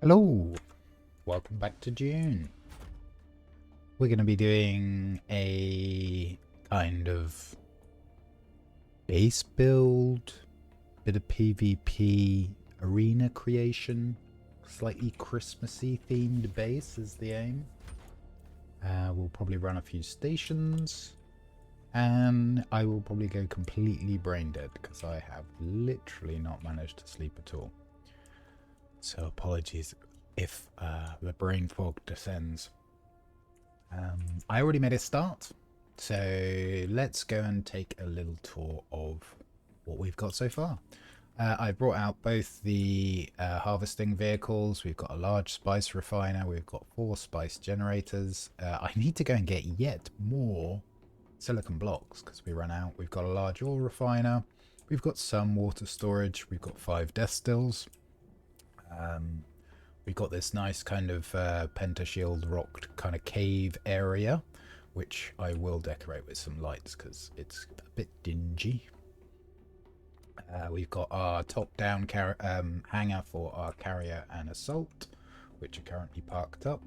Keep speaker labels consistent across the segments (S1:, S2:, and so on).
S1: Hello, welcome back to June. We're going to be doing a kind of base build, bit of PvP, arena creation, slightly Christmassy themed base is the aim. We'll probably run a few stations, and I will probably go completely brain dead because I have literally not managed to sleep at all. So apologies if the brain fog descends. I already made a start, so let's go and take a little tour of what we've got so far. I brought out both the harvesting vehicles. We've got a large spice refiner. We've got 4 spice generators. I need to go and get yet more silicon blocks because we ran out. We've got a large ore refiner. We've got some water storage. We've got 5 death stills. We've got this nice kind of pentashield rocked kind of cave area, which I will decorate with some lights because it's a bit dingy. We've got our top-down hangar for our carrier and assault, which are currently parked up.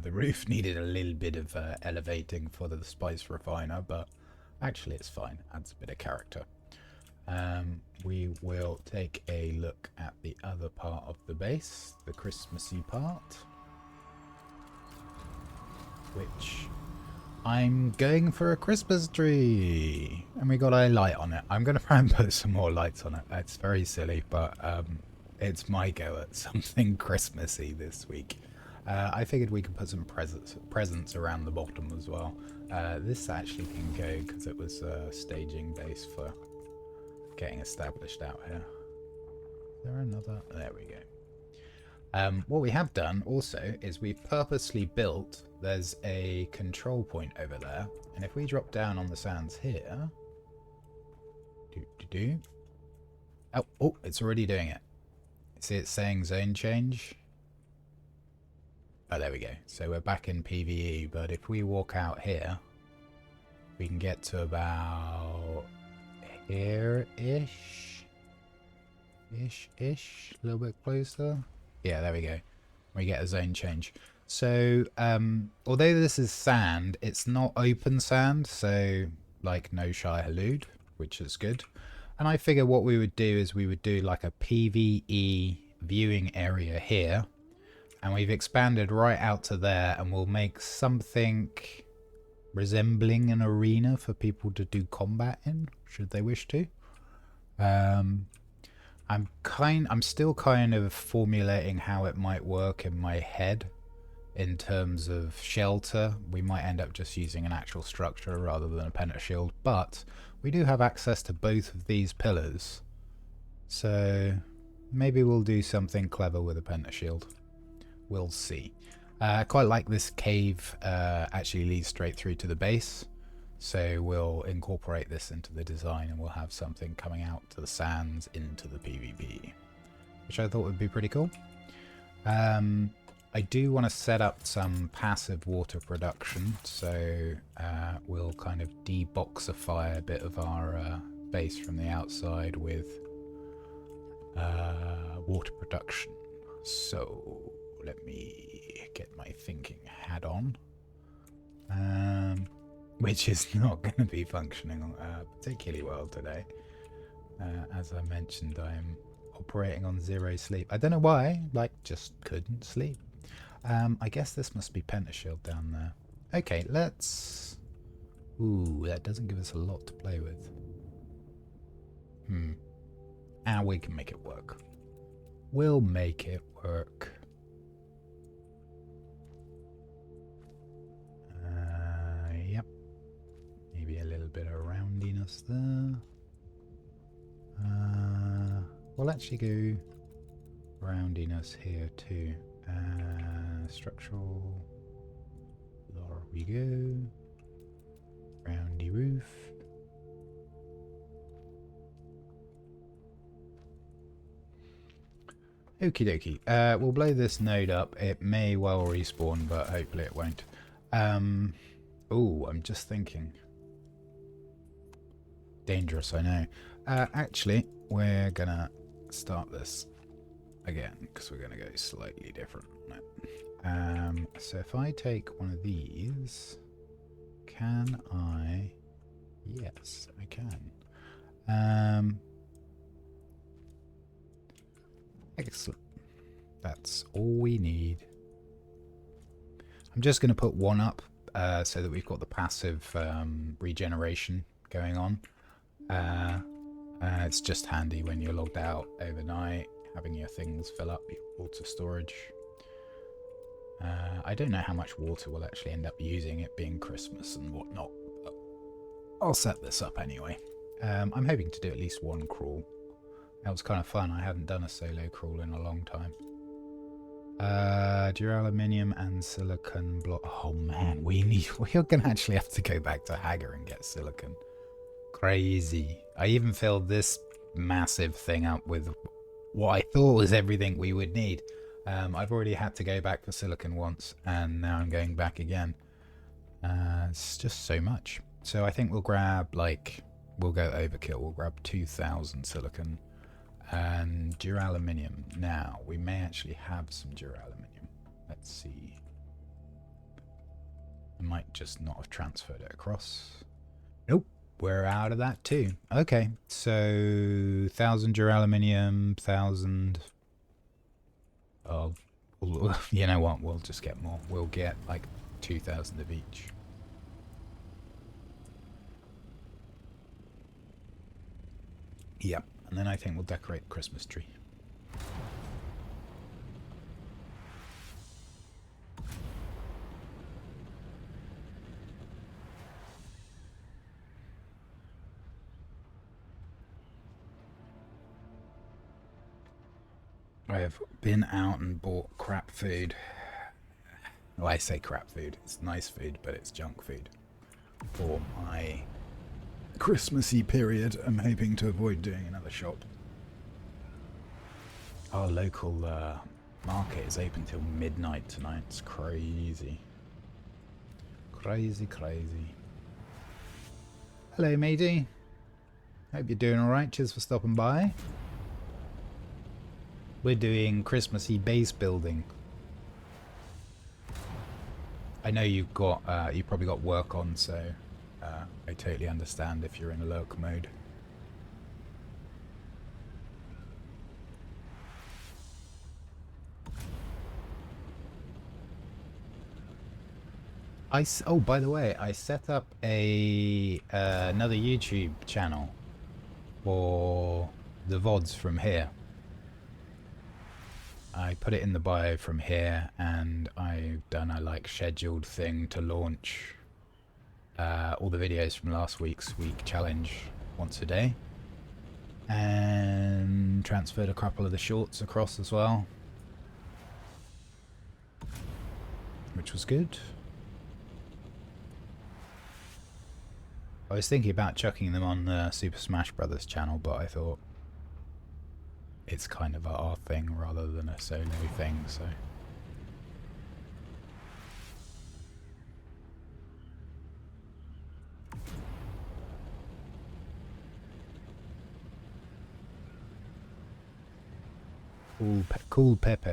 S1: The roof needed a little bit of elevating for the spice refiner, but actually it's fine. Adds a bit of character. We will take a look at the other part of the base, the Christmassy part, which I'm going for a Christmas tree, and we got a light on it. I'm going to try and put some more lights on it. It's very silly, but it's my go at something Christmassy this week. I figured we could put some presents around the bottom as well. This actually can go because it was a staging base for getting established out here. Is there another? There we go. What we have done also is we've purposely built, there's a control point over there, and if we drop down on the sands here, oh, it's already doing it. See, it's saying zone change. Oh, there we go. So we're back in PvE, but if we walk out here, we can get to about here-ish. Ish. A little bit closer. Yeah, there we go. We get a zone change. So, although this is sand, it's not open sand, so like no Shire Halud, which is good. And I figure what we would do is we would do like a PvE viewing area here, and we've expanded right out to there, and we'll make something resembling an arena for people to do combat in, should they wish to. I'm still kind of formulating how it might work in my head in terms of shelter. We might end up just using an actual structure rather than a pentashield, but we do have access to both of these pillars, so maybe we'll do something clever with a pentashield. We'll see. I quite like this cave actually leads straight through to the base, so we'll incorporate this into the design and we'll have something coming out to the sands into the PvP, which I thought would be pretty cool. I do want to set up some passive water production, so we'll kind of deboxify a bit of our base from the outside with water production. So let me get my thinking hat on, which is not going to be functioning particularly well today. As I mentioned, I'm operating on 0 sleep. I don't know why, like just couldn't sleep. I guess this must be pentashield down there. Okay, let's... Ooh, that doesn't give us a lot to play with. And we can make it work. We'll make it work. Yep. Maybe a little bit of roundiness there. We'll actually go roundiness here too. Structural. There we go. Roundy roof. Okie dokie. We'll blow this node up. It may well respawn, but hopefully it won't. Oh, I'm just thinking. Dangerous, I know. Actually, we're gonna start this again, because we're going to go slightly different on it. So if I take one of these, can I? Yes, I can. Excellent. That's all we need. I'm just going to put one up so that we've got the passive regeneration going on. It's just handy when you're logged out overnight, having your things fill up, your water storage. I don't know how much water we'll actually end up using, it being Christmas and whatnot, but I'll set this up anyway. I'm hoping to do at least one crawl. That was kind of fun. I hadn't done a solo crawl in a long time. Duraluminium and silicon block. Oh man, we're gonna actually have to go back to Hagar and get silicon. Crazy. I even filled this massive thing up with what I thought was everything we would need. I've already had to go back for silicon once, and now I'm going back again. It's just so much. So I think we'll grab, like, we'll go overkill. We'll grab 2,000 silicon and duraluminium. Now, we may actually have some duraluminium. Let's see. I might just not have transferred it across. Nope, we're out of that too. Okay, so 1,000 duraluminium, 1,000... Oh, you know what? We'll just get more. We'll get like 2,000 of each. Yep, and then I think we'll decorate the Christmas tree. I have been out and bought crap food. Well, I say crap food. It's nice food, but it's junk food. For my Christmassy period, I'm hoping to avoid doing another shop. Our local market is open till midnight tonight. It's crazy. Crazy, crazy. Hello, matey. Hope you're doing alright. Cheers for stopping by. We're doing Christmassy base building. I know you've got, you've probably got work on, so I totally understand if you're in a lurk mode. Oh, by the way, I set up a another YouTube channel for the VODs from here. I put it in the bio from here, and I've done a scheduled thing to launch all the videos from last week's week challenge once a day, and transferred a couple of the shorts across as well, which was good. I was thinking about chucking them on the Super Smash Brothers channel, but I thought it's kind of our thing rather than a solo thing, so. Cool Pepe.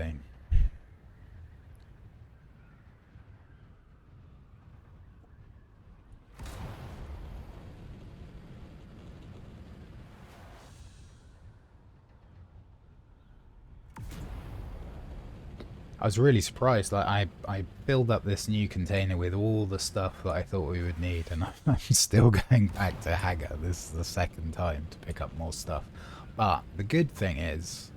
S1: I was really surprised. Like I filled up this new container with all the stuff that I thought we would need, and I'm still going back to Hagar. This is the second time to pick up more stuff. But the good thing is,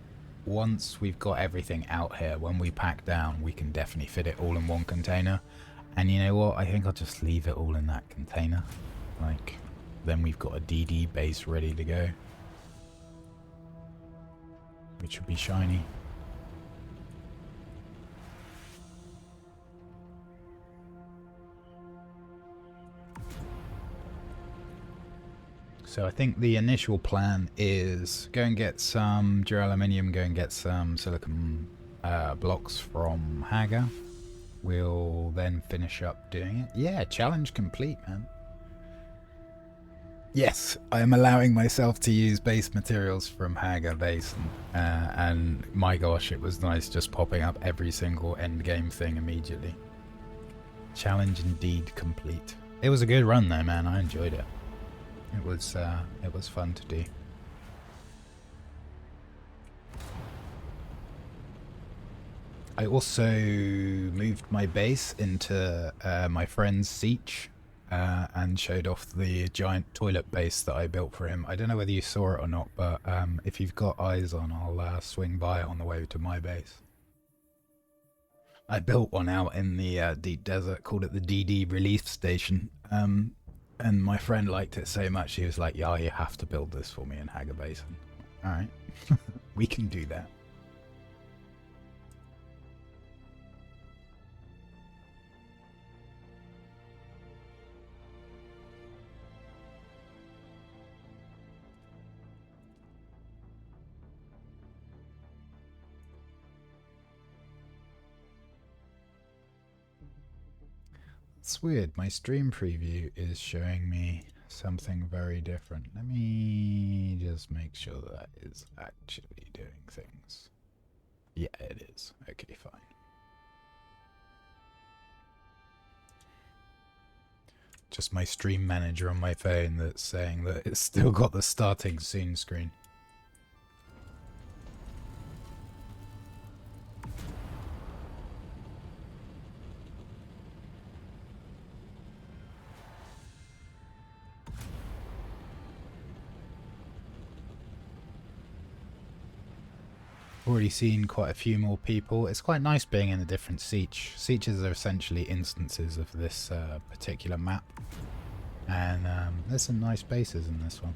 S1: once we've got everything out here, when we pack down, we can definitely fit it all in one container. And you know what? I think I'll just leave it all in that container. Like, then we've got a DD base ready to go, which will be shiny. So I think the initial plan is go and get some duraluminium, go and get some silicon blocks from Hagar. We'll then finish up doing it. Yeah, challenge complete, man. Yes, I am allowing myself to use base materials from Haga Basin, and my gosh, it was nice just popping up every single end game thing immediately. Challenge indeed complete. It was a good run though, man. I enjoyed it. It was fun to do. I also moved my base into my friend's Siege and showed off the giant toilet base that I built for him. I don't know whether you saw it or not, but if you've got eyes on, I'll swing by on the way to my base. I built one out in the deep desert, called it the DD Relief Station, and my friend liked it so much he was like, yeah, you have to build this for me in Haga Basin. Alright, we can do that. It's weird, my stream preview is showing me something very different. Let me just make sure that is actually doing things. Yeah, it is. Okay, fine. Just my stream manager on my phone that's saying that it's still got the starting soon screen. Already seen quite a few more people. It's quite nice being in a different siege. Sieges are essentially instances of this particular map. And there's some nice bases in this one.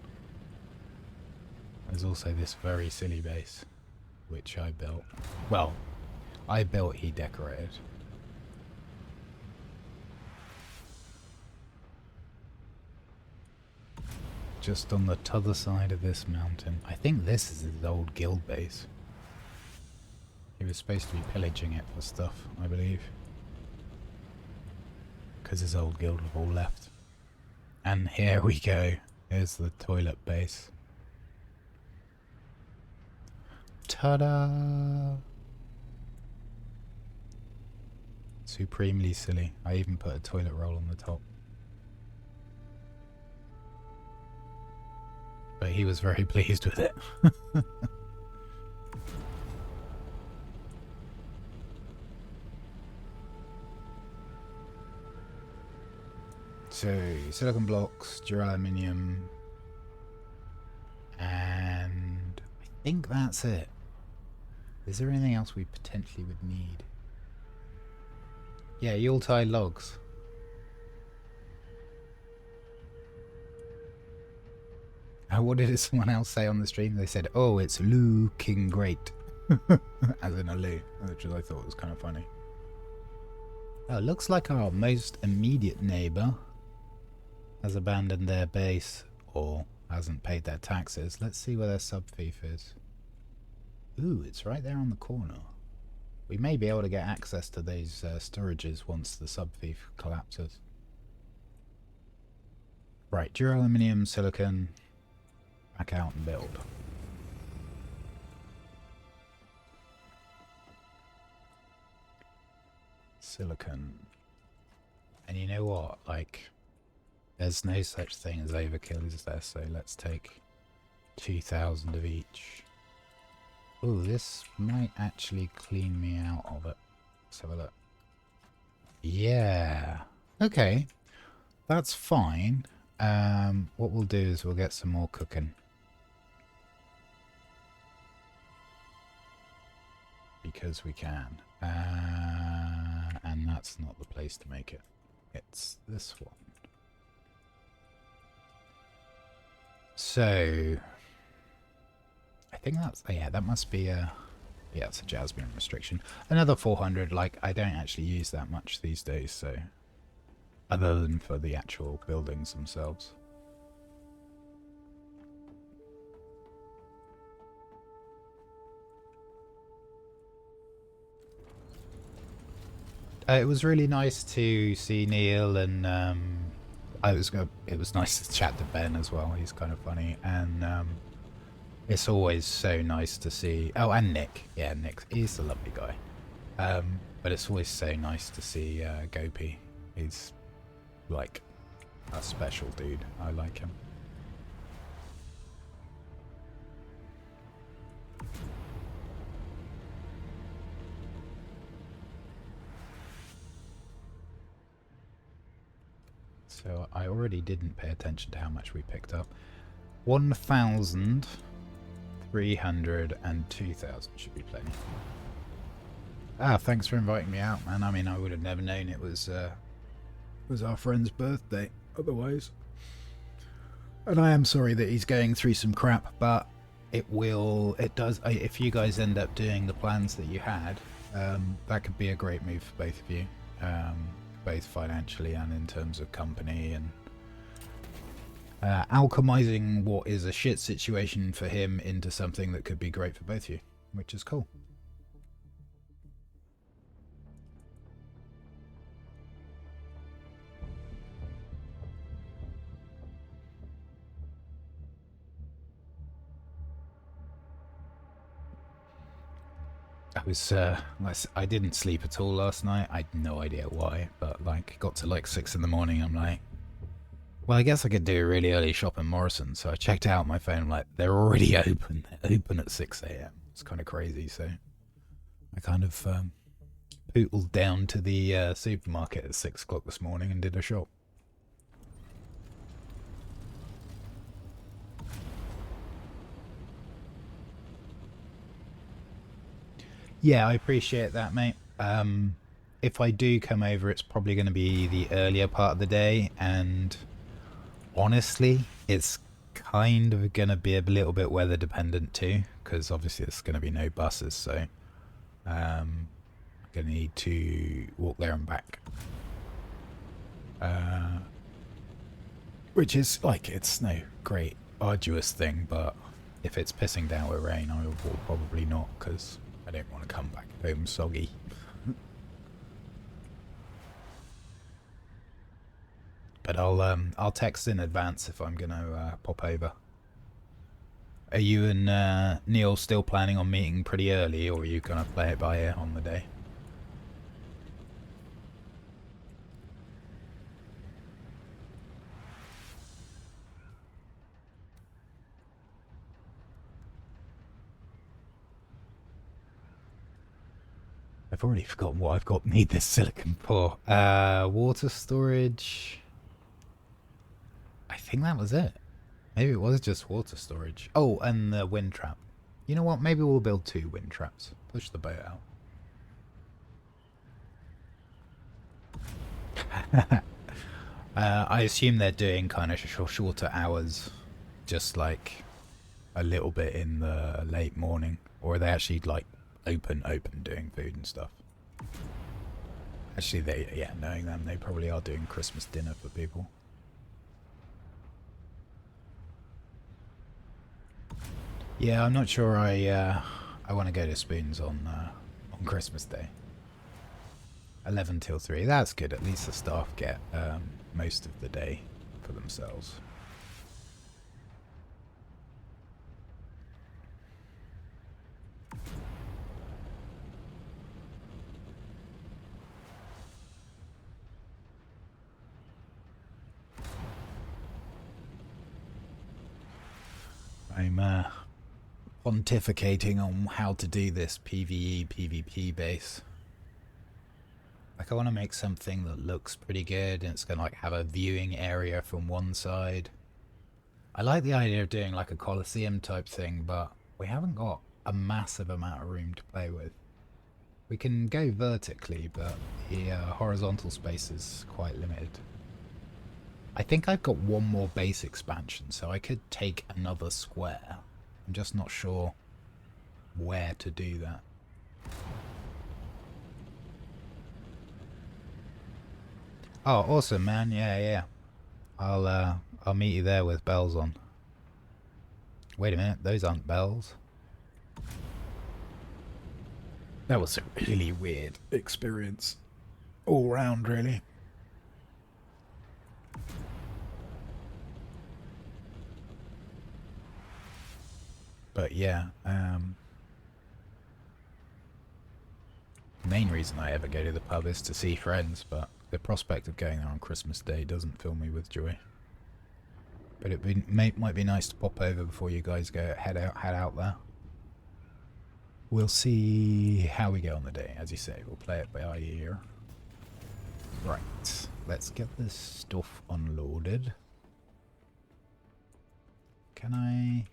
S1: There's also this very silly base, which I built. Well, I built, he decorated. Just on the t'other side of this mountain. I think this is his old guild base. He was supposed to be pillaging it for stuff, I believe. Because his old guild have all left. And here we go. Here's the toilet base. Ta-da! Supremely silly. I even put a toilet roll on the top. But he was very pleased with it. So, silicon blocks, duraluminum, and I think that's it. Is there anything else we potentially would need? Yeah, Yuletide logs. What did someone else say on the stream? They said, oh, it's looking great. As in a loo, which I thought was kind of funny. Oh, it looks like our most immediate neighbour has abandoned their base or hasn't paid their taxes. Let's see where their subfief is. Ooh, it's right there on the corner. We may be able to get access to those storages once the subfief collapses. Right, duraluminum, silicon, back out and build. Silicon. And you know what, like, there's no such thing as overkill, is there? So let's take 2,000 of each. Oh, this might actually clean me out of it. Let's have a look. Yeah. Okay. That's fine. What we'll do is we'll get some more cooking. Because we can. And that's not the place to make it. It's this one. So, I think that's, yeah, that must be a, yeah, it's a jasmine restriction. Another 400, like, I don't actually use that much these days, so, other than for the actual buildings themselves. It was really nice to see Neil and it was nice to chat to Ben as well. He's kind of funny, and it's always so nice to see. Oh, and Nick. Yeah, Nick. He's a lovely guy. But it's always so nice to see Gopi. He's like a special dude. I like him. So I already didn't pay attention to how much we picked up. 1,000, 300, and 2,000 should be plenty. Ah, thanks for inviting me out, man. I mean, I would have never known it was our friend's birthday otherwise. And I am sorry that he's going through some crap, but it does, if you guys end up doing the plans that you had, that could be a great move for both of you. Both financially and in terms of company, and alchemizing what is a shit situation for him into something that could be great for both of you, which is cool. I didn't sleep at all last night. I had no idea why, but like got to like 6 in the morning. I'm like, well, I guess I could do a really early shop in Morrison. So I checked out my phone. I'm like, they're already open. They're open at 6 a.m. It's kind of crazy. So I kind of pootled down to the supermarket at 6 o'clock this morning and did a shop. Yeah, I appreciate that, mate. If I do come over, it's probably going to be the earlier part of the day, and honestly, it's kind of going to be a little bit weather dependent too, because obviously there's going to be no buses, so I'm going to need to walk there and back. Which is like, it's no great arduous thing, but if it's pissing down with rain, I will probably not, because I don't want to come back home soggy. But I'll text in advance if I'm gonna pop over. Are you and Neil still planning on meeting pretty early, or are you gonna play it by ear on the day? I've already forgotten what I've got. Need this silicon for. Water storage. I think that was it. Maybe it was just water storage. Oh, and the wind trap. You know what? Maybe we'll build 2 wind traps. Push the boat out. I assume they're doing kind of shorter hours, just like a little bit in the late morning, or are they actually like open doing food and stuff? Actually, knowing them, they probably are doing Christmas dinner for people. Yeah, I'm not sure I want to go to Spoons on Christmas Day. 11 till 3. That's good. At least the staff get most of the day for themselves. I'm pontificating on how to do this PvE, PvP base. Like, I want to make something that looks pretty good, and it's going to like have a viewing area from one side. I like the idea of doing like a Colosseum type thing, but we haven't got a massive amount of room to play with. We can go vertically, but the horizontal space is quite limited. I think I've got one more base expansion, so I could take another square. I'm just not sure where to do that. Oh, awesome, man. Yeah. I'll meet you there with bells on. Wait a minute, those aren't bells. That was a really weird experience. All round, really. But yeah, main reason I ever go to the pub is to see friends, but the prospect of going there on Christmas Day doesn't fill me with joy. But might be nice to pop over before you guys go head out there. We'll see how we go on the day, as you say. We'll play it by ear. Right, let's get this stuff unloaded. Can I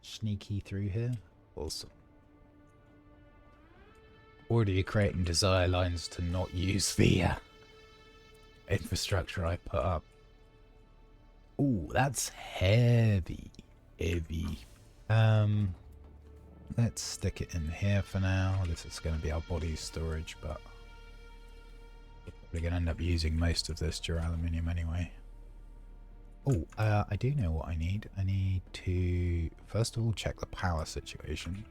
S1: sneaky through here? Awesome. Or do you creating desire lines to not use the infrastructure I put up? Ooh, that's heavy. Heavy. Let's stick it in here for now. This is going to be our body storage, but we're going to end up using most of this duraluminum anyway. Oh, I do know what I need. I need to, first of all, check the power situation.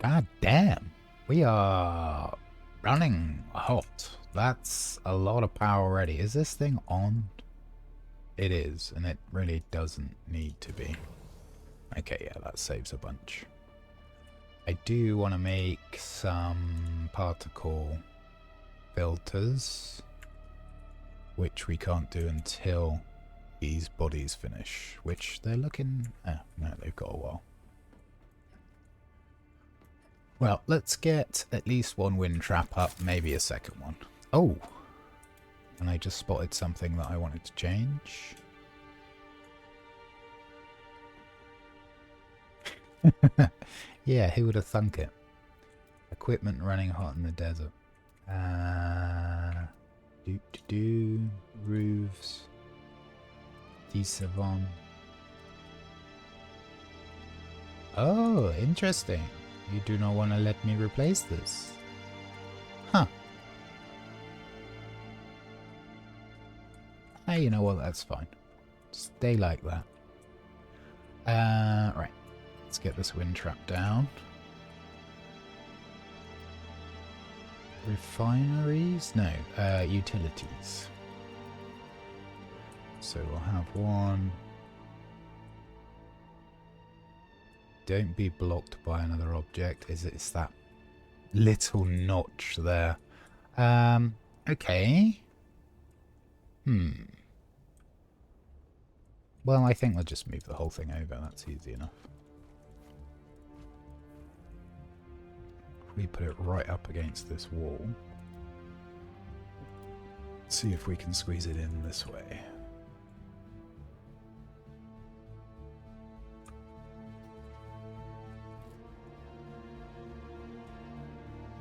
S1: God damn, we are running hot. That's a lot of power already. Is this thing on? It is, and it really doesn't need to be. Okay, yeah, that saves a bunch. I do want to make some particle filters, which we can't do until these bodies finish, which they're looking... no, they've got a while. Well, let's get at least one wind trap up, maybe a second one. Oh! And I just spotted something that I wanted to change. Yeah, who would have thunk it? Equipment running hot in the desert. Roofs. D7. Oh, interesting. You do not want to let me replace this. Huh. Hey, you know what? That's fine. Stay like that. Right. Let's get this wind trap down. Refineries? No, utilities. So we'll have one. Don't be blocked by another object. It's that little notch there. Okay. Well, I think we'll just move the whole thing over. That's easy enough. We put it right up against this wall. See if we can squeeze it in this way.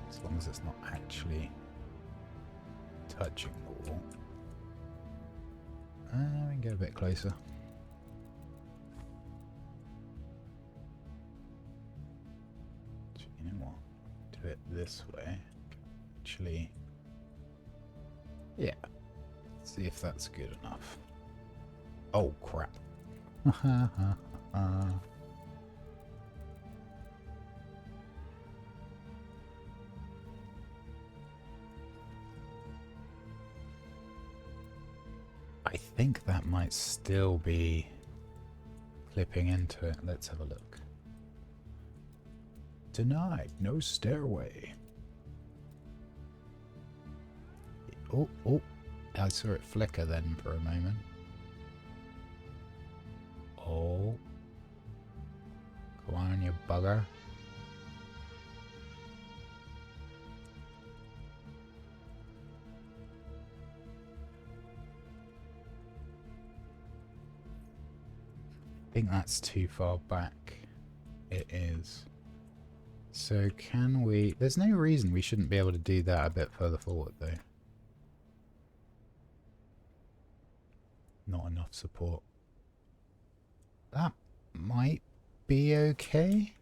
S1: As long as it's not actually touching the wall. We can go a bit closer. You know what? Do it this way. Actually, yeah. Let's see if that's good enough. Oh crap. I think that might still be clipping into it. Let's have a look. Denied. No stairway. Oh. I saw it flicker then for a moment. Oh. Come on, you bugger. I think that's too far back. It is. So can we... There's no reason we shouldn't be able to do that a bit further forward though. Not enough support. That might be okay.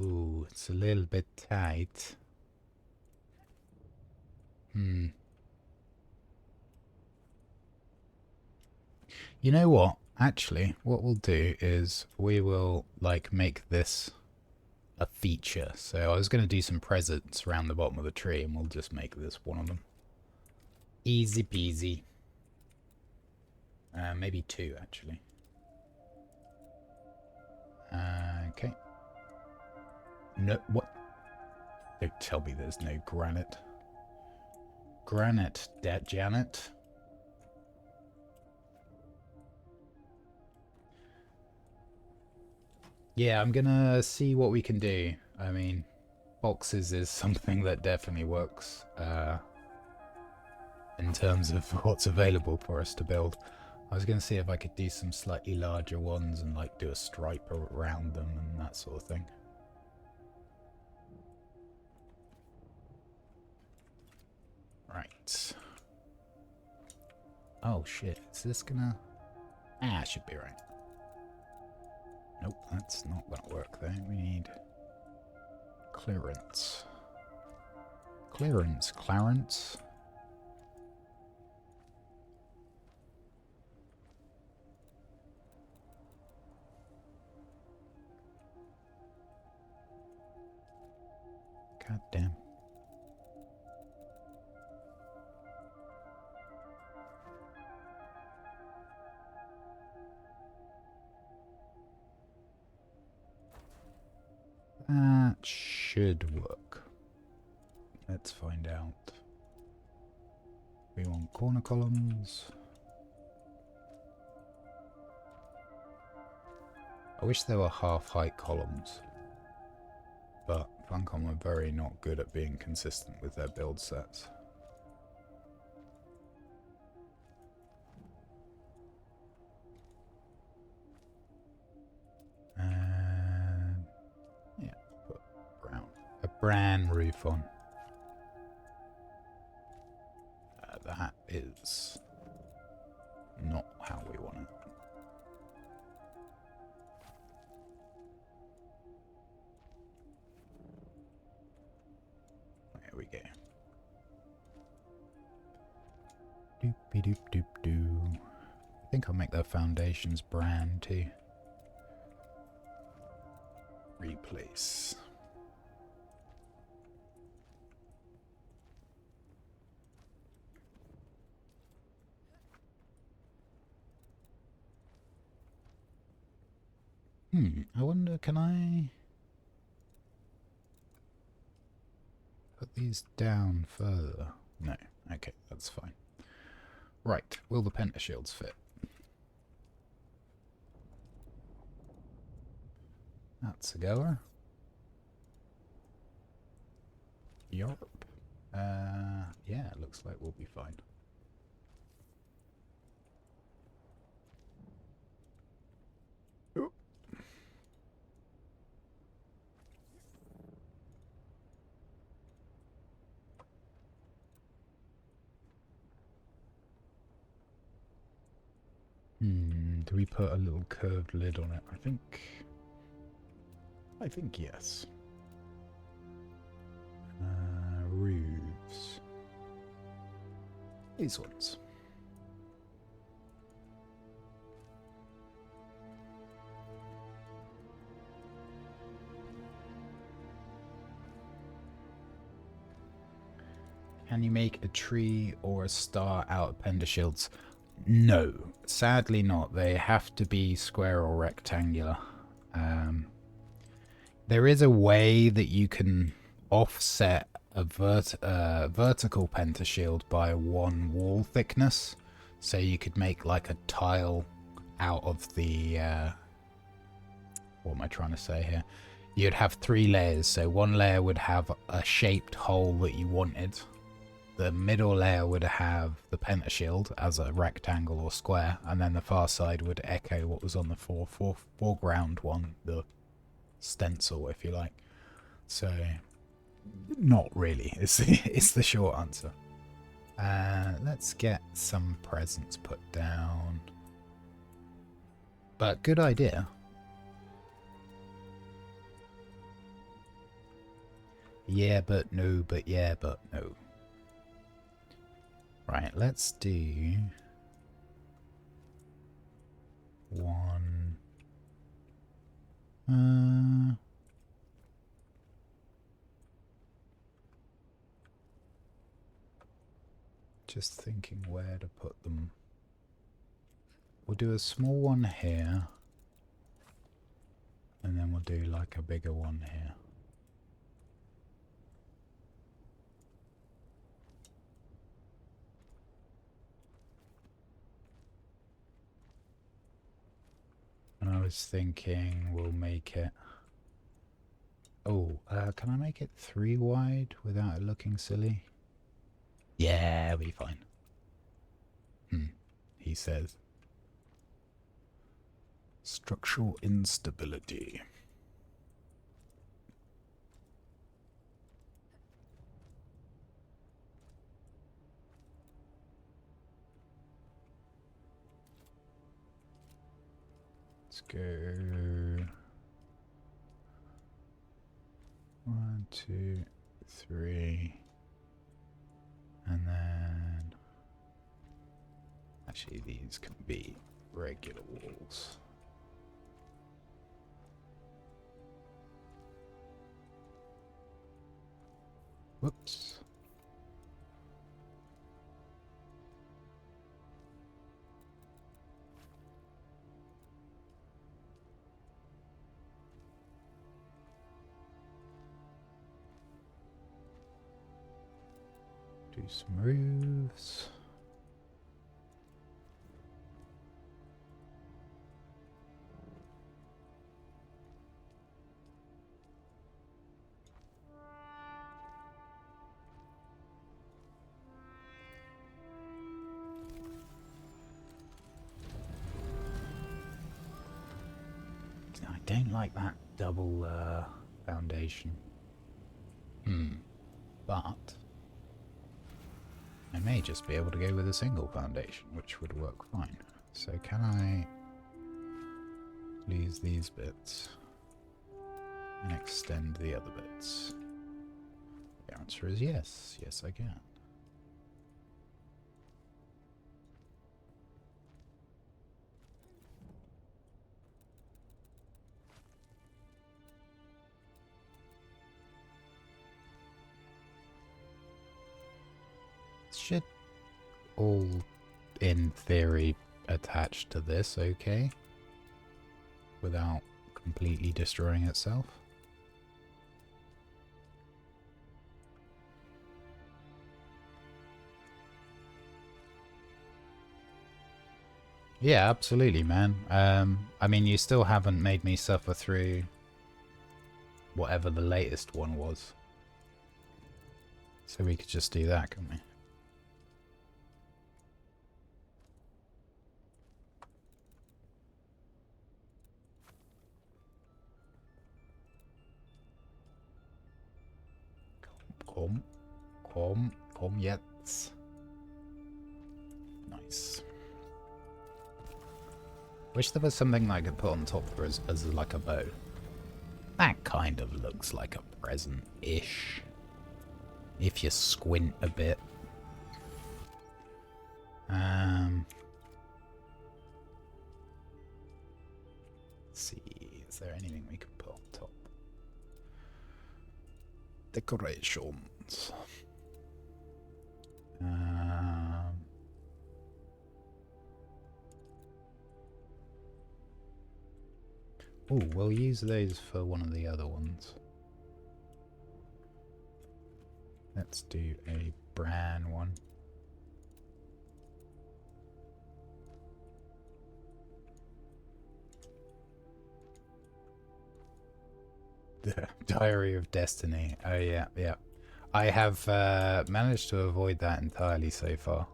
S1: Ooh, it's a little bit tight. You know what? Actually, what we'll do is we will, like, make this a feature. So I was going to do some presents around the bottom of the tree, and we'll just make this one of them. Easy peasy. Maybe 2, actually. Okay. No, what? Don't tell me there's no granite. Granite, Janet. Yeah, I'm gonna see what we can do. I mean, boxes is something that definitely works in terms of what's available for us to build. I was gonna see if I could do some slightly larger ones and like do a stripe around them and that sort of thing. Right. Oh shit, is this gonna... Ah, should be right. Nope, that's not gonna work there. We need clearance. Clarence. God damn. That should work. Let's find out. We want corner columns. I wish there were half-height columns, but Funcom are very not good at being consistent with their build sets. Yeah, put brown. A bran roof on. That is not how we want it. There we go. Doopy doop doop doo. I think I'll make their foundations bran too. Replace. I wonder, can I put these down further? No. Okay, that's fine. Right, will the pentashields fit? That's a goer. Yarp. Yeah, it looks like we'll be fine. Do we put a little curved lid on it? I think yes. Roofs. These ones. Can you make a tree or a star out of pentashields? No, sadly not. They have to be square or rectangular. There is a way that you can offset a vertical pentashield by 1 wall thickness. So you could make like a tile out of the... what am I trying to say here? You'd have 3 layers. So one layer would have a shaped hole that you wanted. The middle layer would have the pentashield as a rectangle or square, and then the far side would echo what was on the foreground one, the stencil, if you like. So, not really. It's the short answer. Let's get some presents put down. But good idea. Yeah, but no, but yeah, but no. Right, let's do 1. Just thinking where to put them. We'll do a small one here. And then we'll do like a bigger one here. And I was thinking we'll make it... Oh, can I make it 3 wide without it looking silly? Yeah, it'll be fine. He says. Structural instability. Let's go 1, 2, 3, and then actually these can be regular walls. Whoops. Do some roofs. I don't like that double foundation. But I may just be able to go with a single foundation, which would work fine. So can I lose these bits and extend the other bits? The answer is yes. Yes, I can. Should all, in theory, attach to this okay? Without completely destroying itself? Yeah, absolutely, man. I mean, you still haven't made me suffer through whatever the latest one was. So we could just do that, couldn't we? Come, yes. Nice. Wish there was something I could put on top for as like a bow. That kind of looks like a present-ish. If you squint a bit. Let's see, is there anything we can put on top? Decorations. Oh, we'll use those for one of the other ones. Let's do a bran one. The Diary of Destiny. Oh yeah, yeah. I have managed to avoid that entirely so far.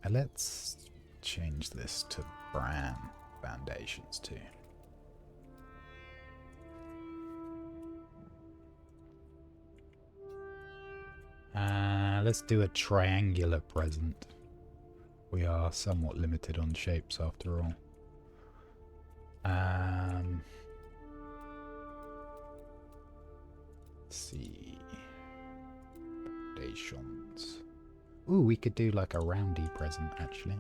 S1: Let's change this to bran foundations too. Let's do a triangular present. We are somewhat limited on shapes after all. Let's see. Foundations. Ooh, we could do like a roundy present actually.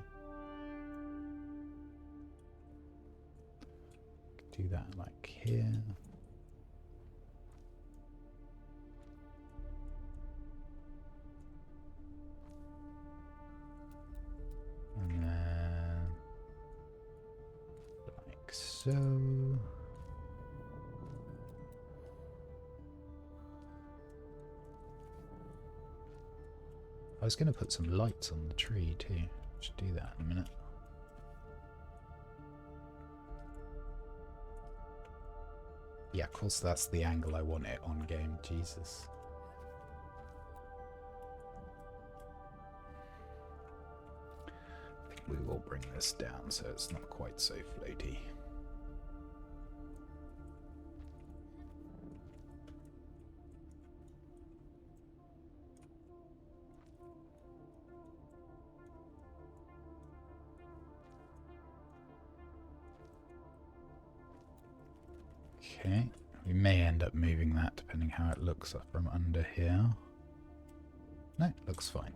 S1: Could do that like here. And then So... I was going to put some lights on the tree too. Should do that in a minute. Yeah, of course that's the angle I want it on game. Jesus. I think we will bring this down so it's not quite so floaty. Okay, we may end up moving that depending how it looks up from under here. No, it looks fine.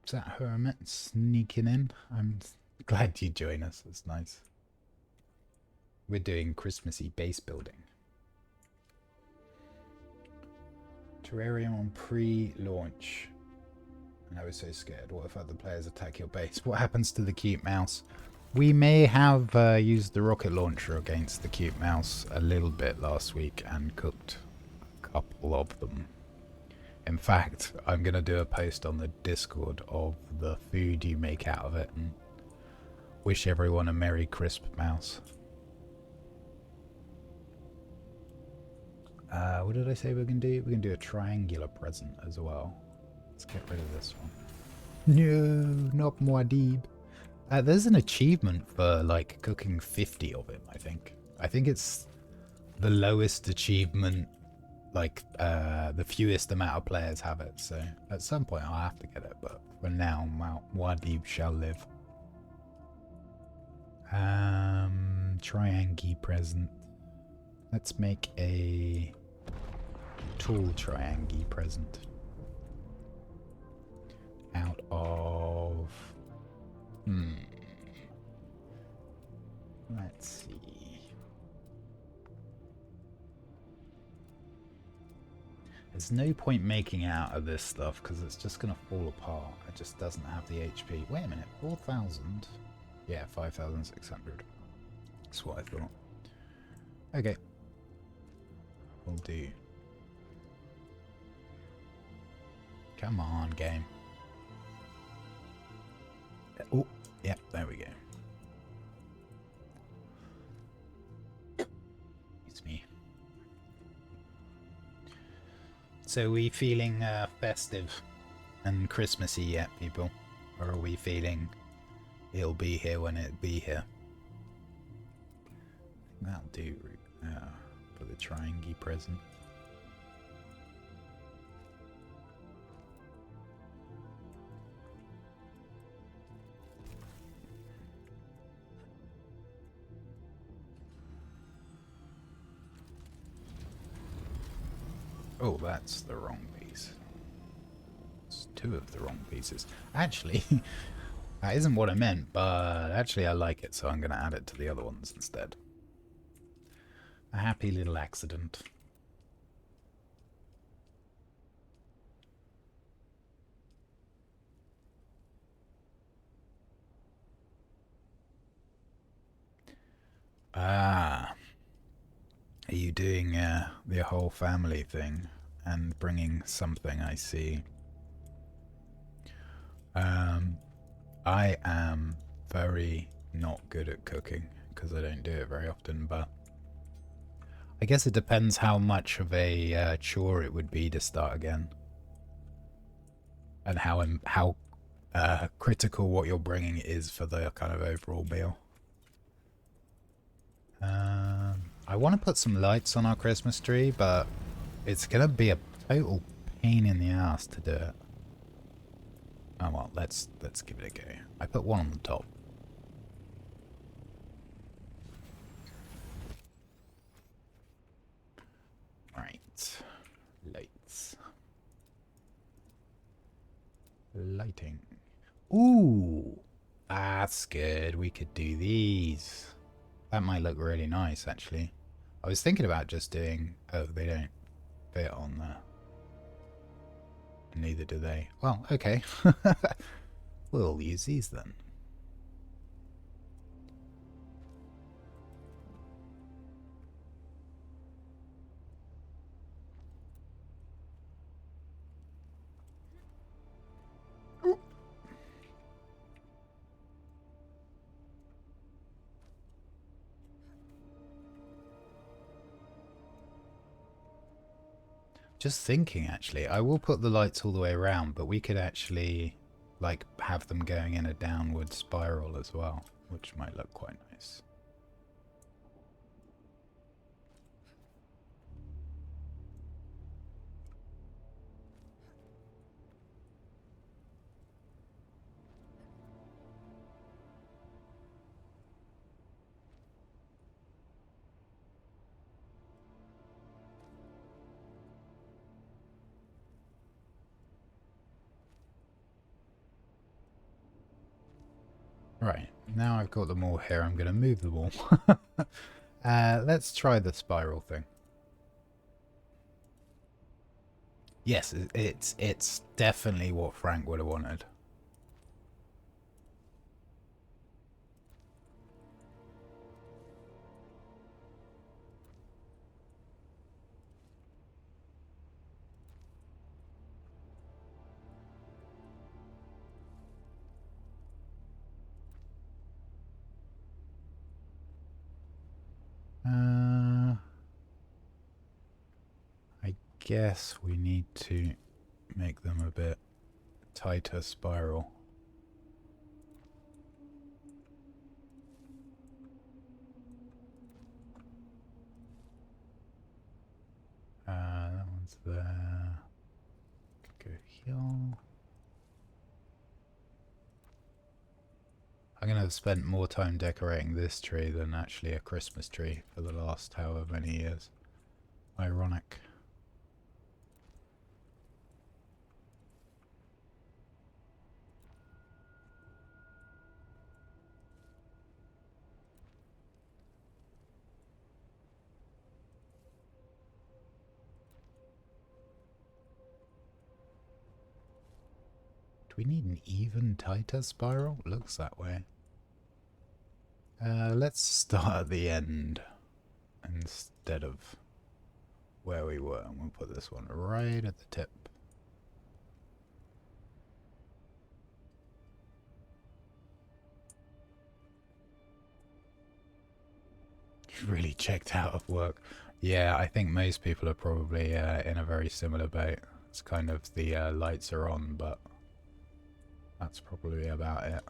S1: Is that Hermit sneaking in? I'm glad you join us, it's nice. We're doing Christmassy base building. Terrarium on pre-launch. And I was so scared. What if other players attack your base? What happens to the cute mouse? We may have used the rocket launcher against the cute mouse a little bit last week and cooked a couple of them. In fact, I'm going to do a post on the Discord of the food you make out of it and wish everyone a Merry Crisp Mouse. What did I say we're going to do? We're going to do a triangular present as well. Let's get rid of this one. No, not Muad'Dib. There's an achievement for like cooking 50 of him, I think. I think it's the lowest achievement, like the fewest amount of players have it. So at some point I'll have to get it, but for now, Muad'Dib shall live. Triangle present. Let's make a tall triangle present. Out of... Let's see. There's no point making out of this stuff because it's just going to fall apart. It just doesn't have the HP. Wait a minute, 4,000? Yeah, 5,600. That's what I thought. Okay. Will do. Come on, game. Oh, yeah, there we go. It's me. So are we feeling festive and Christmassy yet, people? Or are we feeling it'll be here when it be here? That'll do for the triangle present. Oh, that's the wrong piece. It's two of the wrong pieces. Actually, that isn't what I meant, but actually I like it, so I'm going to add it to the other ones instead. A happy little accident. Ah. Are you doing the whole family thing and bringing something, I see. I am very not good at cooking because I don't do it very often, but I guess it depends how much of a chore it would be to start again. And how critical what you're bringing is for the kind of overall meal. I want to put some lights on our Christmas tree, but it's going to be a total pain in the ass to do it. Oh well, let's give it a go. I put one on the top. Right. Lights. Lighting. Ooh! That's good. We could do these. That might look really nice, actually. I was thinking about just doing... Oh, they don't fit on there. Neither do they. Well, okay. We'll use these then. Just thinking, actually, I will put the lights all the way around, but we could actually, like, have them going in a downward spiral as well, which might look quite nice. Right, now I've got them all here, I'm going to move them all. Let's try the spiral thing. Yes, it's definitely what Frank would have wanted. I guess we need to make them a bit tighter spiral. That one's there. Go here. I'm going to have spent more time decorating this tree than actually a Christmas tree for the last however many years. Ironic. Do we need an even tighter spiral? Looks that way. Let's start at the end instead of where we were. And we'll put this one right at the tip. Really checked out of work. Yeah, I think most people are probably in a very similar boat. It's kind of the lights are on, but that's probably about it.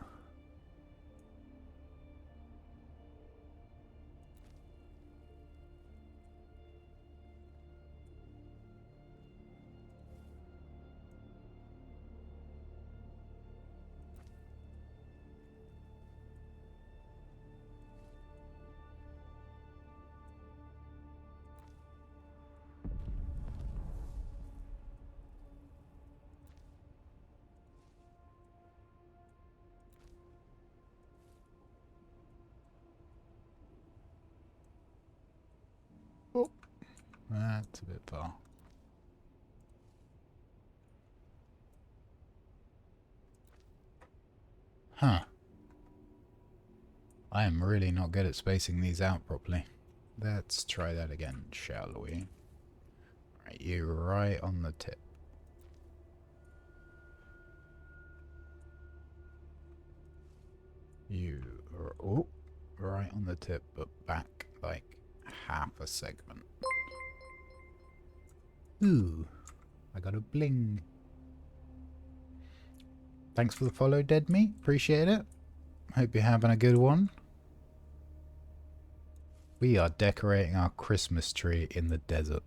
S1: Oh, that's a bit far. Huh. I am really not good at spacing these out properly. Let's try that again, shall we? Right, you right on the tip. You are right on the tip, but back like half a segment. Ooh, I got a bling. Thanks for the follow, Dead Meat. Appreciate it. Hope you're having a good one. We are decorating our Christmas tree in the desert.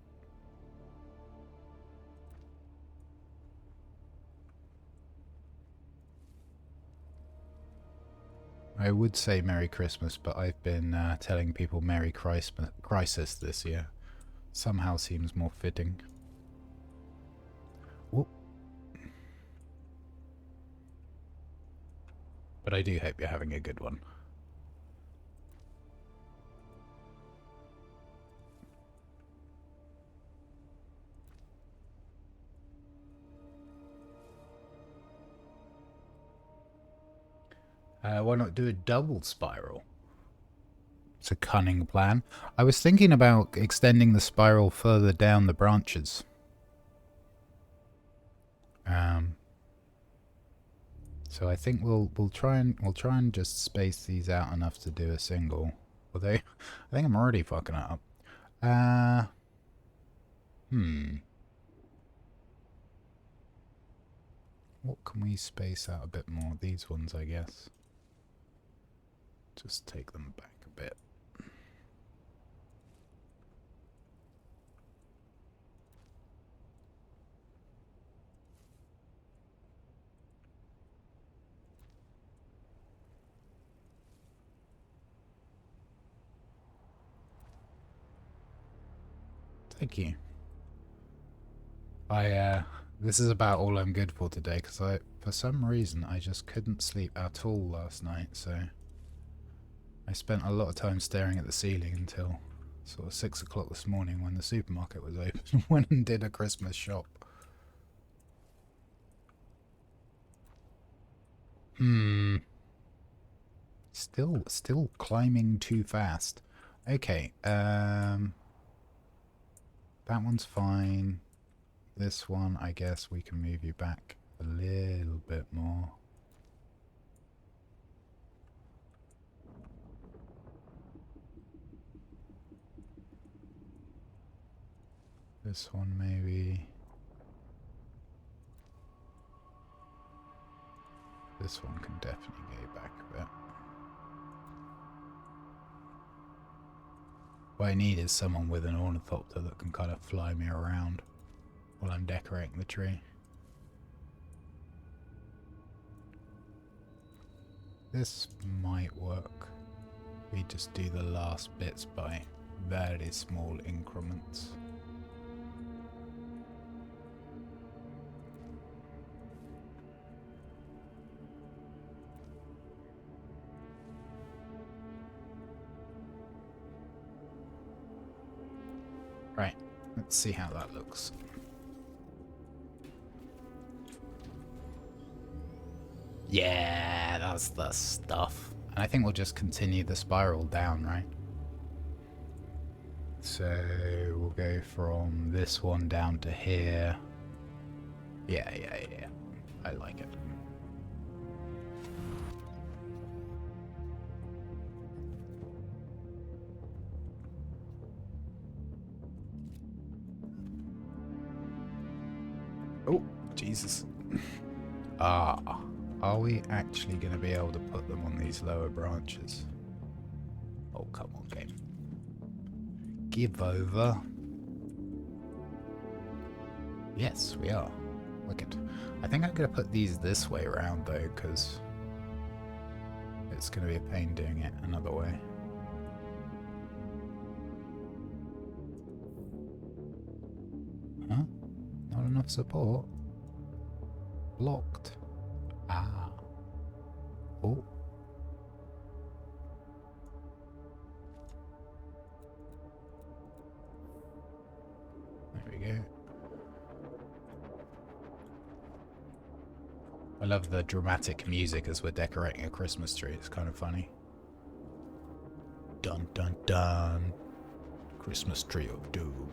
S1: I would say Merry Christmas, but I've been telling people Merry Crisis this year. Somehow seems more fitting. Whoop. But I do hope you're having a good one. Why not do a double spiral? It's a cunning plan. I was thinking about extending the spiral further down the branches. So I think we'll try and just space these out enough to do a single. Although I think I'm already fucking it up. What can we space out a bit more? These ones, I guess. Just take them back a bit. Thank you. This is about all I'm good for today, because for some reason, I just couldn't sleep at all last night, so I spent a lot of time staring at the ceiling until sort of 6 o'clock this morning when the supermarket was open. Went and did a Christmas shop. Still climbing too fast. Okay, that one's fine. This one, I guess we can move you back a little bit more. This one maybe. This one can definitely go back a bit. What I need is someone with an ornithopter that can kind of fly me around while I'm decorating the tree. This might work. We just do the last bits by very small increments. Right, let's see how that looks. Yeah, that's the stuff. And I think we'll just continue the spiral down, right? So we'll go from this one down to here. Yeah. I like it. Oh, Jesus. Are we actually going to be able to put them on these lower branches? Oh, come on, game. Give over. Yes, we are. Wicked. I think I'm going to put these this way around, though, because it's going to be a pain doing it another way. Huh? Not enough support? Blocked. Ah. Oh. There we go. I love the dramatic music as we're decorating a Christmas tree. It's kind of funny. Dun dun dun. Christmas tree of doom.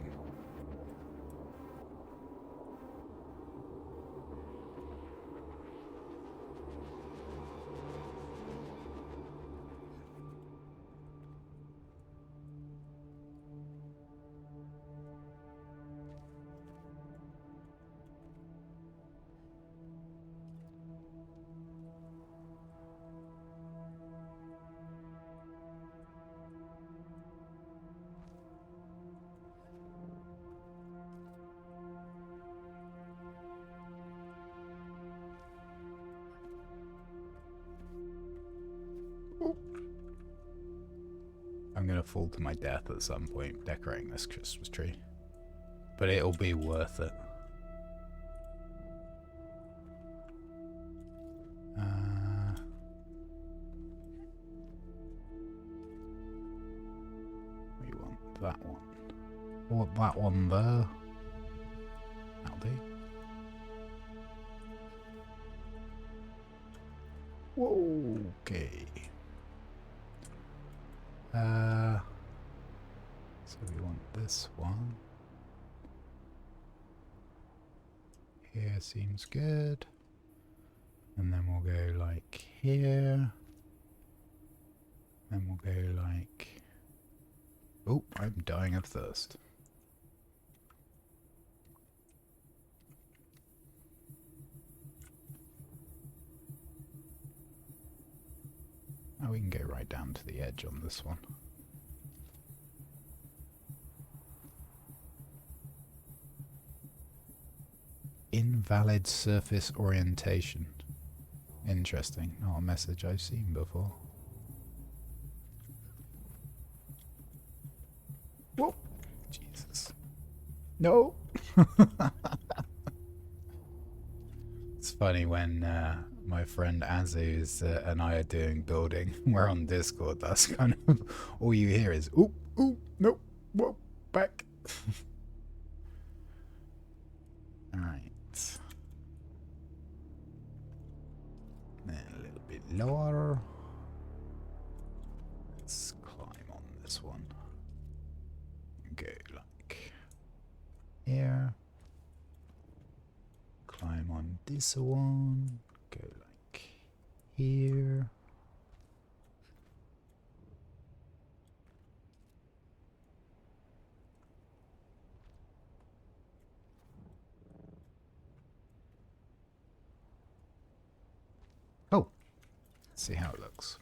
S1: I'm gonna fall to my death at some point decorating this Christmas tree. But it'll be worth it. We want that one. Or that one there. That'll do. Whoa, okay. So we want this one. Here seems good. And then we'll go like here. Then we'll go like... Oh, I'm dying of thirst. Oh, we can go right down to the edge on this one. Invalid surface orientation. Interesting. Not a message I've seen before. Whoa! Jesus. No! It's funny when my friend Azu and I are doing building. We're on Discord. That's kind of all you hear is oop, oop, nope, whoa, back. Alright. Then a little bit lower. Let's climb on this one. Go like here. Climb on this one. Go like here. Oh, let's see how it looks.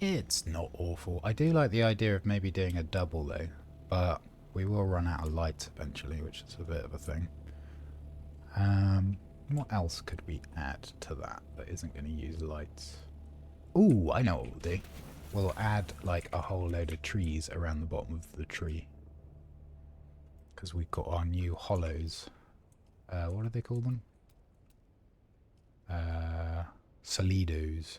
S1: It's not awful. I do like the idea of maybe doing a double though, but we will run out of lights eventually, which is a bit of a thing. What else could we add to that isn't going to use lights? Ooh, I know what we'll do. We'll add like a whole load of trees around the bottom of the tree. Because we've got our new hollows. What do they call them? Solidos.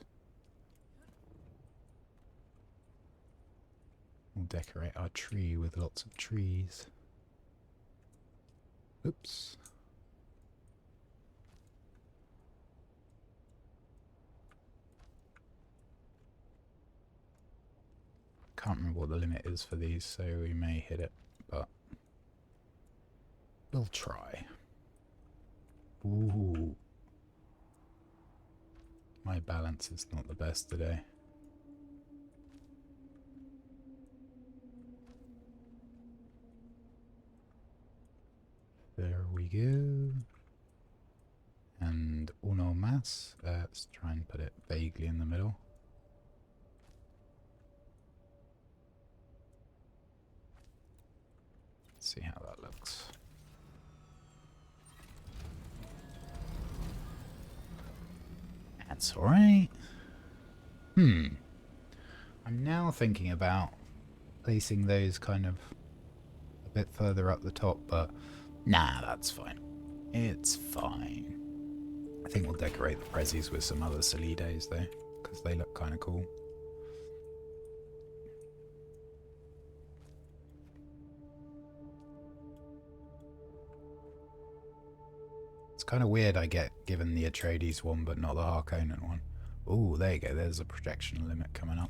S1: We'll decorate our tree with lots of trees. Oops. Can't remember what the limit is for these, so we may hit it, but we'll try. Ooh. My balance is not the best today. There we go. And uno más. Let's try and put it vaguely in the middle. Let's see how that looks. That's alright. I'm now thinking about placing those kind of a bit further up the top, but nah, that's fine. It's fine. I think we'll decorate the prezzies with some other Solidos though, because they look kind of cool. It's kind of weird I get given the Atreides one but not the Harkonnen one. Ooh, there you go, there's a projection limit coming up.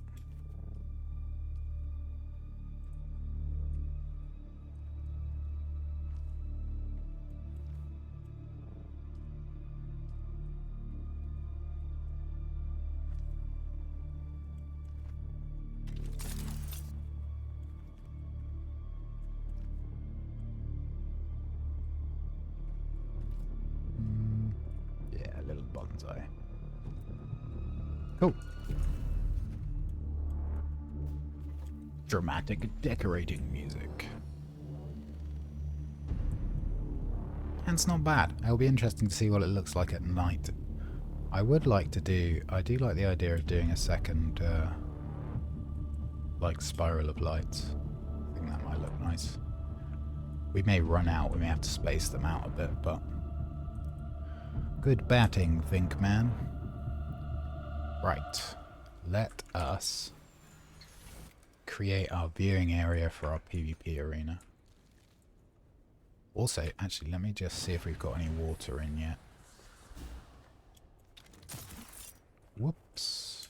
S1: Yeah, a little bonsai. Cool. Dramatic decorating music. And it's not bad. It'll be interesting to see what it looks like at night. I would like to do... I do like the idea of doing a second, like, spiral of lights. I think that might look nice. We may run out. We may have to space them out a bit, but... Good batting, Think Man. Right. Let us create our viewing area for our PvP arena. Also, actually, let me just see if we've got any water in yet. Whoops.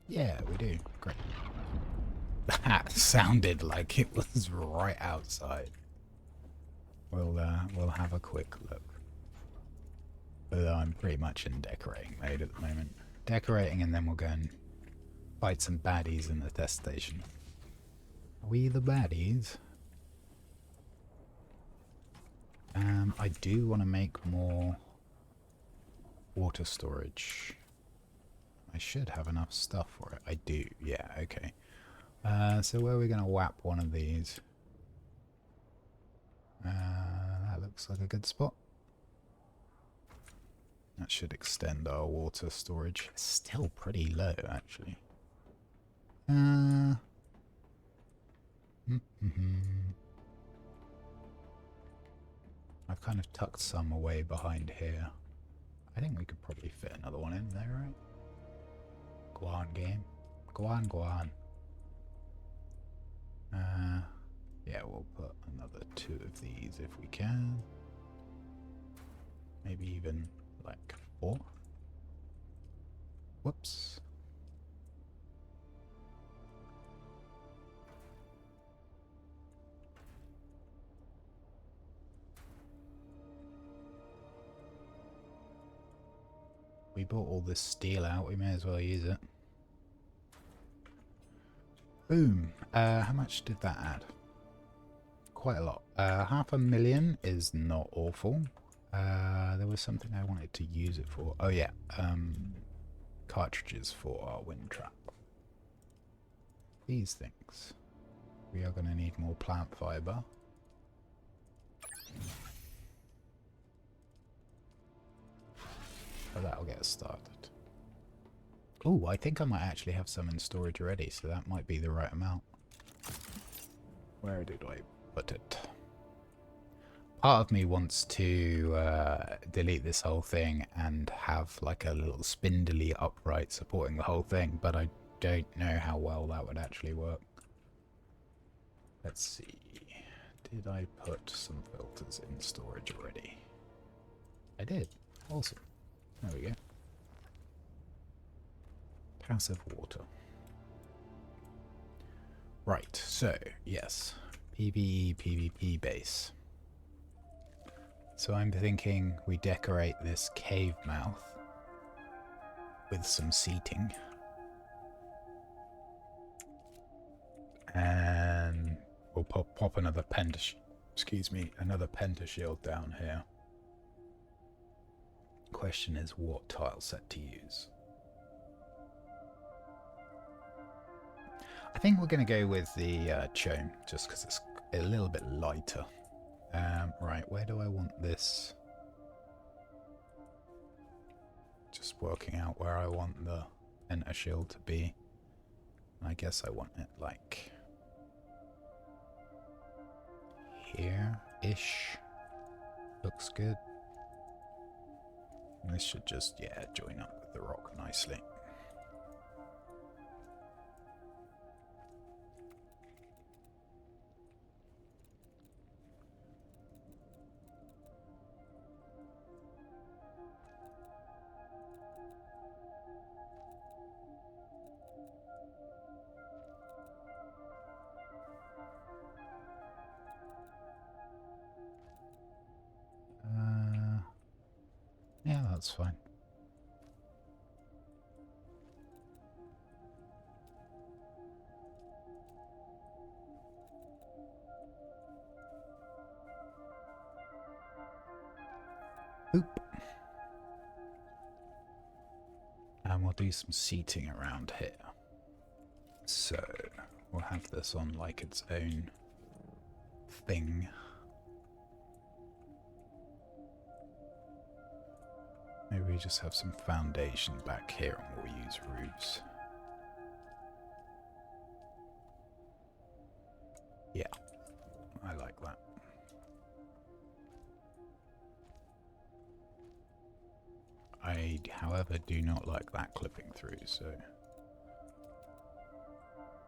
S1: Yeah, we do. Great. That sounded like it was right outside. We'll have a quick look. Although I'm pretty much in decorating mode at the moment. Decorating, and then we'll go and fight some baddies in the test station. Are we the baddies? I do want to make more water storage. I should have enough stuff for it. I do. Yeah, okay. So where are we going to whap one of these? That looks like a good spot. That should extend our water storage. It's still pretty low, actually. I've kind of tucked some away behind here. I think we could probably fit another one in there, right? Go on, game. Go on, go on. Yeah, we'll put another 2 of these if we can. Maybe even like 4. Whoops. We bought all this steel out, we may as well use it. Boom. How much did that add? Quite a lot. 500,000 is not awful. There was something I wanted to use it for. Oh yeah, cartridges for our wind trap. These things. We are going to need more plant fiber. So that'll get us started. Oh, I think I might actually have some in storage already, so that might be the right amount. Where did I put it? Part of me wants to delete this whole thing and have like a little spindly upright supporting the whole thing, but I don't know how well that would actually work. Let's see. Did I put some filters in storage already? I did. Awesome. There we go. Passive water. Right, so, yes. PvE, PvP base. So I'm thinking we decorate this cave mouth with some seating. And we'll pop another another pentashield down here. Question is what tile set to use. I think we're going to go with the chone, just because it's a little bit lighter. Right, where do I want this? Just working out where I want the pentashield to be. I guess I want it like here-ish. Looks good. And this should just, yeah, join up with the rock nicely. Yeah, that's fine. Boop. And we'll do some seating around here. So, we'll have this on like its own thing. Maybe we just have some foundation back here and we'll use roofs. Yeah, I like that. I, however, do not like that clipping through, so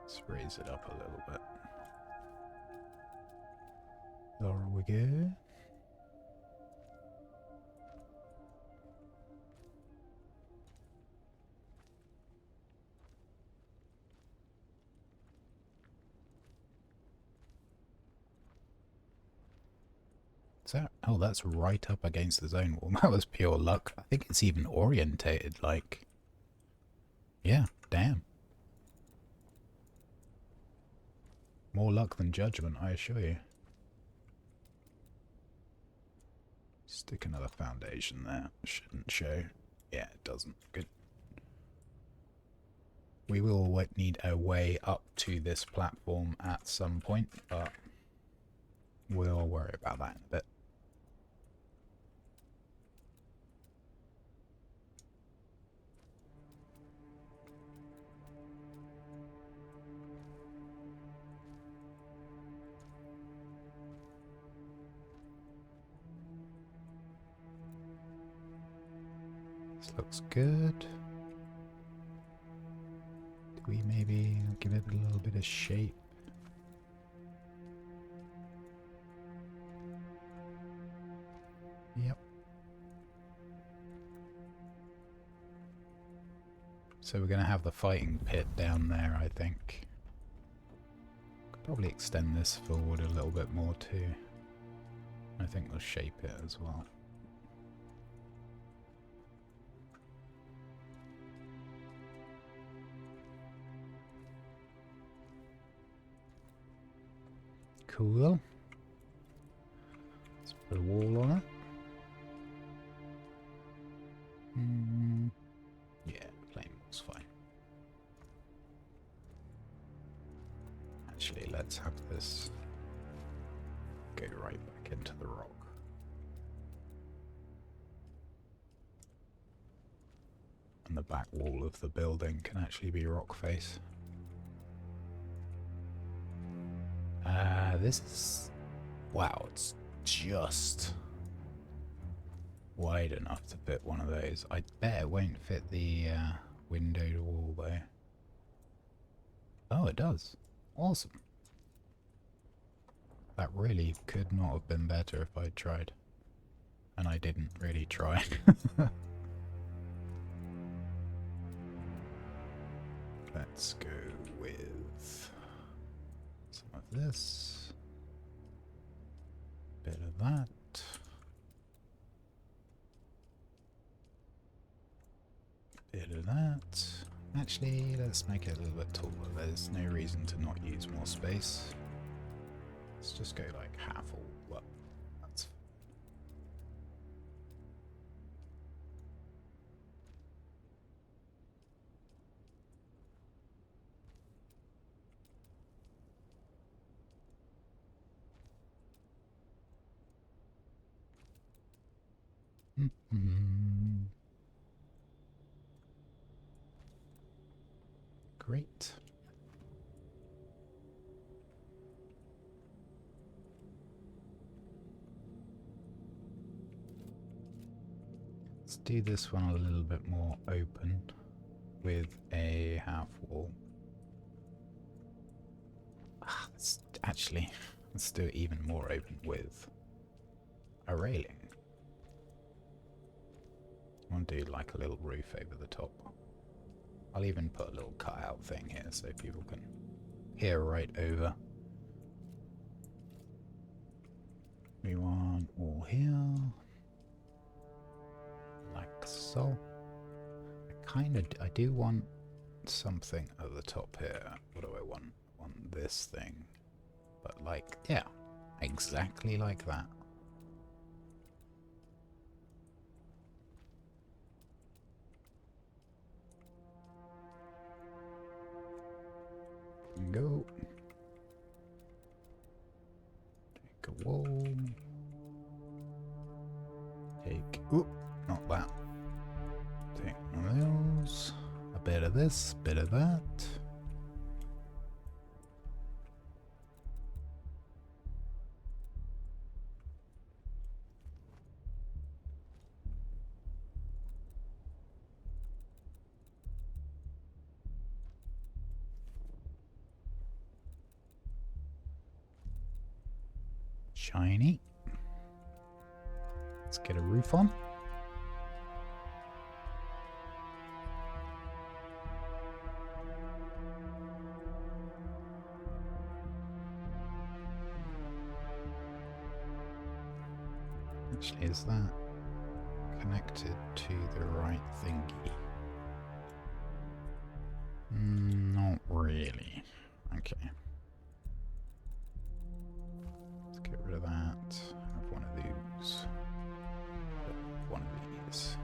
S1: let's raise it up a little bit. There we go. Is that? Oh, that's right up against the zone wall. That was pure luck. I think it's even orientated like... Yeah, damn. More luck than judgment, I assure you. Stick another foundation there. Shouldn't show. Yeah, it doesn't. Good. We will need a way up to this platform at some point, but we'll worry about that in a bit. This looks good. Do we maybe give it a little bit of shape? Yep. So we're going to have the fighting pit down there, I think. Could probably extend this forward a little bit more too. I think we'll shape it as well. Cool. Let's put a wall on it. Yeah, plain wall's fine. Actually, let's have this go right back into the rock. And the back wall of the building can actually be rock face. This is... Wow, it's just wide enough to fit one of those. I bet it won't fit the windowed wall though. Oh, it does. Awesome. That really could not have been better if I'd tried. And I didn't really try. Let's go with some of this. Bit of that. Bit of that. Actually, let's make it a little bit taller. There's no reason to not use more space. Let's just go like half all up. That's great. Let's do this one a little bit more open with a half wall. Let's do it even more open with a railing. I want to do like a little roof over the top. I'll even put a little cutout thing here so people can peer right over. We want all here. Like so. I do want something at the top here. What do I want? I want this thing. But like, yeah, exactly like that. Go. Take a wall. Take, oop, not that. Take one of those. A bit of this, bit of that. shiny. Let's get a roof on. Actually, is that connected to the right thingy? Not really. Okay. Let's get rid of that. Have one of these. One of these.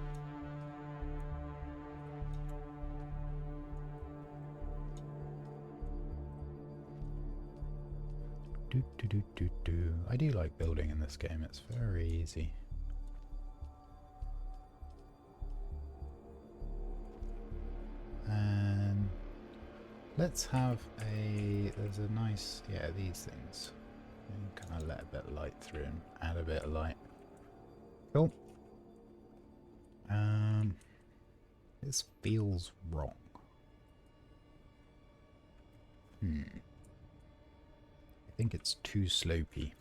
S1: I do like building in this game, it's very easy. And let's have there's a nice, yeah, these things. Kind of let a bit of light through and add a bit of light. Cool. This feels wrong. I think it's too slopey.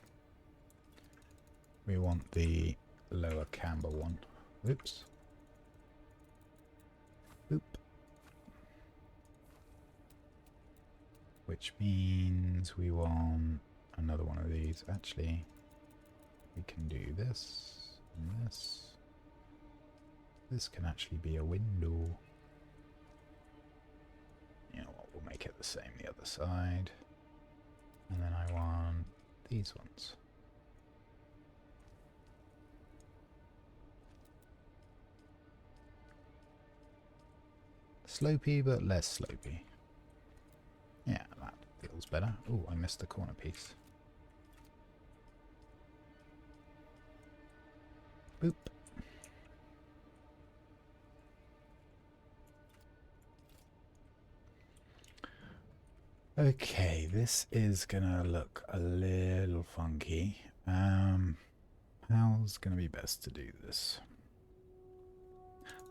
S1: We want the lower camber one. Oops. Oop. Which means we want another one of these. Actually, we can do this and this. This can actually be a window. You know what, we'll make it the same the other side. And then I want these ones. Slopey, but less slopey. Yeah, that feels better. Oh, I missed the corner piece. Boop. Okay, this is gonna look a little funky. How's gonna be best to do this?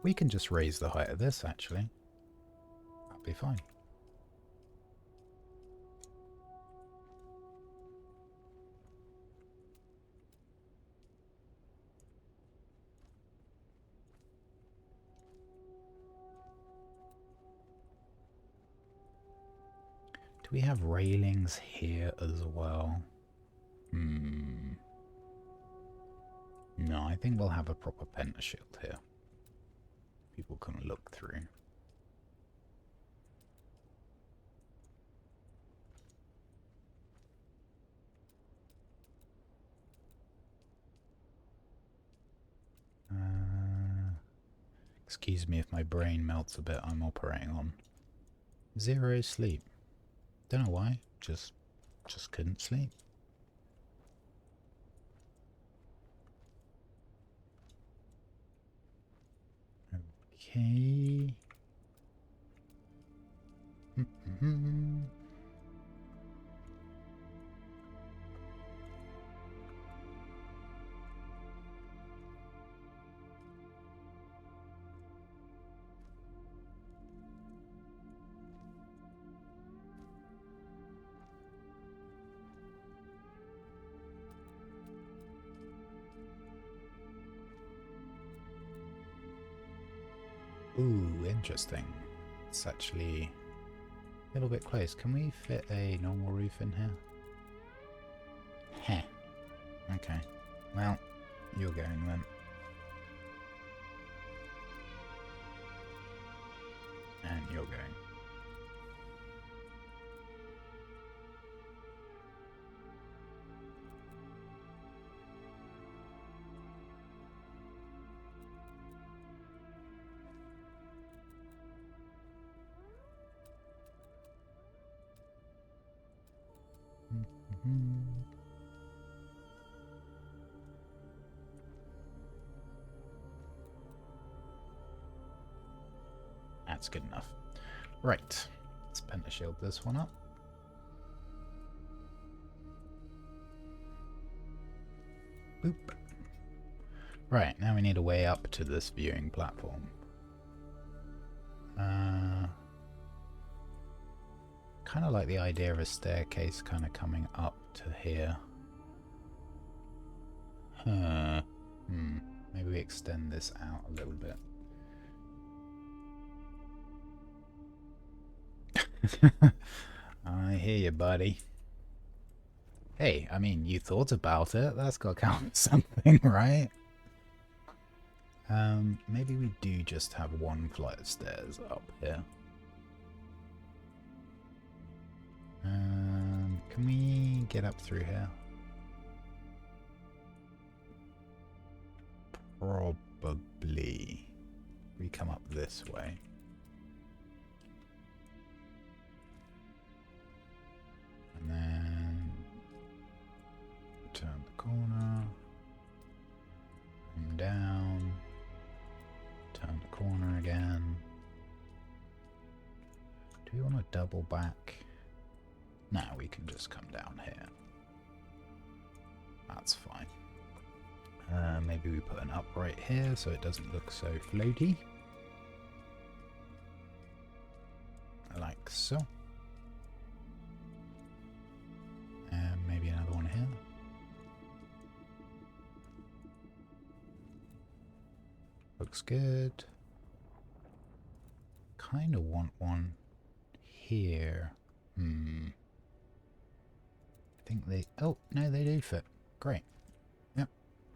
S1: We can just raise the height of this, actually. That'll be fine. Do we have railings here as well? No, I think we'll have a proper pentashield here. People can look through. Excuse me if my brain melts a bit. I'm operating on 0 sleep. Don't know why. Just couldn't sleep. Okay. Ooh, interesting. It's actually a little bit close. Can we fit a normal roof in here? Heh. Okay. Well, you're going then. And you're going. That's good enough. Right, let's pentashield this one up. Boop. Right, now we need a way up to this viewing platform. Kind of like the idea of a staircase kind of coming up to here. Huh. Maybe we extend this out a little bit. I hear you, buddy. Hey, I mean, you thought about it. That's got to count for something, right? Maybe we do just have one flight of stairs up here. Can we get up through here? Probably. We come up this way. And then turn the corner. Come down. Turn the corner again. Do we want to double back? No, we can just come down here. That's fine. Maybe we put an upright here so it doesn't look so floaty. Like so. And maybe another one here. Looks good. Kind of want one here. I think they... Oh, no, they do fit. Great. Yep,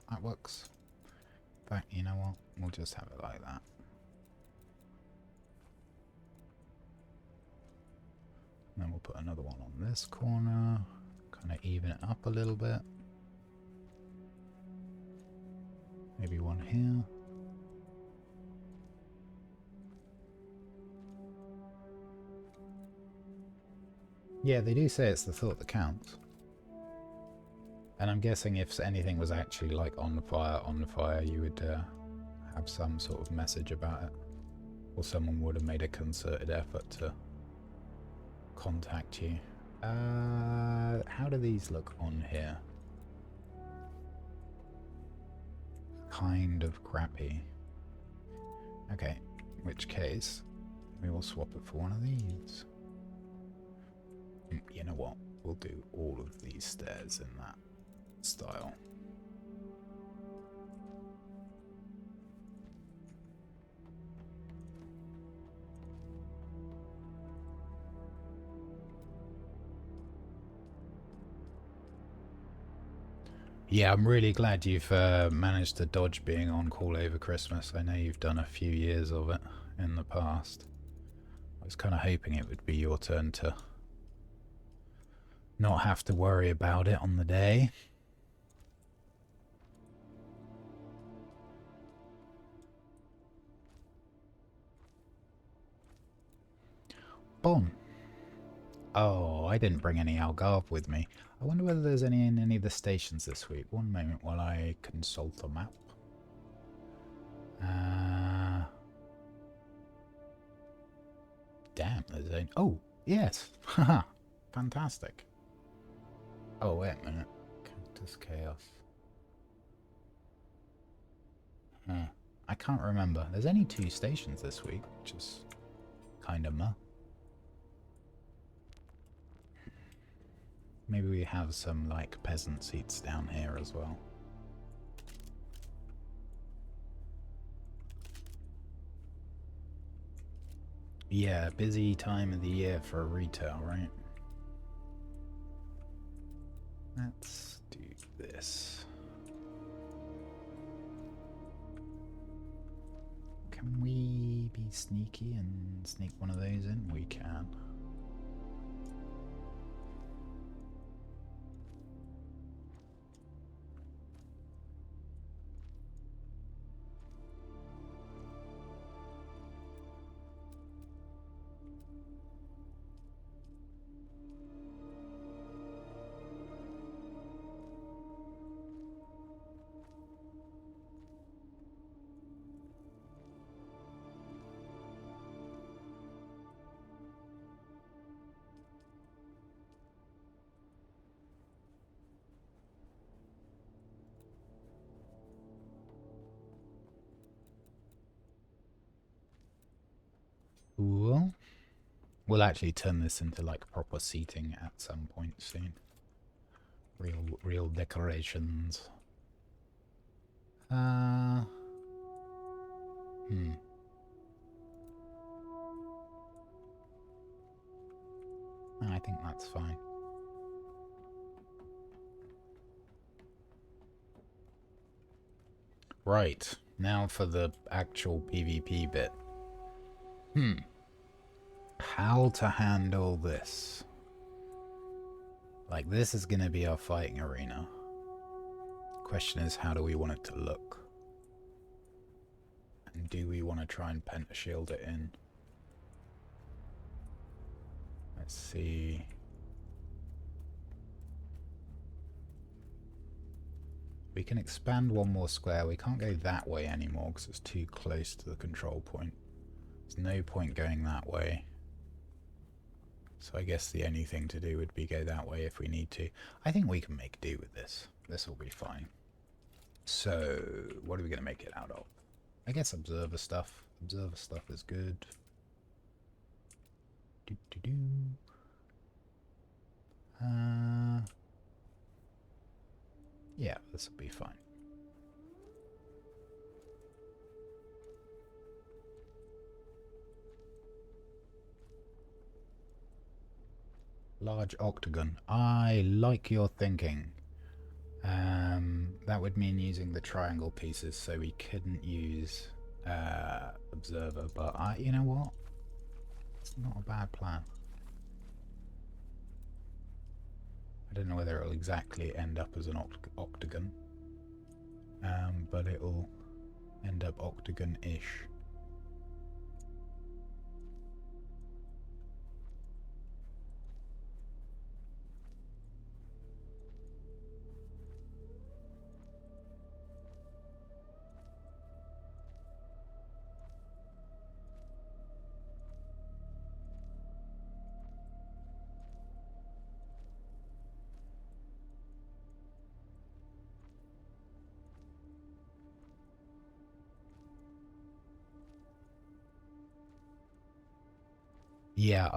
S1: that works. In fact, you know what? We'll just have it like that. And then we'll put another one on this corner. Kind of even it up a little bit. Maybe one here. Yeah, they do say it's the thought that counts. And I'm guessing if anything was actually like on the fire, you would have some sort of message about it. Or someone would have made a concerted effort to contact you. How do these look on here? Kind of crappy. Okay, in which case, we will swap it for one of these. You know what? We'll do all of these stairs in that style. Yeah, I'm really glad you've managed to dodge being on call over Christmas. I know you've done a few years of it in the past. I was kind of hoping it would be your turn to not have to worry about it on the day. Bon. Oh, I didn't bring any Algarve with me. I wonder whether there's any in any of the stations this week. One moment while I consult the map. Damn, there's a... Oh, yes. Haha. Fantastic. Oh, wait a minute. Cactus Chaos. I can't remember. There's only 2 stations this week, which is kind of meh. Maybe we have some, like, peasant seats down here as well. Yeah, busy time of the year for retail, right? Let's do this. Can we be sneaky and sneak one of those in? We can. Cool. We'll actually turn this into like proper seating at some point soon. Real decorations. Uh, I think that's fine. Right, now for the actual PvP bit. How to handle this. Like, this is going to be our fighting arena. Question is, how do we want it to look? And do we want to try and pentashield it in? Let's see. We can expand one more square. We can't go that way anymore because it's too close to the control point. There's no point going that way. So I guess the only thing to do would be go that way if we need to. I think we can make do with this. This will be fine. So, what are we going to make it out of? I guess observer stuff. Observer stuff is good. Yeah, this will be fine. Large octagon. I like your thinking. That would mean using the triangle pieces, so we couldn't use observer, but you know what? It's not a bad plan. I don't know whether it'll exactly end up as an octagon, but it'll end up octagon-ish. Yeah,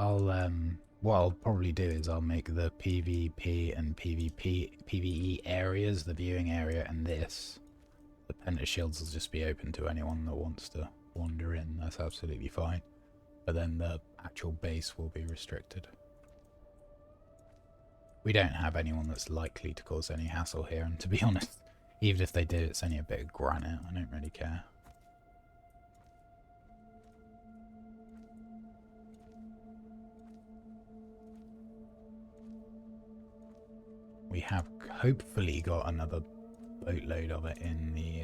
S1: what I'll probably do is I'll make the PvP and PvE areas, the viewing area, and this. The pentashields will just be open to anyone that wants to wander in. That's absolutely fine. But then the actual base will be restricted. We don't have anyone that's likely to cause any hassle here, and to be honest, even if they do, it's only a bit of granite. I don't really care. We have hopefully got another boatload of it in the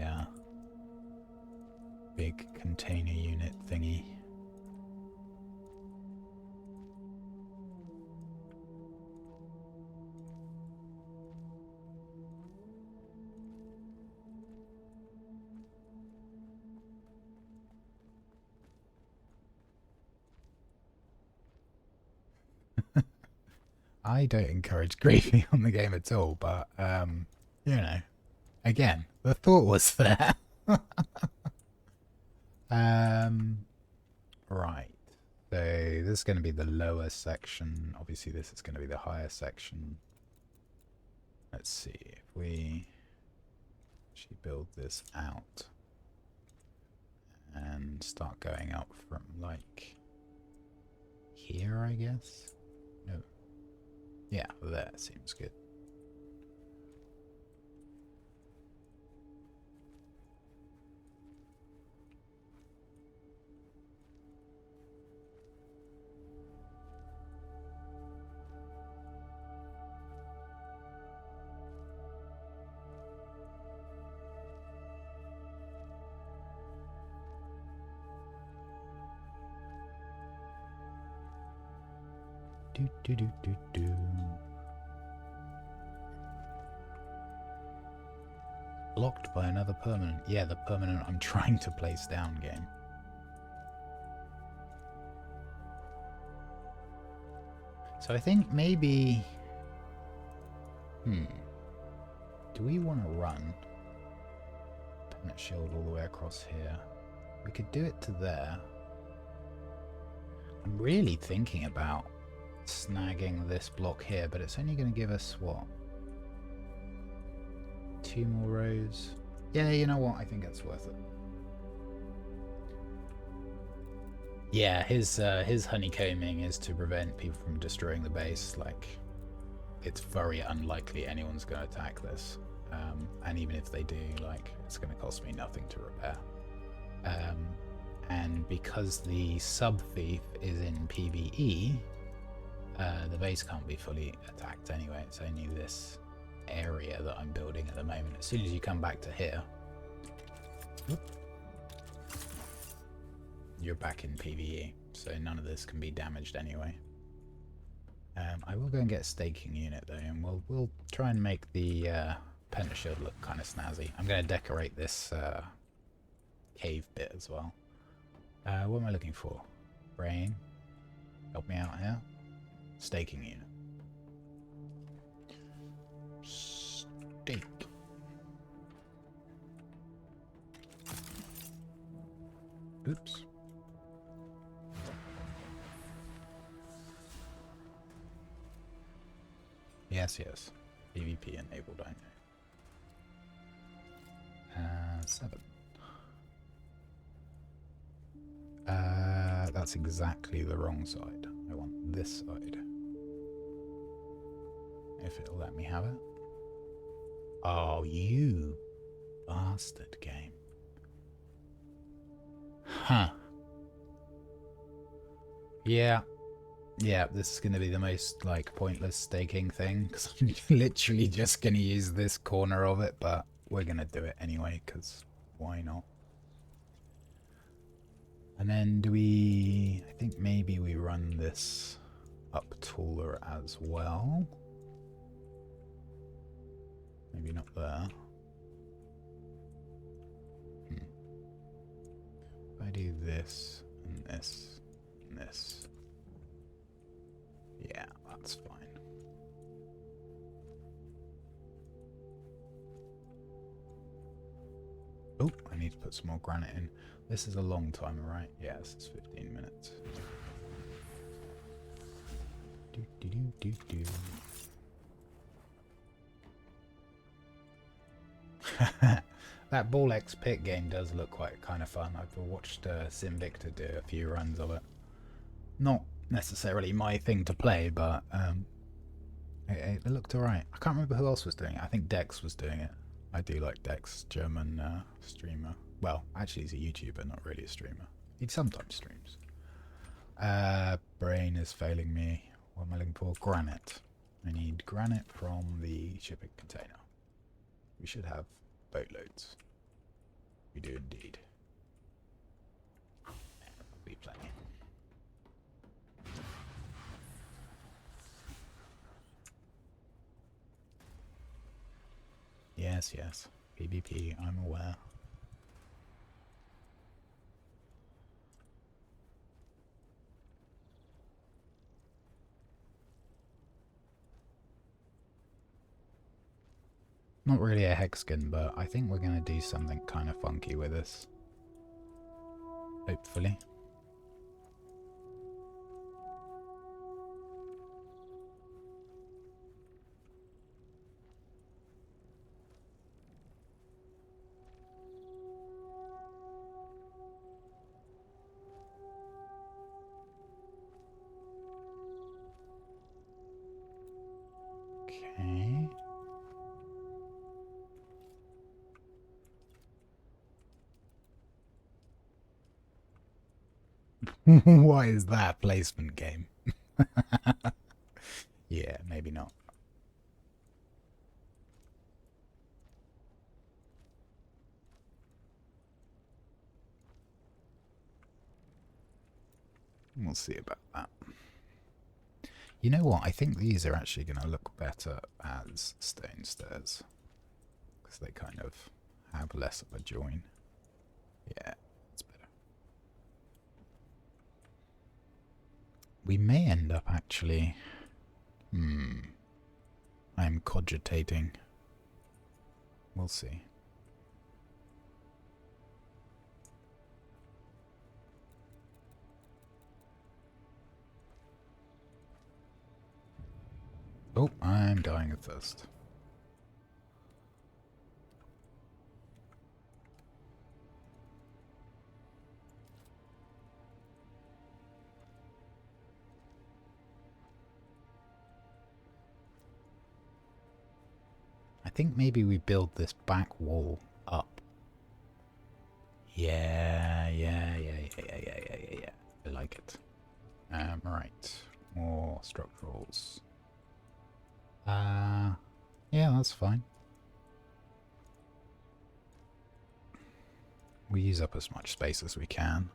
S1: big container unit thingy. I don't encourage griefing on the game at all, but, you know, again, the thought was there. Right. So this is going to be the lower section. Obviously, this is going to be the higher section. Let's see if we actually build this out and start going up from, like, here, I guess? No. Yeah, there seems good. Do. Blocked by another permanent. Yeah, the permanent I'm trying to place down game. So I think maybe... Do we want to run permanent shield all the way across here? We could do it to there. I'm really thinking about snagging this block here, but it's only going to give us, what? 2 more rows? Yeah, you know what? I think it's worth it. Yeah, his honeycombing is to prevent people from destroying the base. Like, it's very unlikely anyone's going to attack this. And even if they do, like, it's going to cost me nothing to repair. And because the sub-thief is in PvE, the base can't be fully attacked anyway. It's only this area that I'm building at the moment. As soon as you come back to here, you're back in PvE, so none of this can be damaged anyway. I will go and get a staking unit though, and we'll try and make the pentashield look kind of snazzy. I'm going to decorate this cave bit as well. What am I looking for? Brain, help me out here. Staking unit. Stake. Oops. Yes, yes. PvP enabled, I know. 7. That's exactly the wrong side. I want this side. If it'll let me have it. Oh, you bastard game. Huh. Yeah. Yeah, this is going to be the most, like, pointless staking thing, because I'm literally just going to use this corner of it, but we're going to do it anyway, because why not? And then do we... I think maybe we run this up taller as well. Maybe not there. If I do this, and this, and this... Yeah, that's fine. Oh, I need to put some more granite in. This is a long timer, right? Yeah, this is 15 minutes. Do, do, do, do, do. That Ball X Pit game does look quite kind of fun. I've watched Simvictor do a few runs of it. Not necessarily my thing to play, but it looked alright. I can't remember who else was doing it. I think Dex was doing it. I do like Dex, German streamer. Well, actually he's a YouTuber, not really a streamer. He sometimes streams. Brain is failing me. What am I looking for? Granite. I need granite from the shipping container. We should have boatloads. We do indeed. There'll be plenty. Yes, yes. PvP, I'm aware. Not really a hexagon, but I think we're going to do something kind of funky with this. Hopefully. Okay. Why is that placement game? Yeah, maybe not. We'll see about that. You know what? I think these are actually going to look better as stone stairs. Because they kind of have less of a join. Yeah, it's better. We may end up actually... I'm cogitating. We'll see. Oh, I'm dying of thirst. think maybe we build this back wall up. Yeah. I like it. Right. More structurals. Yeah, that's fine. We use up as much space as we can.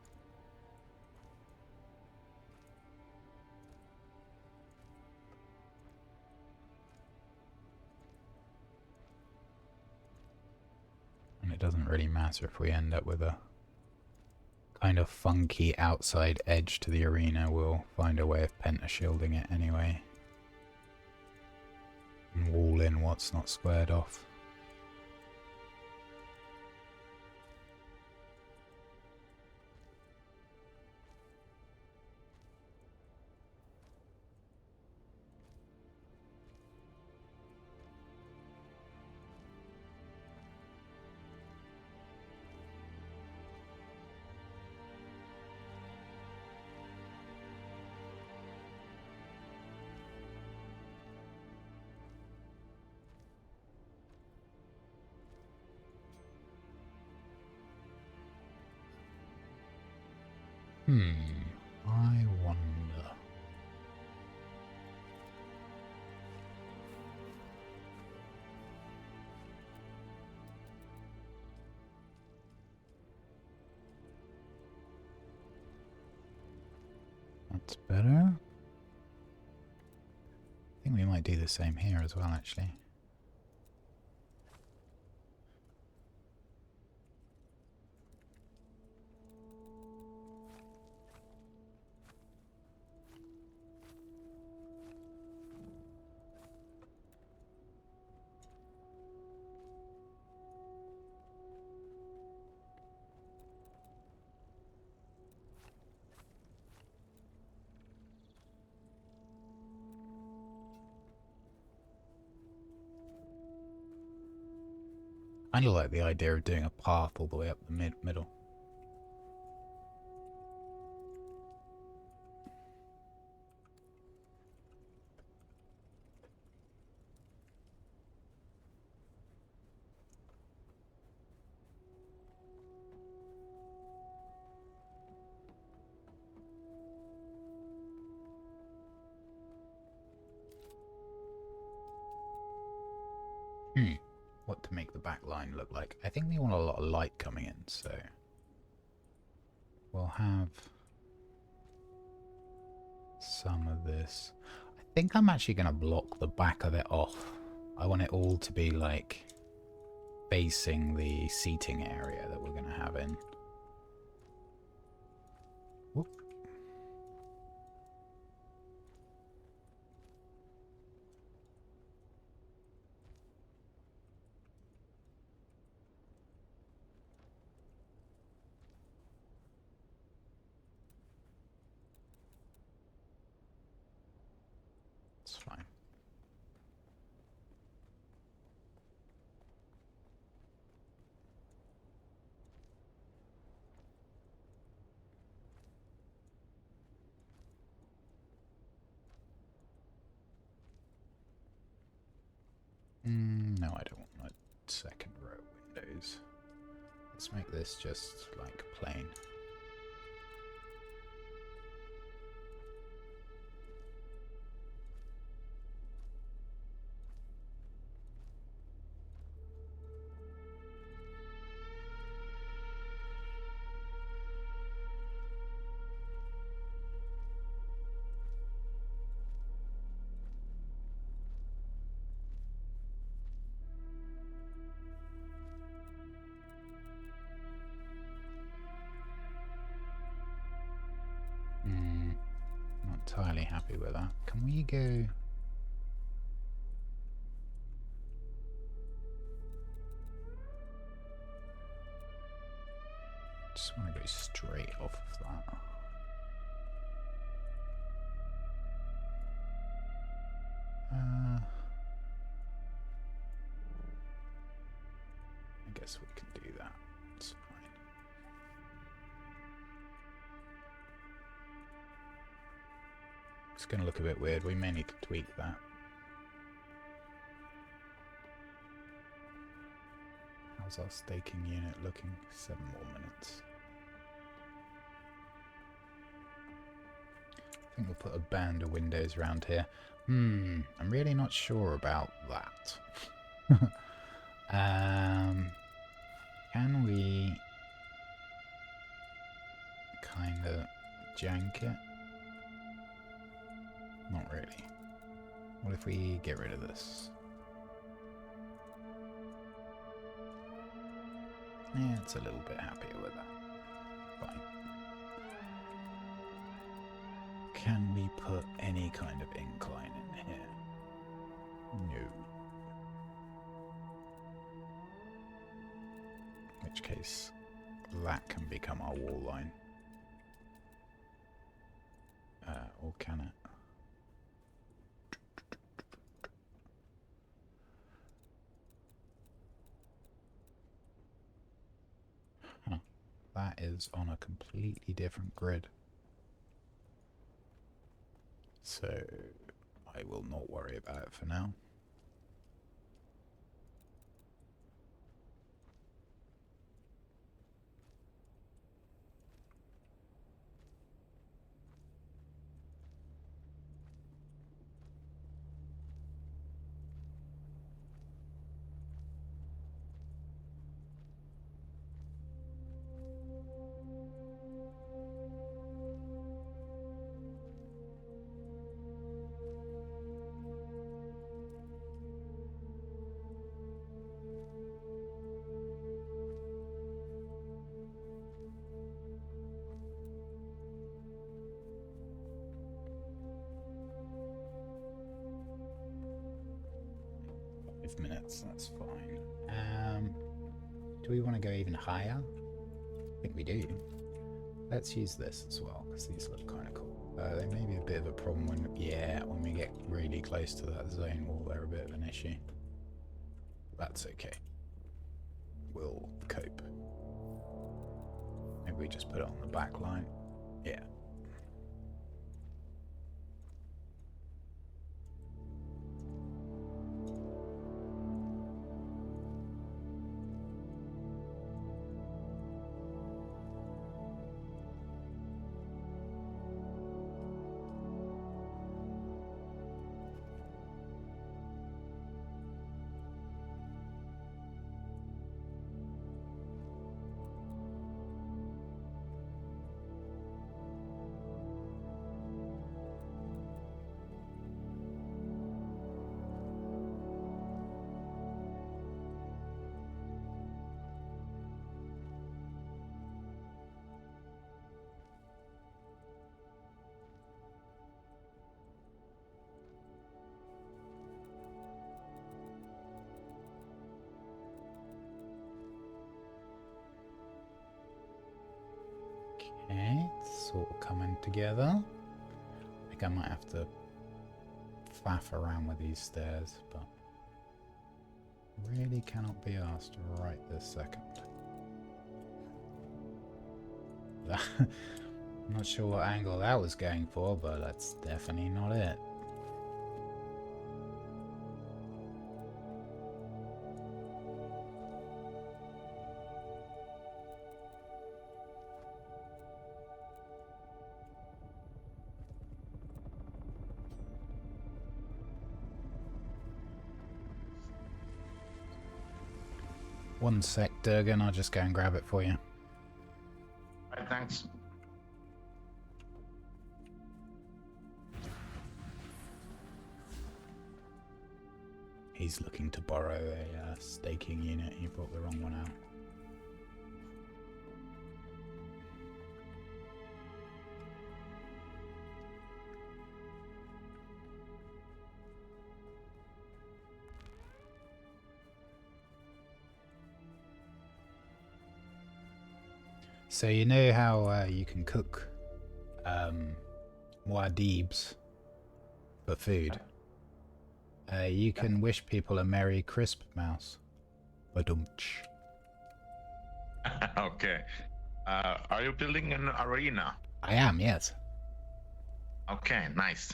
S1: And it doesn't really matter if we end up with a kind of funky outside edge to the arena. We'll find a way of penta-shielding it anyway. And wall in what's not squared off. I wonder. That's better. I think we might do the same here as well, actually. I kind of like the idea of doing a path all the way up the middle. What to make the back line look like? I think we want a lot of light coming in, so we'll have some of this. I think I'm actually going to block the back of it off. I want it all to be like facing the seating area that we're going to have in. Whoop. It's fine. No, I don't want a second row windows. Let's make this just like plain. Not entirely happy with that. Can we go... Just want to go straight off of that. I guess we can do that. It's fine. It's going to look a bit weird. We may need to tweak that. How's our staking unit looking? 7 more minutes. I think we'll put a band of windows around here. I'm really not sure about that. Can we kind of jank it? Not really. What if we get rid of this? Yeah, it's a little bit happier with that. Fine. Can we put any kind of incline in here? No. In which case, that can become our wall line. Or can it? Huh. That is on a completely different grid. So I will not worry about it for now. Minutes, that's fine. Do we want to go even higher? I think we do. Let's use this as well, because these look kind of cool. They may be a bit of a problem when, when we get really close to that zone wall, they're a bit of an issue. That's okay. We'll cope. Maybe we just put it on the back line. Yeah. Okay, it's sort of coming together. I think I might have to faff around with these stairs, but really cannot be asked right this second. I'm not sure what angle that was going for, but that's definitely not it. One sec, Durgan, I'll just go and grab it for you.
S2: Alright, thanks.
S1: He's looking to borrow a staking unit. He brought the wrong one out. So you know how you can cook muad'Dibs for food? You can wish people a Merry Crisp Mouse. Badumch.
S2: Okay. Are you building an arena?
S1: I am, yes.
S2: Okay, nice.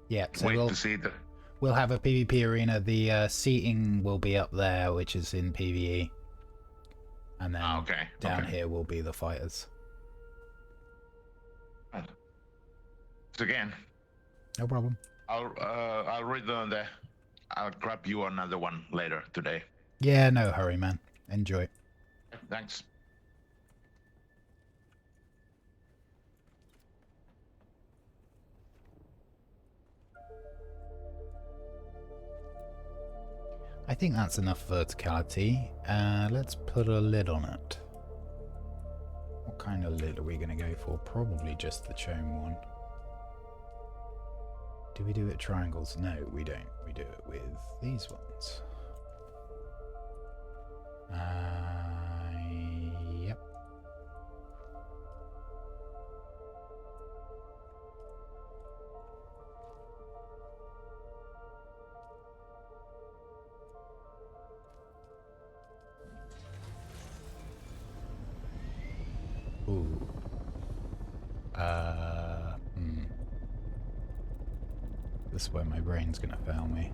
S1: Yeah, so
S2: Wait to see the...
S1: We'll have a PvP arena. The seating will be up there, which is in PvE. And then
S2: Okay.
S1: down
S2: Okay.
S1: here will be the fighters.
S2: So again,
S1: No problem.
S2: I'll read the. I'll grab you another one later today.
S1: Yeah, no hurry, man. Enjoy.
S2: Thanks.
S1: I think that's enough verticality. Let's put a lid on it. What kind of lid are we going to go for? Probably just the chome one. Do we do it triangles? No, we don't. We do it with these ones. Yep. Ooh. This is where my brain's gonna fail me.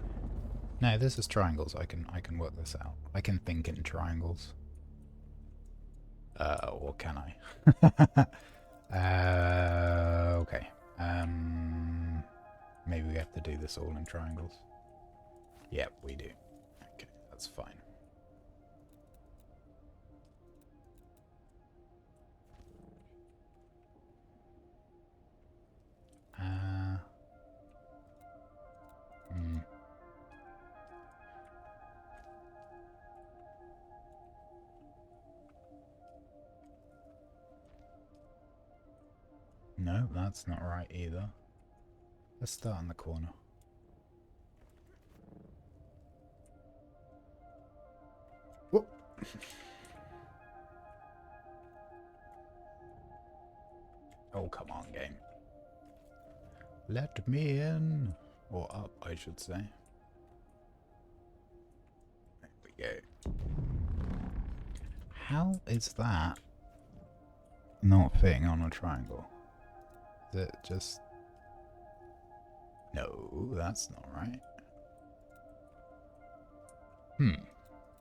S1: No, this is triangles. I can work this out. I can think in triangles. Or can I? Okay. Maybe we have to do this all in triangles. Yep, we do. Okay, that's fine. No, that's not right either. Let's start in the corner. Whoop. Oh, come on, game. Let me in. Or up, I should say. There we go. How is that not fitting on a triangle? Is it just... No, that's not right.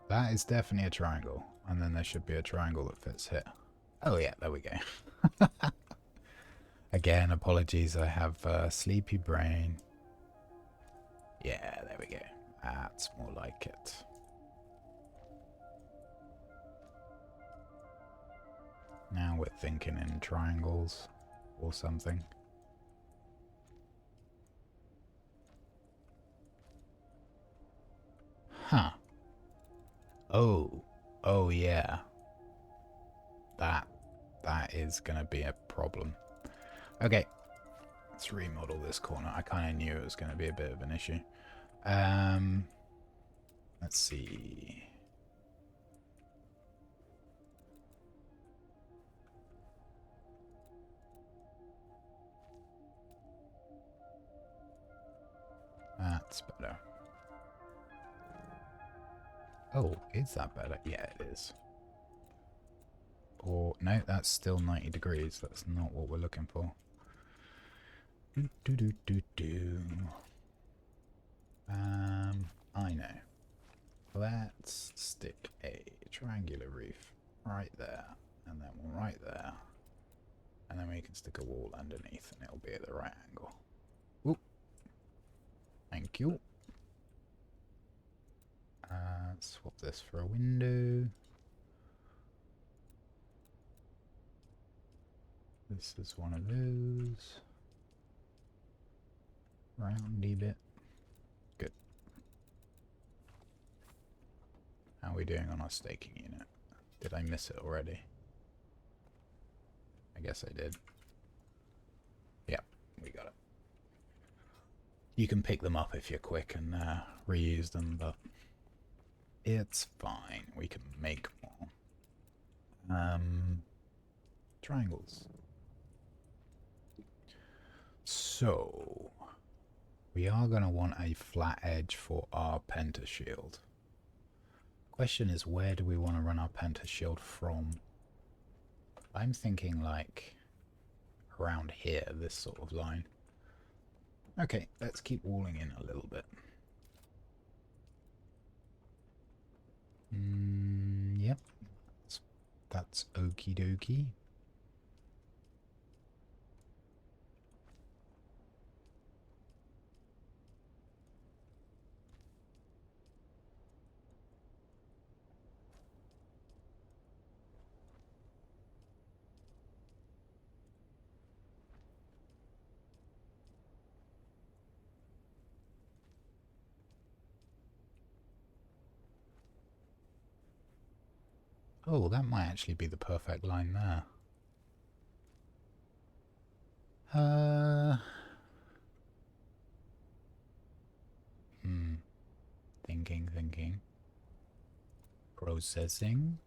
S1: That is definitely a triangle. And then there should be a triangle that fits here. Oh yeah, there we go. Again, apologies, I have a sleepy brain. Yeah, there we go. That's more like it. Now we're thinking in triangles or something. Huh. Oh yeah. That is gonna be a problem. Okay. Let's remodel this corner. I kind of knew it was gonna be a bit of an issue. Let's see. That's better. Oh, is that better? Yeah, it is. Or, no, that's still 90 degrees. That's not what we're looking for. I know. Let's stick a triangular roof right there, and then one right there. And then we can stick a wall underneath, and it'll be at the right angle. Oop. Thank you. Swap this for a window. This is one of those. Roundy bit. Good. How are we doing on our staking unit? Did I miss it already? I guess I did. Yeah, we got it. You can pick them up if you're quick and reuse them, but it's fine. We can make more. Triangles. So, we are going to want a flat edge for our pentashield. Question is, where do we want to run our pentashield from? I'm thinking like around here, this sort of line. Okay, let's keep walling in a little bit. Yep. That's okie dokie. Oh, that might actually be the perfect line there. Hmm. Thinking. Processing.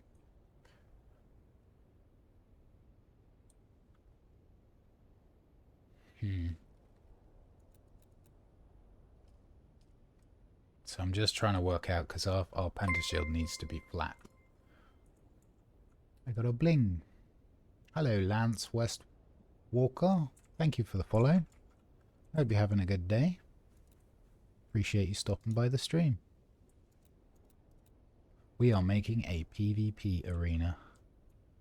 S1: So I'm just trying to work out, because our panda shield needs to be flat. I got a bling. Hello, Lance West Walker. Thank you for the follow. Hope you're having a good day. Appreciate you stopping by the stream. We are making a PvP arena,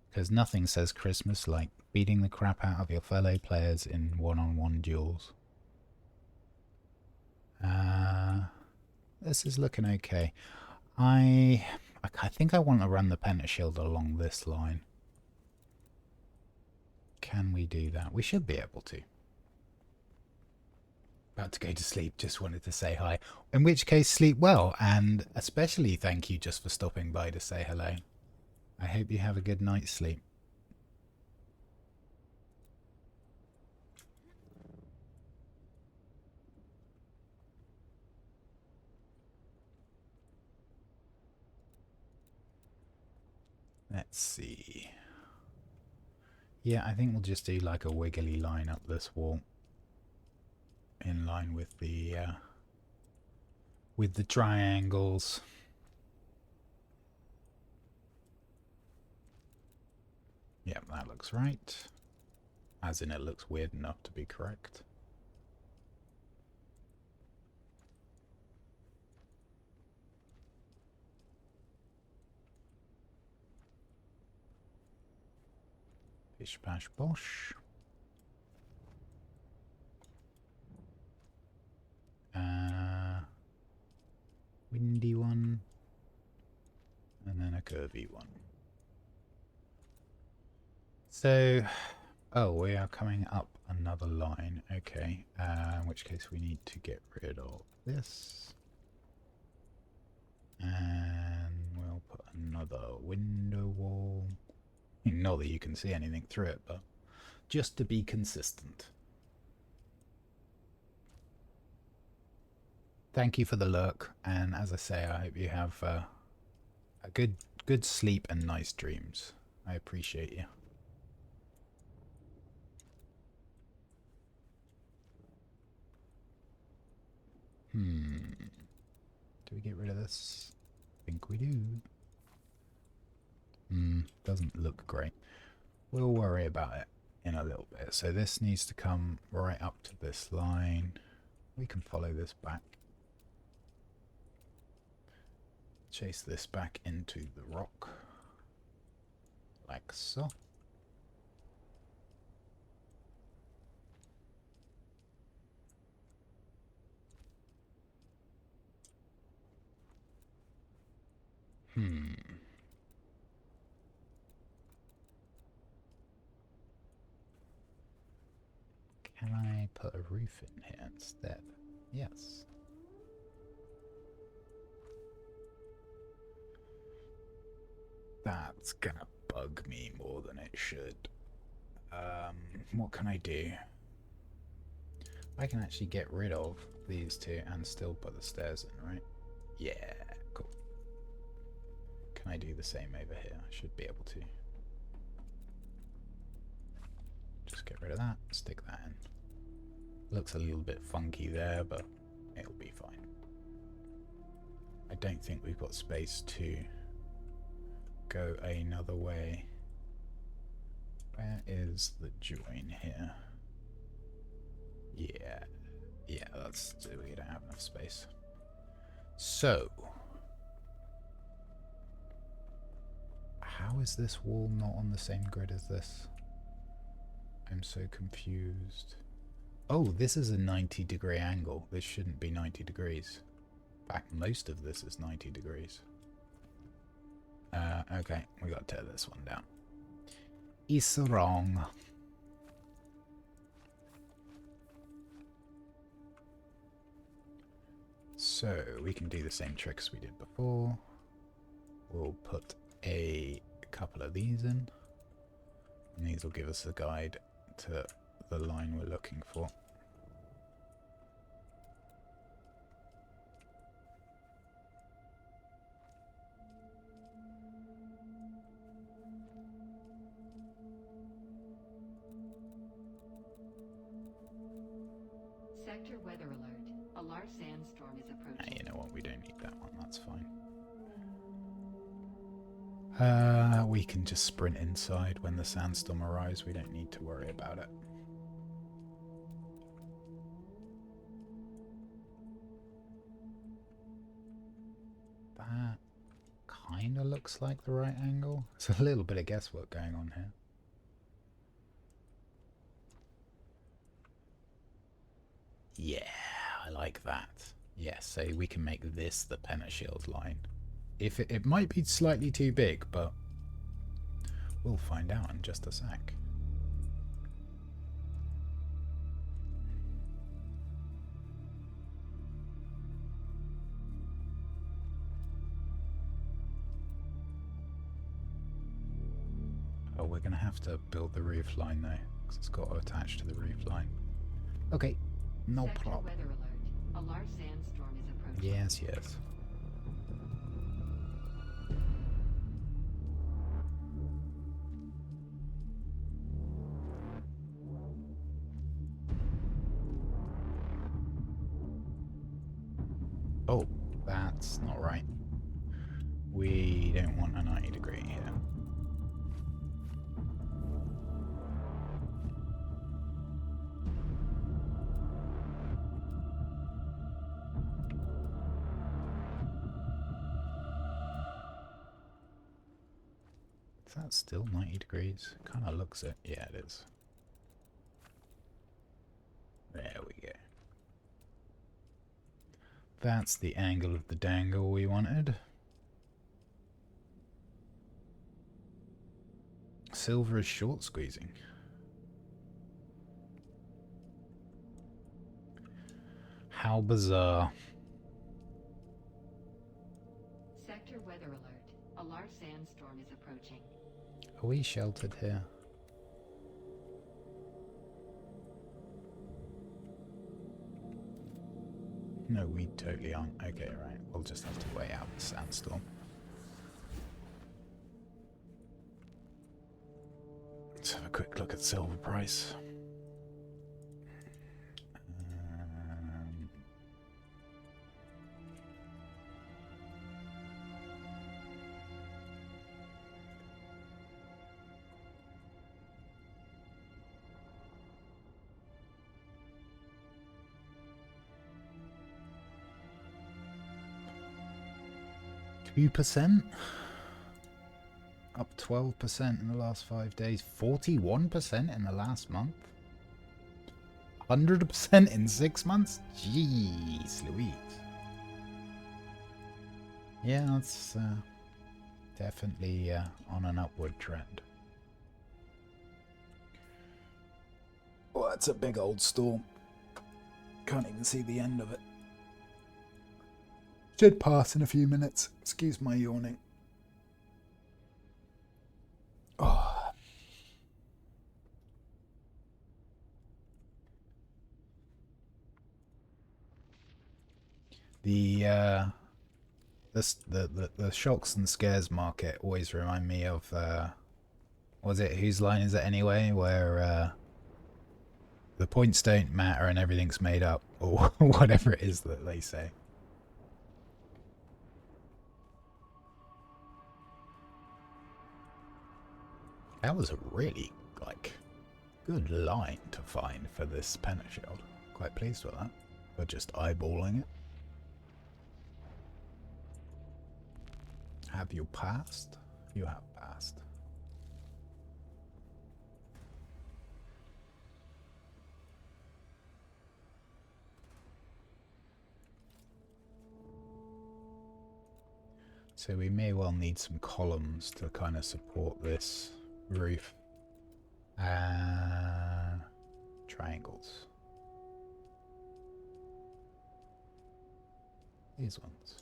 S1: because nothing says Christmas like beating the crap out of your fellow players in one-on-one duels. This is looking okay. I think I want to run the pentashield along this line. Can we do that? We should be able to. About to go to sleep, just wanted to say hi. In which case, sleep well, and especially thank you just for stopping by to say hello. I hope you have a good night's sleep. Let's see. Yeah, I think we'll just do like a wiggly line up this wall, in line with the triangles. Yep, that looks right. As in, it looks weird enough to be correct. Bish bash bosh. Windy one. And then a curvy one. So, oh, we are coming up another line. Okay, in which case we need to get rid of this. And we'll put another window wall. Not that you can see anything through it, but just to be consistent. Thank you for the lurk, and as I say, I hope you have a good sleep and nice dreams. I appreciate you. Do we get rid of this? I think we do. Doesn't look great. We'll worry about it in a little bit. So this needs to come right up to this line. We can follow this back. Chase this back into the rock. Like so. Can I put a roof in here instead? Yes. That's gonna bug me more than it should. What can I do? I can actually get rid of these two and still put the stairs in, right? Yeah, cool. Can I do the same over here? I should be able to. Just get rid of that, stick that in. Looks a little bit funky there, but it'll be fine. I don't think we've got space to go another way. Where is the join here? Yeah, that's, we don't have enough space. So, How is this wall not on the same grid as this? I'm so confused. Oh, this is a 90-degree angle. This shouldn't be 90 degrees. In fact, most of this is 90 degrees. Okay, we gotta tear this one down. It's wrong. So, we can do the same tricks we did before. We'll put a couple of these in. And these will give us a guide to the line we're looking for.
S3: Sector weather alert. A large sandstorm is approaching.
S1: You know what? We don't need that one. That's fine. We can just sprint inside when the sandstorm arrives. We don't need to worry about it. That kind of looks like the right angle. There's a little bit of guesswork going on here. Yeah, I like that. Yes, so we can make this the Penashield line. If it might be slightly too big, but we'll find out in just a sec. Oh, we're going to have to build the roof line though, because it's got to attach to the roof line. Okay, no problem.
S3: Weather alert. A large sandstorm is approaching.
S1: Yes, yes. Oh, that's not right. We don't want a 90 degree here. Is that still 90 degrees? Kind of looks it. Yeah, it is. There we go. That's the angle of the dangle we wanted. Silver is short squeezing. How bizarre.
S3: Sector weather alert. A large sandstorm is approaching.
S1: Are we sheltered here? No, we totally aren't. Okay, right. We'll just have to wait out the sandstorm. Let's have a quick look at silver price. 2%? Up 12% in the last 5 days. 41% in the last month. 100% in 6 months? Jeez Louise. Yeah, that's definitely on an upward trend. Oh, that's a big old storm. Can't even see the end of it. Should pass in a few minutes. Excuse my yawning. Oh. The shocks and scares market always remind me of was it Whose Line Is It Anyway, where the points don't matter and everything's made up, or whatever it is that they say. That was a really, like, good line to find for this Penashield. Quite pleased with that. For just eyeballing it. Have you passed? You have passed. So we may well need some columns to kind of support this roof. Triangles. These ones.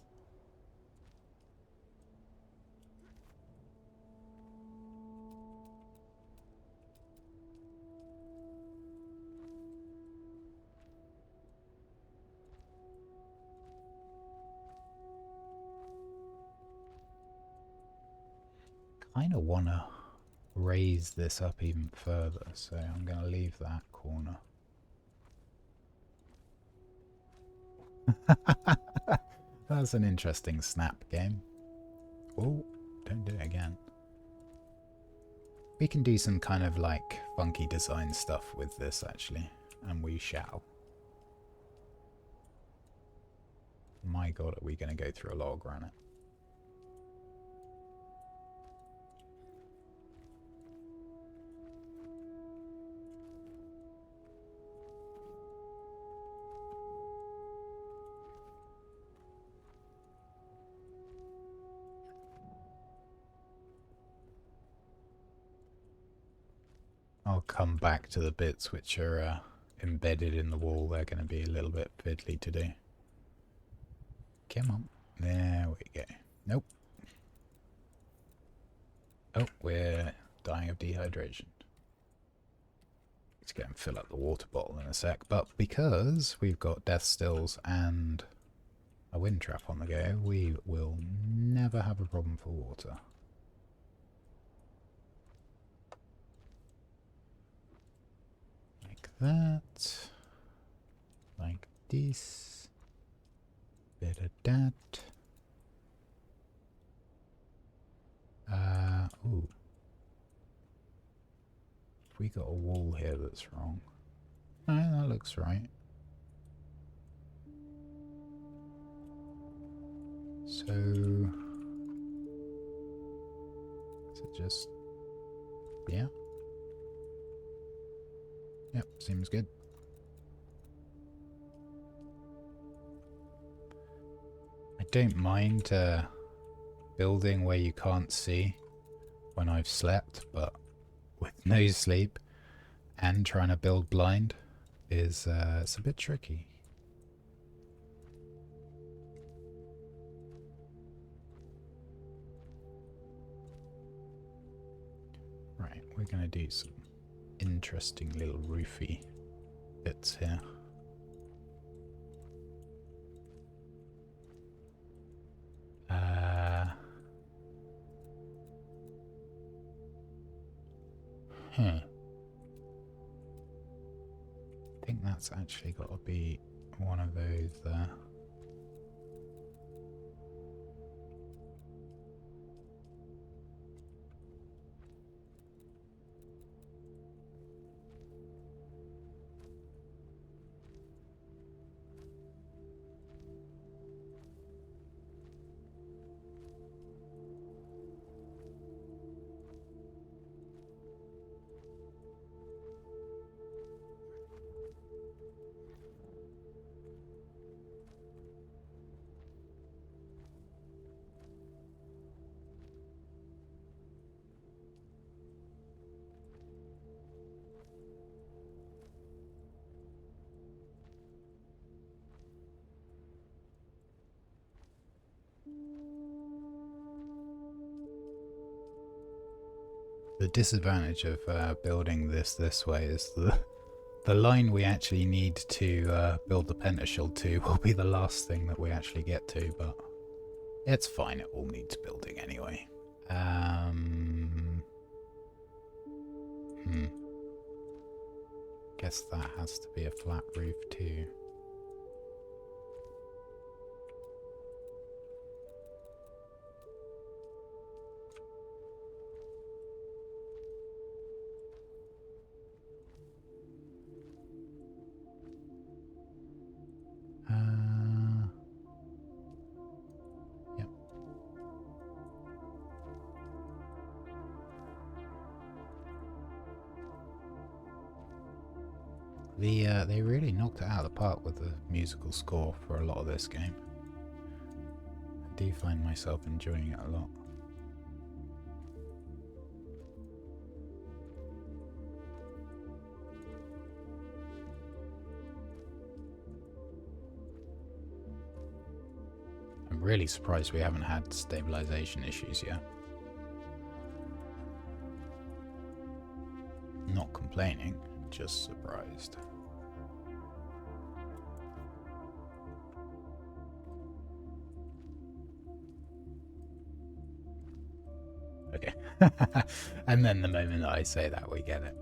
S1: Kind of want to raise this up even further, so I'm going to leave that corner. That's an interesting snap game. Oh, don't do it again. We can do some kind of like funky design stuff with this actually, and we shall. My god, are we going to go through a lot of granite? I'll come back to the bits which are embedded in the wall. They're going to be a little bit fiddly to do. Come on. There we go. Nope. Oh, we're dying of dehydration. Let's go and fill up the water bottle in a sec. But because we've got death stills and a wind trap on the go, we will never have a problem for water. Like that. Like this. Bit of that. Ooh. We got a wall here that's wrong. No, that looks right. So, is it just, yeah? Yep, seems good. I don't mind building where you can't see when I've slept, but with no sleep and trying to build blind is it's a bit tricky. Right, we're going to do some interesting little roofy bits here. I think that's actually got to be one of those there. The disadvantage of building this way is the line we actually need to build the pentashield to will be the last thing that we actually get to, but it's fine, it all needs building anyway. Guess that has to be a flat roof too. Yep. They really knocked it out of the park with the musical score for a lot of this game. I do find myself enjoying it a lot. I'm really surprised we haven't had stabilization issues yet. Not complaining, just surprised. Okay. And then the moment that I say that, we get it.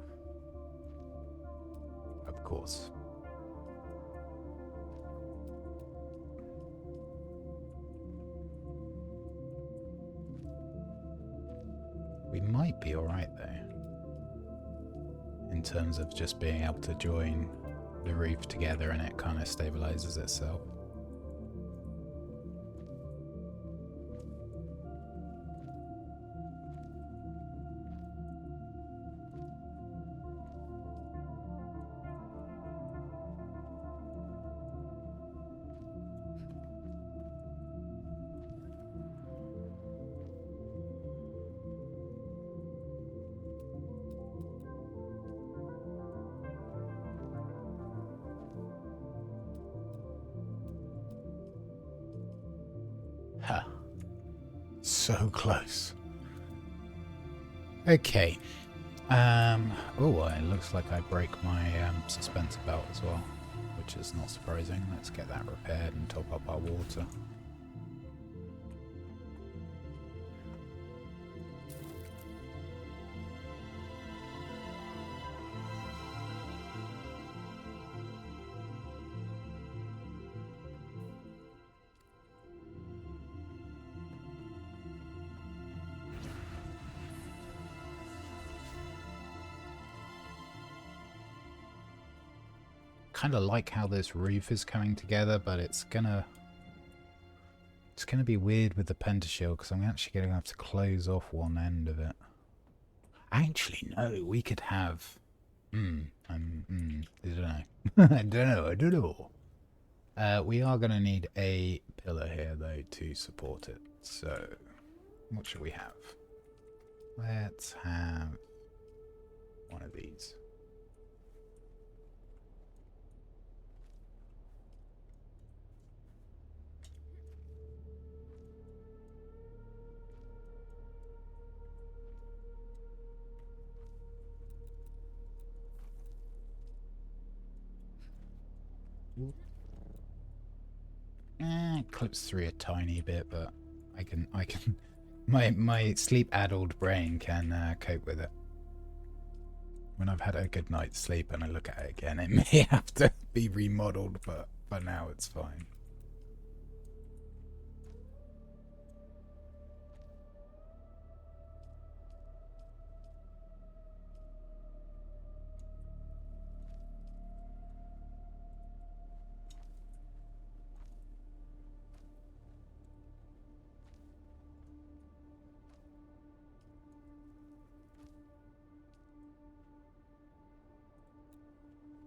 S1: Of course. We might be alright though. In terms of just being able to join the roof together and it kind of stabilizes itself. Huh. So close. Okay. Oh, it looks like I break my suspensor belt as well, which is not surprising. Let's get that repaired and top up our water. Kind of like how this roof is coming together, but it's gonna be weird with the pentashield because I'm actually gonna have to close off one end of it. Actually, no, we could have. I don't know. I don't know. We are gonna need a pillar here though to support it. So, what should we have? Let's have one of these. It clips through a tiny bit, but I can my sleep-addled brain can cope with it. When I've had a good night's sleep and I look at it again, it may have to be remodeled, but for now it's fine.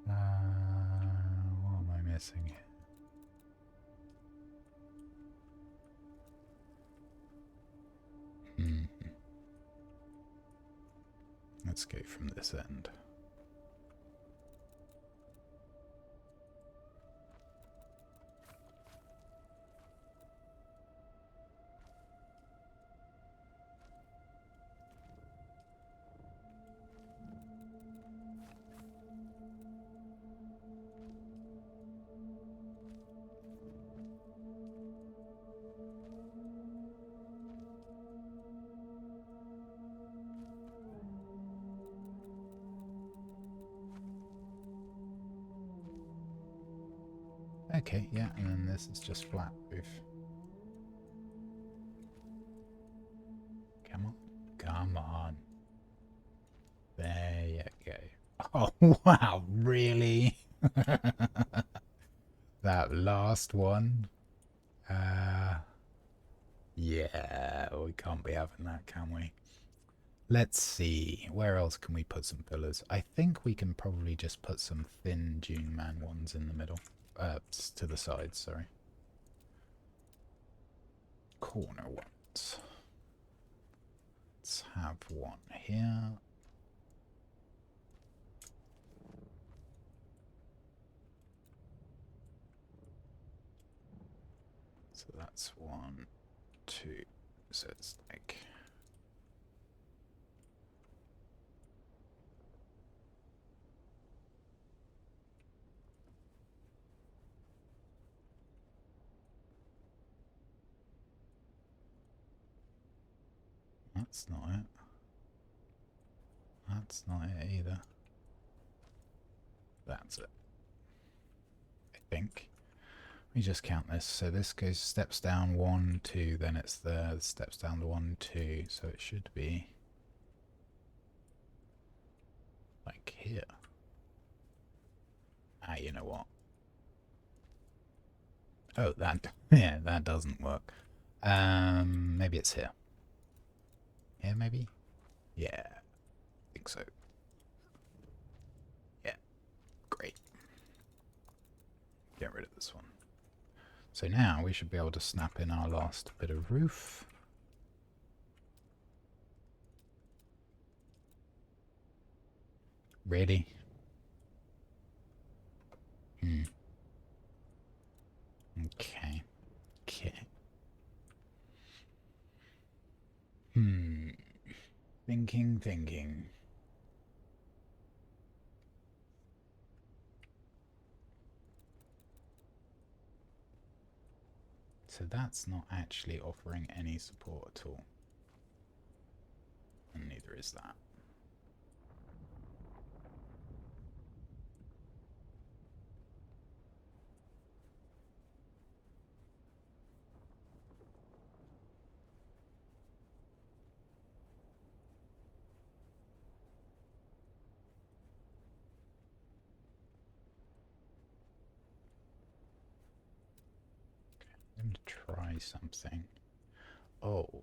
S1: What am I missing here? Let's go from this end. Okay, yeah, and then this is just flat roof. Come on. Come on. There you go. Oh, wow, really? That last one? Yeah, we can't be having that, can we? Let's see, where else can we put some pillars? I think we can probably just put some thin Dune Man ones in the middle. To the sides, sorry. Corner ones. Let's have one here. So that's 1, 2. So it's like... That's not it. That's not it either. That's it. I think. Let me just count this. So this goes steps down 1, 2, then it's the steps down 1, 2. So it should be like here. Ah, you know what? Oh, that yeah, that doesn't work. Maybe it's here. Here, maybe? Yeah, I think so. Yeah, great. Get rid of this one. So now we should be able to snap in our last bit of roof. Ready? Okay. Okay. Thinking. So that's not actually offering any support at all. And neither is that. I'm going to try something. Oh.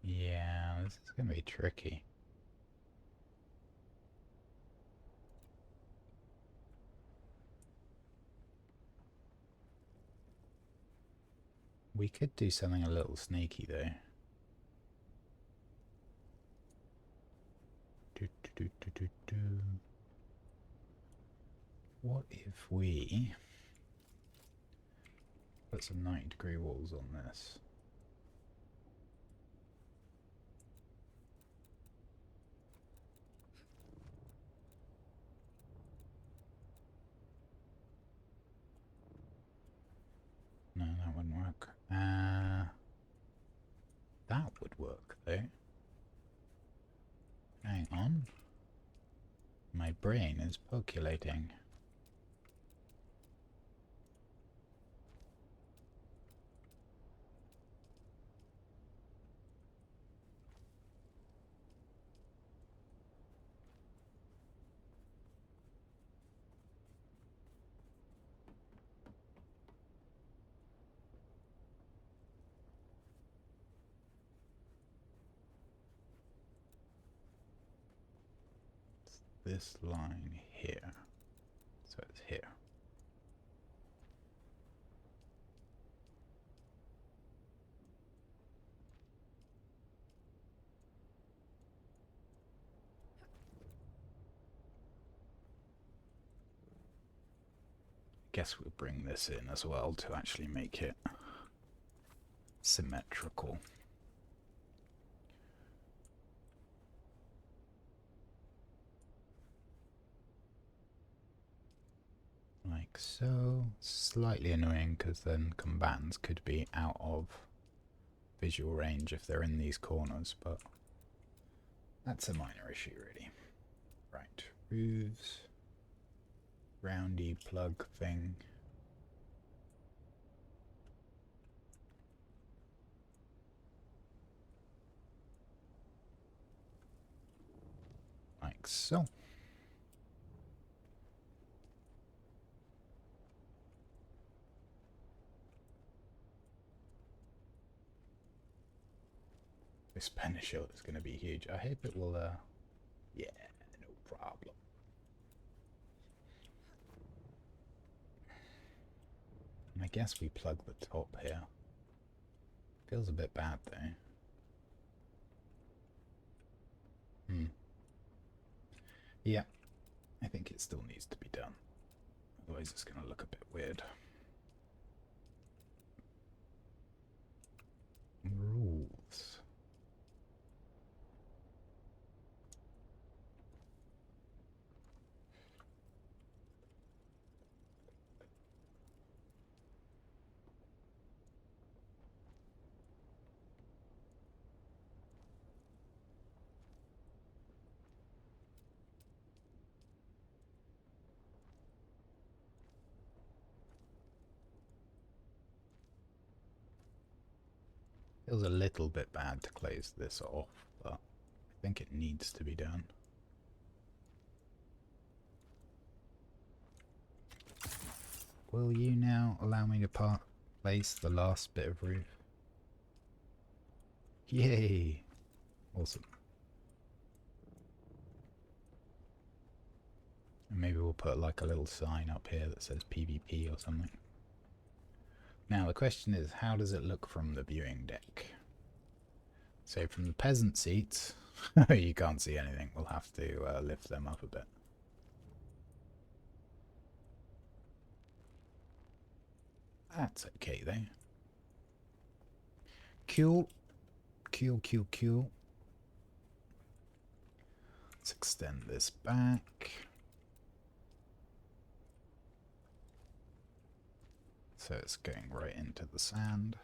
S1: Yeah, this is going to be tricky. We could do something a little sneaky though. What if we put some 90-degree walls on this? No, that wouldn't work. That would work though. Hang on. My brain is percolating. This line here. So it's here. Guess we'll bring this in as well to actually make it symmetrical. Like so. Slightly annoying because then combatants could be out of visual range if they're in these corners, but that's a minor issue really. Right, roofs, roundy plug thing. like so. This Spanish shield is going to be huge. I hope it will, yeah, no problem. And I guess we plug the top here. Feels a bit bad though. Yeah, I think it still needs to be done. Otherwise it's going to look a bit weird. Rules. Feels a little bit bad to close this off, but I think it needs to be done. Will you now allow me to place the last bit of roof? Yay! Awesome. And maybe we'll put like a little sign up here that says PvP or something. Now the question is, how does it look from the viewing deck? So from the peasant seats, you can't see anything. We'll have to lift them up a bit. That's okay though. Cool. Cool. Let's extend this back. So it's going right into the sand.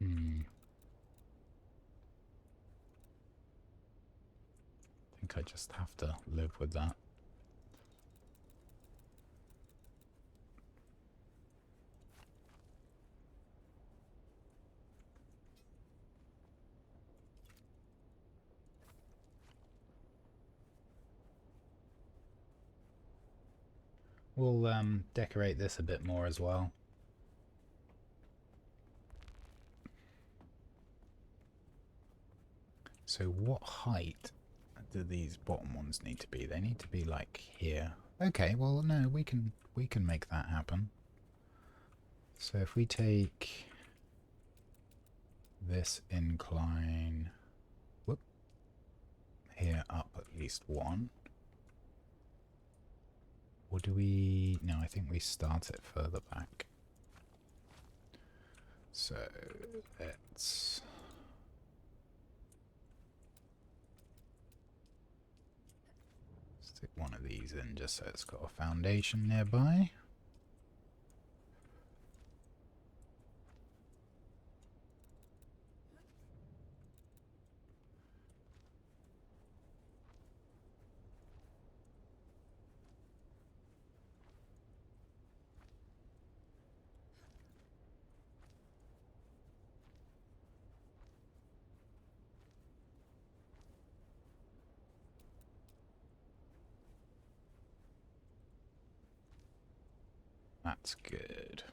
S1: I think I just have to live with that. We'll decorate this a bit more as well. So what height do these bottom ones need to be? They need to be like here. Okay, well no, we can make that happen. So if we take this incline, whoop, here up at least one. Or do we... No, I think we start it further back. So let's... stick one of these in just so it's got a foundation nearby. That's good.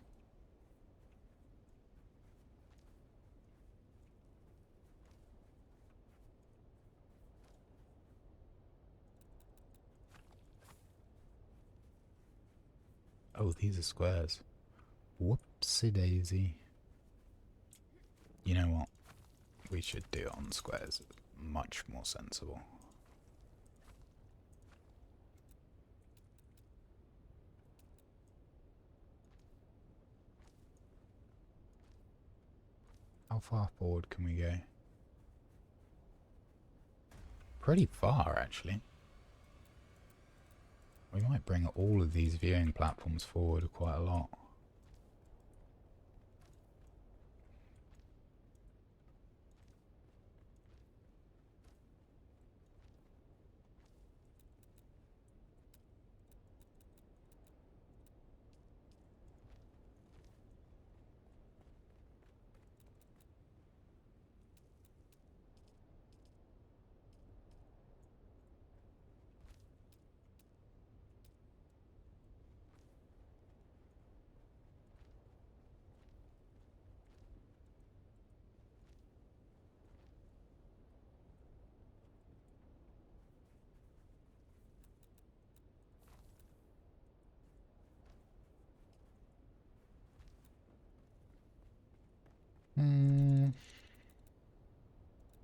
S1: Oh, these are squares. Whoopsie daisy. You know what? We should do it on squares. It's much more sensible. How far forward can we go? pretty far, actually. We might bring all of these viewing platforms forward quite a lot.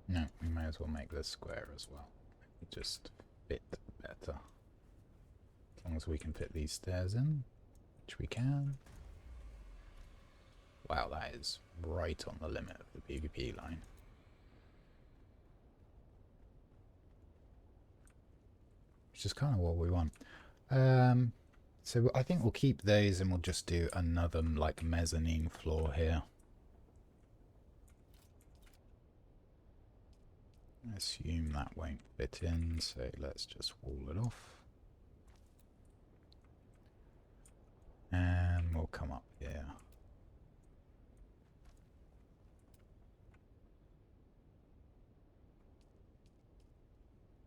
S1: No, we may as well make this square as well. It just fit better. As long as we can fit these stairs in, which we can. Wow, that is right on the limit of the PvP line. Which is kind of what we want. So I think we'll keep those and we'll just do another like mezzanine floor here. I assume that won't fit in, so let's just wall it off. And we'll come up here.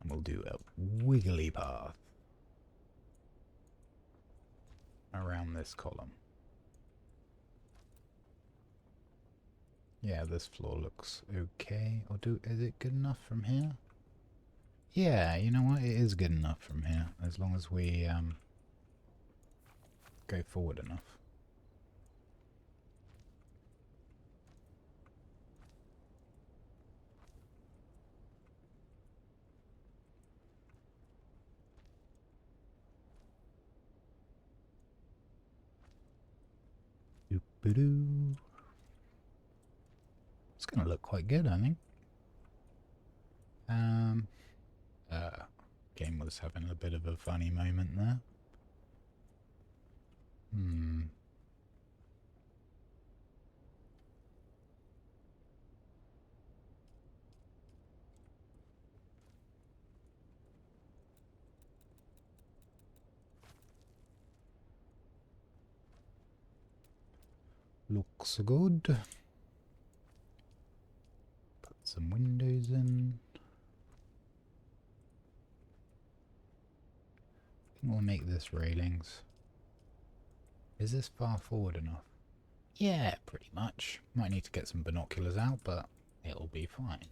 S1: And we'll do a wiggly path around this column. Yeah, this floor looks okay. Or is it good enough from here? Yeah, you know what? It is good enough from here, as long as we go forward enough. Doop-a-doo. It's going to look quite good, I think. Game was having a bit of a funny moment there. Looks good. Put some windows in. I think we'll make this railings. Is this far forward enough? Yeah, pretty much. Might need to get some binoculars out, but it'll be fine.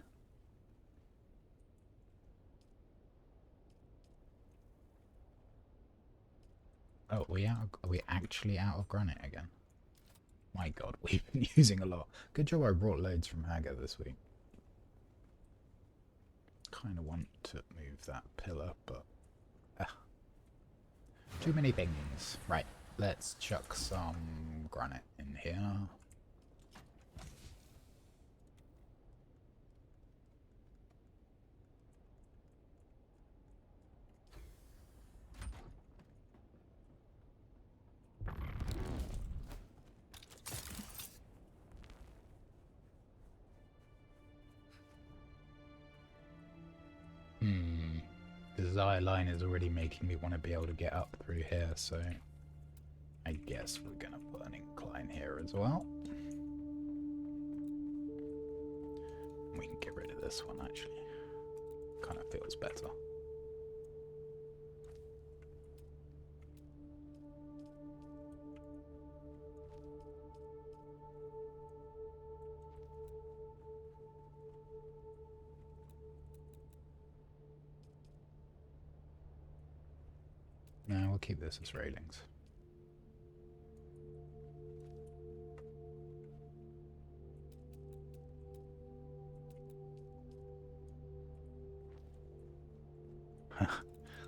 S1: Oh, are we actually out of granite again? My god, we've been using a lot. Good job I brought loads from Hager this week. Kind of want to move that pillar, but... too many things. Right, let's chuck some granite in here. Desire line is already making me want to be able to get up through here, so I guess we're gonna put an incline here as well. We can get rid of this one actually. Kind of feels better. No, we'll keep this as railings.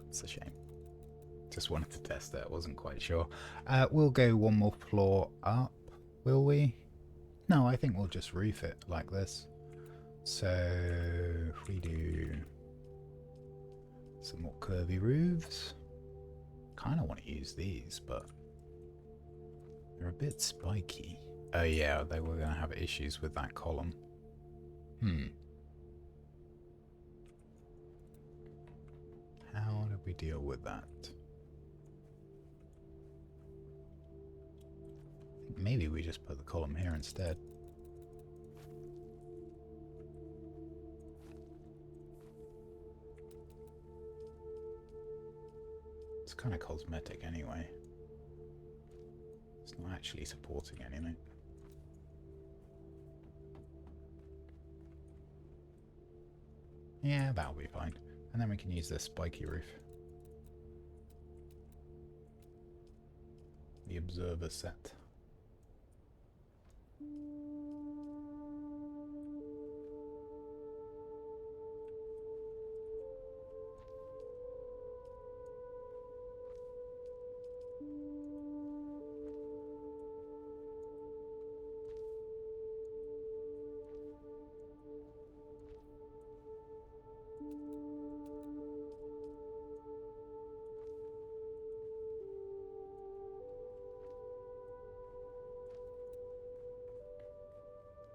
S1: It's a shame. Just wanted to test it, I wasn't quite sure. We'll go one more floor up, will we? No, I think we'll just roof it like this. So if we do Some more curvy roofs. Kind of want to use these, but they're a bit spiky. Oh yeah, they were going to have issues with that column. How did we deal with that? I think maybe we just put the column here instead. It's kind of cosmetic anyway. It's not actually supporting anything. Yeah, that'll be fine. And then we can use this spiky roof. The observer set.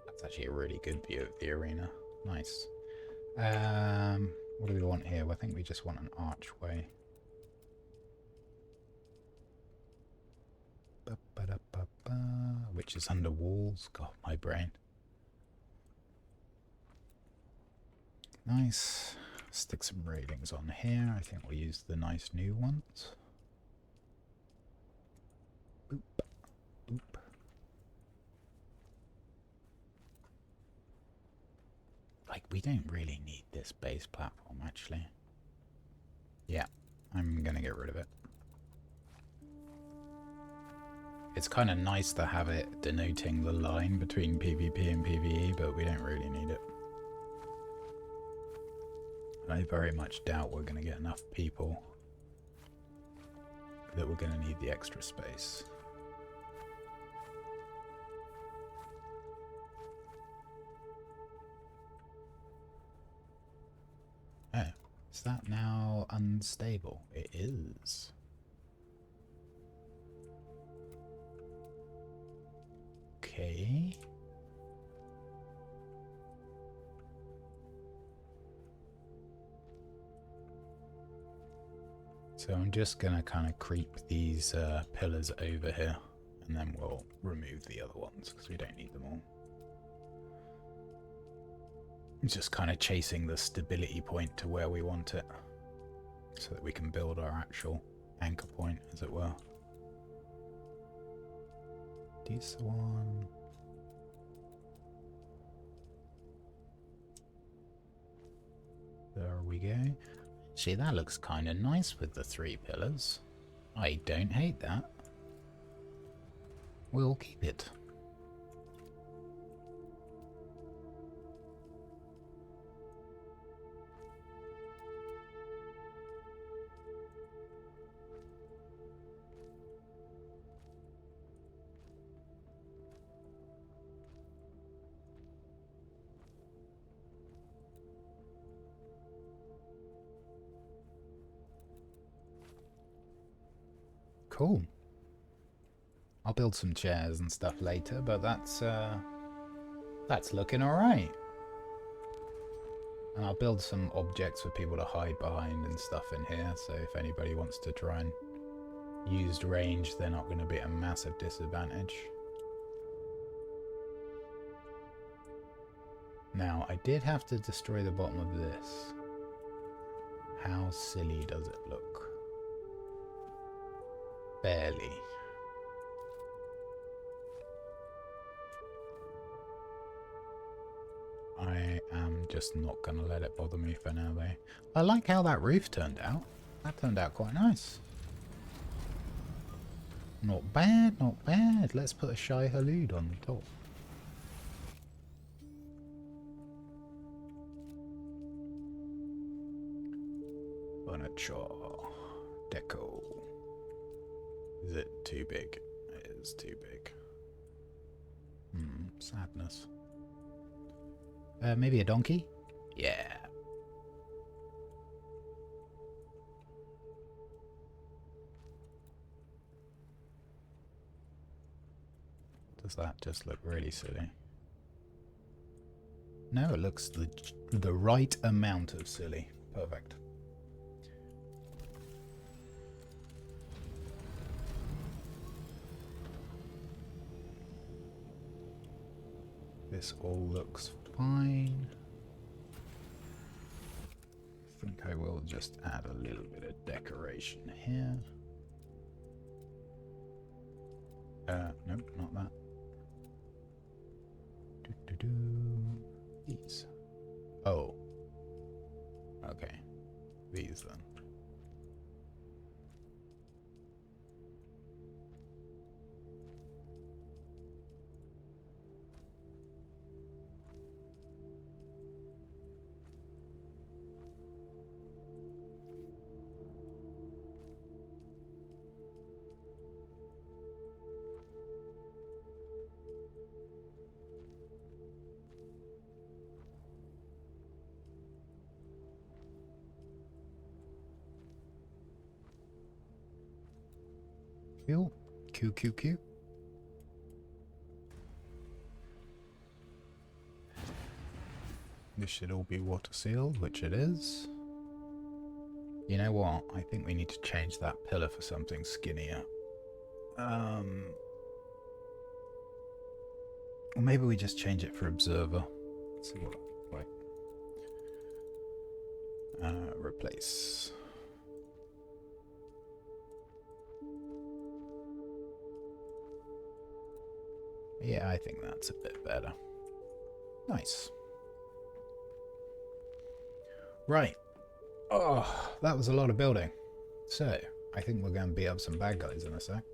S1: That's actually a really good view of the arena. Nice. What do we want here? I think we just want an archway. Which is under walls. God, my brain. Nice. Stick some railings on here. I think we'll use the nice new ones. Boop. Boop. Like, we don't really need this base platform, actually. Yeah, I'm gonna get rid of it. It's kind of nice to have it denoting the line between PvP and PvE, but we don't really need it. I very much doubt we're going to get enough people that we're going to need the extra space. Oh, is that now unstable? It is. Okay. So I'm just going to kind of creep these pillars over here, and then we'll remove the other ones because we don't need them all. Just kind of chasing the stability point to where we want it, so that we can build our actual anchor point, as it were. This one. There we go. See, that looks kind of nice with the 3 pillars. I don't hate that. We'll keep it. Cool. I'll build some chairs and stuff later, but that's looking alright. And I'll build some objects for people to hide behind and stuff in here, so if anybody wants to try and use range, they're not going to be at a massive disadvantage. Now, I did have to destroy the bottom of this. How silly does it look? Barely. I am just not going to let it bother me for now, though. I like how that roof turned out. That turned out quite nice. Not bad, not bad. Let's put a Shai Halud on the top. Furniture. Deco. Is it too big? It is too big. Sadness. Maybe a donkey? Yeah. Does that just look really silly? No, it looks the right amount of silly. Perfect. This all looks fine. I think I will just add a little bit of decoration here. Nope, not that. These. Oh. Okay. These then. Q. This should all be water sealed, which it is. You know what? I think we need to change that pillar for something skinnier. Or maybe we just change it for observer. Let's see what like. Replace. Yeah, I think that's a bit better. Nice. Right. Oh, that was a lot of building. So, I think we're going to beat up some bad guys in a sec.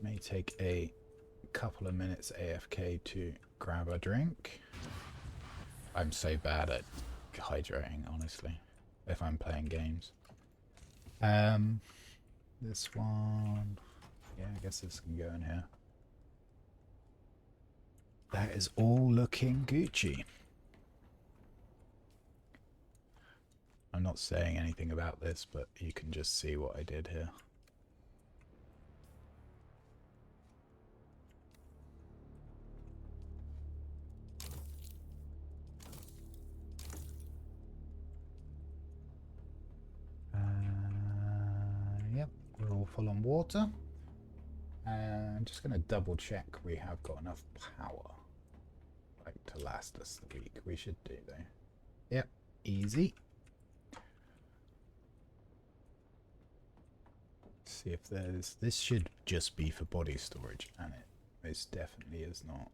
S1: May take a couple of minutes AFK to grab a drink. I'm so bad at hydrating, honestly, if I'm playing games. This one... Yeah, I guess this can go in here. That is all looking Gucci. I'm not saying anything about this, but you can just see what I did here. Yep, we're all full on water. I'm just going to double check we have got enough power, like, to last us the week. We should do though. Yep, easy. See if there's... This should just be for body storage, and it most definitely is not.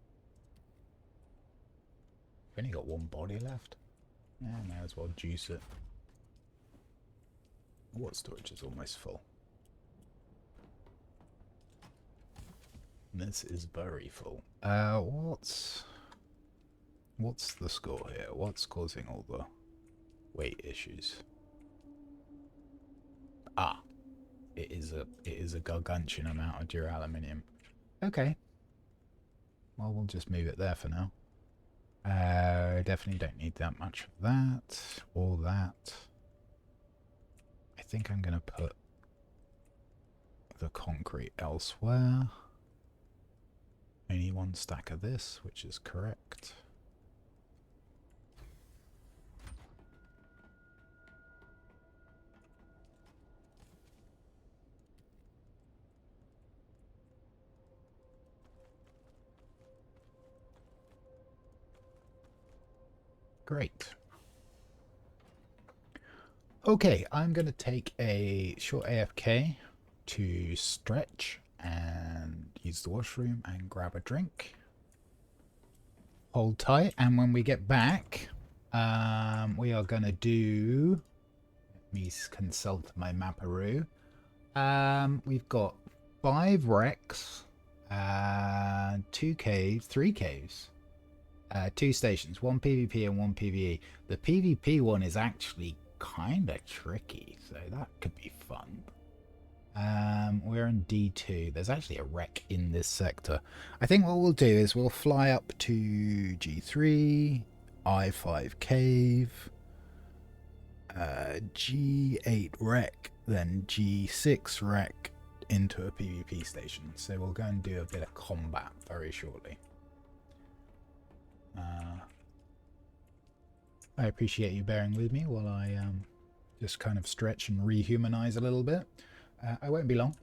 S1: We've only got one body left. Yeah, may as well juice it. Water storage is almost full. This is very full. What's the score here? What's causing all the weight issues? Ah, it is a gargantuan amount of duraluminum. Okay. Well, we'll just move it there for now. Definitely don't need that much of that or that. I think I'm gonna put the concrete elsewhere. Only one stack of this, which is correct. Great. Okay, I'm going to take a short AFK to stretch and use the washroom and grab a drink. Hold tight, and when we get back, we are going to do... Let me consult my mapperoo. We've got 5 wrecks, 2 caves, 3 caves. 2 stations, 1 PvP and 1 PvE. The PvP one is actually kind of tricky, so that could be fun. We're in D2. There's actually a wreck in this sector. I think what we'll do is we'll fly up to G3, I5 cave, G8 wreck, then G6 wreck, into a PvP station, so we'll go and do a bit of combat very shortly. I appreciate you bearing with me while I just kind of stretch and rehumanize a little bit. I won't be long.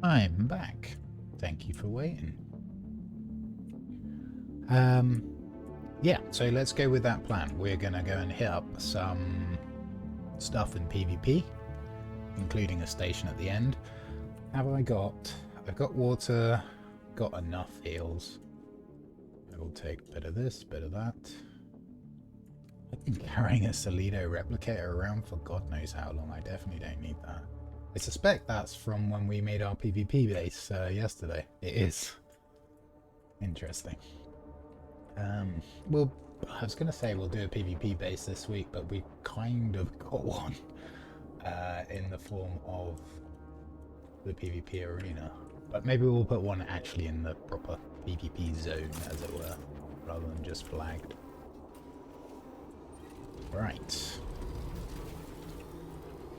S1: I'm back. Thank you for waiting. Yeah, so let's go with that plan. We're going to go and hit up some stuff in PvP. including a station at the end. Have I got... I've got water, got enough heals. I will take a bit of this, bit of that. I've been carrying a Solido replicator around for God knows how long. I definitely don't need that. I suspect that's from when we made our PvP base yesterday. It is. Interesting. Well, I was going to say we'll do a PvP base this week, but we kind of got one in the form of the PvP arena. But maybe we'll put one actually in the proper PvP zone, as it were, rather than just flagged. Right.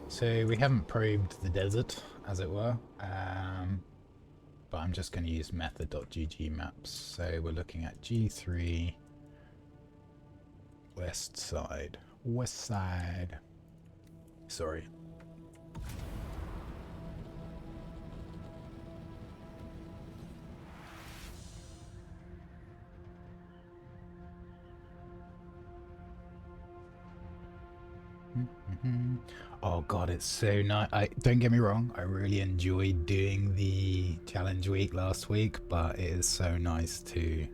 S1: So we haven't probed the desert, as it were, but I'm just going to use method.gg maps. So we're looking at G3, west side, sorry. Oh god, it's so nice. Don't get me wrong, I really enjoyed doing the challenge week last week, but it is so nice to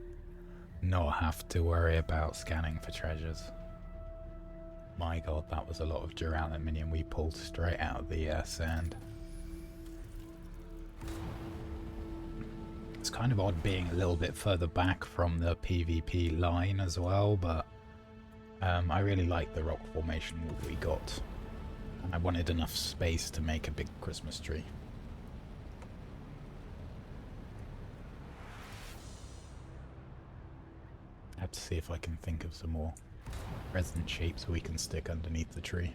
S1: not have to worry about scanning for treasures. My god, that was a lot of duraluminum we pulled straight out of the sand. It's kind of odd being a little bit further back from the PvP line as well, but I really like the rock formation that we got. I wanted enough space to make a big Christmas tree. I have to see if I can think of some more present shapes we can stick underneath the tree.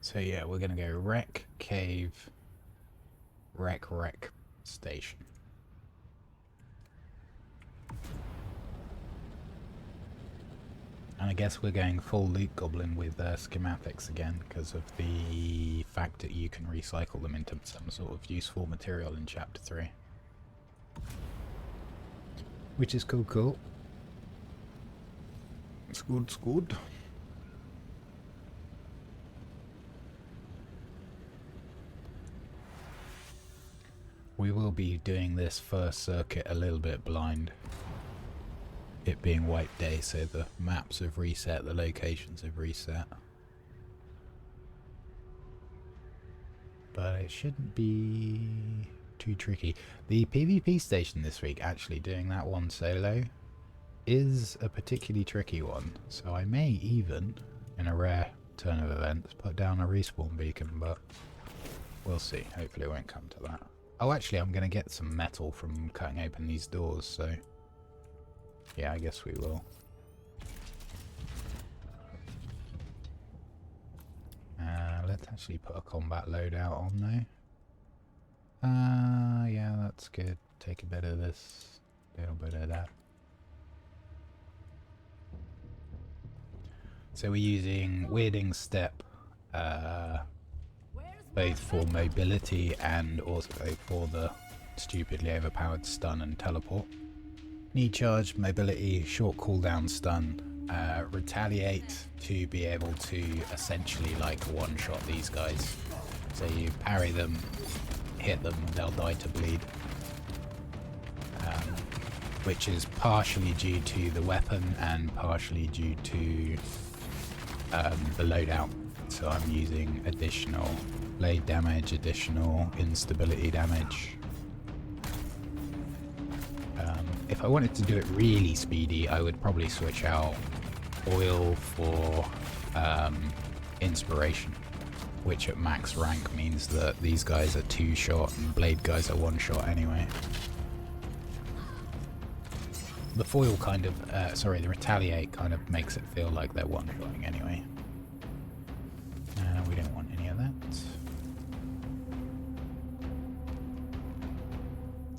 S1: So yeah, we're gonna go wreck, cave, wreck, station. And I guess we're going full loot goblin with schematics again, because of the fact that you can recycle them into some sort of useful material in chapter 3. Which is cool. It's good. We will be doing this first circuit a little bit blind. It being white day, so the maps have reset, the locations have reset. But it shouldn't be too tricky. The PvP station this week, actually doing that one solo, is a particularly tricky one. So I may even, in a rare turn of events, put down a respawn beacon, but we'll see. Hopefully it won't come to that. Oh, actually, I'm going to get some metal from cutting open these doors, so yeah, I guess we will. Let's actually put a combat loadout on though. Yeah, that's good. Take a bit of this, a little bit of that. So we're using Weirding Step, both for mobility and also for the stupidly overpowered stun and teleport. Need charge, mobility, short cooldown stun, retaliate to be able to essentially like one-shot these guys. So you parry them, hit them, they'll die to bleed. Which is partially due to the weapon and partially due to the loadout. So I'm using additional blade damage, additional instability damage. If I wanted to do it really speedy, I would probably switch out oil for inspiration, which at max rank means that these guys are 2-shot and blade guys are 1-shot anyway. The foil kind of, the retaliate kind of makes it feel like they're 1-shotting anyway. We don't want any of that.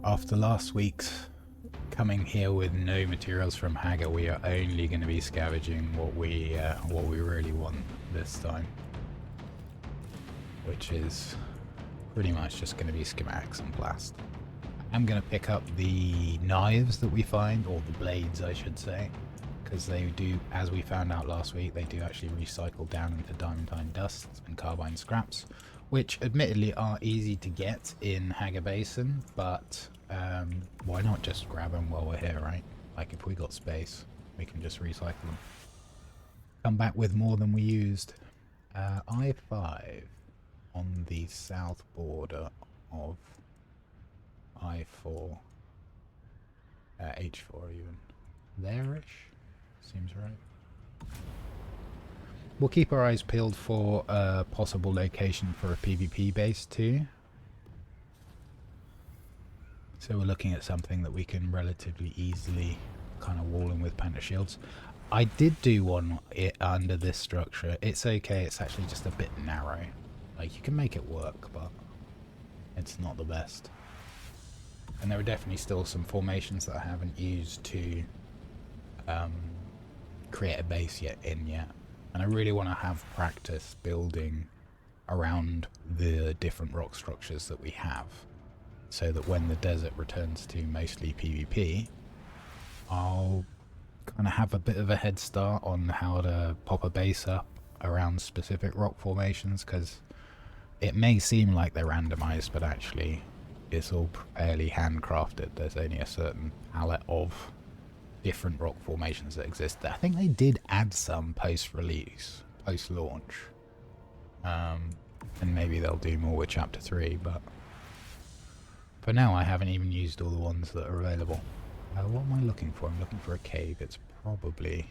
S1: After last week's coming here with no materials from Haggard, we are only going to be scavenging what we really want this time. which is pretty much just going to be schematics and blast. I'm going to pick up the knives that we find, or the blades I should say, because they do, as we found out last week, they do actually recycle down into diamantine dust and carbine scraps, which admittedly are easy to get in Hager Basin, but why not just grab them while we're here, right? Like if we got space, we can just recycle them. Come back with more than we used. I-5 on the south border of I-4, H4 even. There-ish? Seems right. We'll keep our eyes peeled for a possible location for a PvP base too. So we're looking at something that we can relatively easily kind of wall in with Panther shields. I did do one under this structure. It's okay, it's actually just a bit narrow. Like, you can make it work, but it's not the best. And there are definitely still some formations that I haven't used to create a base yet. And I really want to have practice building around the different rock structures that we have, so that when the desert returns to mostly PvP, I'll kind of have a bit of a head start on how to pop a base up around specific rock formations, because it may seem like they're randomized, but actually it's all fairly handcrafted. There's only a certain palette of different rock formations that exist. I think they did add some post-release, post-launch, and maybe they'll do more with Chapter 3, but for now I haven't even used all the ones that are available. What am I looking for? I'm looking for a cave. It's probably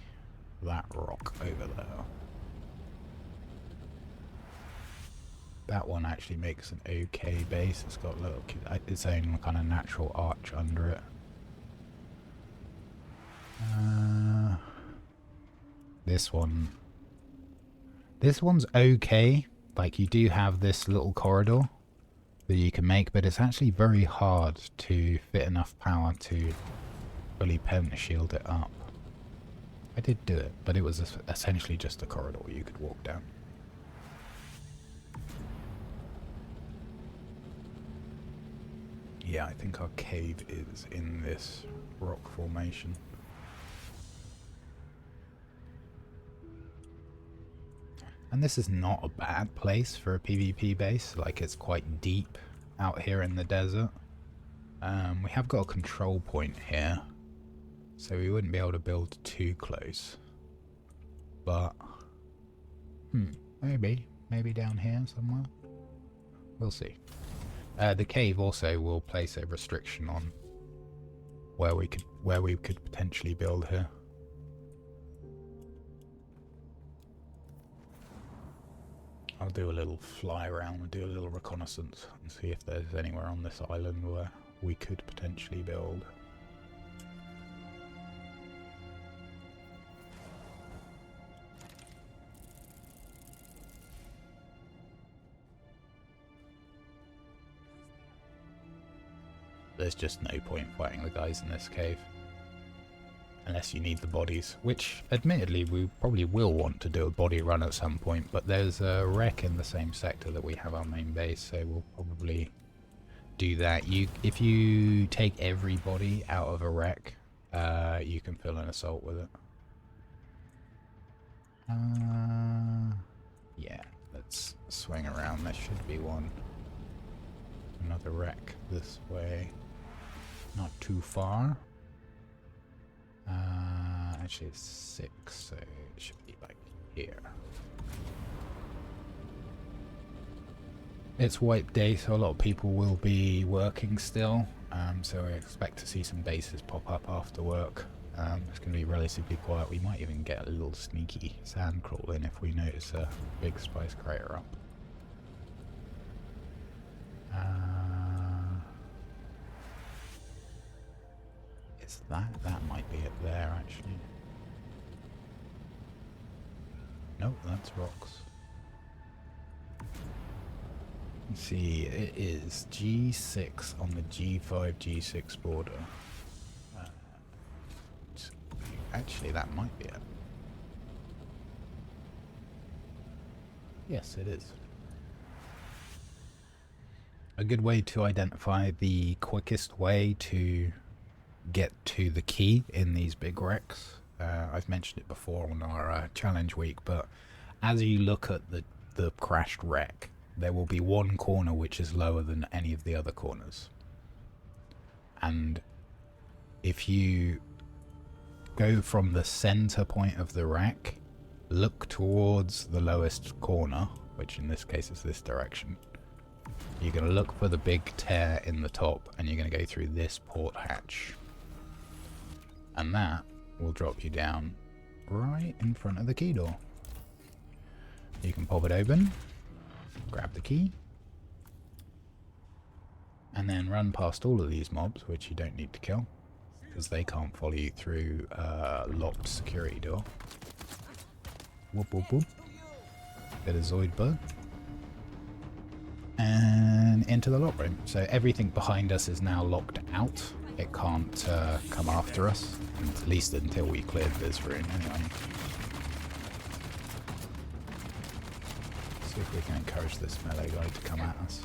S1: that rock over there. That one actually makes an okay base. It's got its own kind of natural arch under it. This one's okay. Like, you do have this little corridor that you can make, but it's actually very hard to fit enough power to fully Penta shield it up. I did do it, but it was essentially just a corridor you could walk down. Yeah, I think our cave is in this rock formation. And this is not a bad place for a PvP base. Like, it's quite deep out here in the desert. We have got a control point here, so we wouldn't be able to build too close. But, maybe down here somewhere. We'll see. The cave also will place a restriction on where we could potentially build here. I'll do a little fly around and do a little reconnaissance and see if there's anywhere on this island where we could potentially build. There's just no point fighting the guys in this cave. Unless you need the bodies, which admittedly we probably will want to do a body run at some point, but there's a wreck in the same sector that we have our main base, so we'll probably do that. If you take every body out of a wreck, you can fill an assault with it. Yeah, let's swing around. There should be one. Another wreck this way. Not too far. Actually it's 6, so it should be like here. It's wipe day, so a lot of people will be working still, so I expect to see some bases pop up after work. It's going to be relatively quiet. We might even get a little sneaky sand crawl in if we notice a big spice crater up. Is that might be it there actually. Nope, that's rocks. Let's see, it is G6 on the G5 G6 border. Actually, that might be it. Yes, it is. A good way to identify the quickest way to get to the key in these big wrecks. I've mentioned it before on our challenge week, but as you look at the crashed wreck, there will be one corner which is lower than any of the other corners. And if you go from the center point of the wreck, look towards the lowest corner, which in this case is this direction, you're going to look for the big tear in the top, and you're going to go through this port hatch. And that will drop you down right in front of the key door. You can pop it open, grab the key, and then run past all of these mobs, which you don't need to kill, because they can't follow you through a locked security door. Whoop whoop whoop. Bit of Zoid bug. And into the lock room. So everything behind us is now locked out. It can't come after us, at least until we cleared this room anyway. See if we can encourage this melee guy to come at us.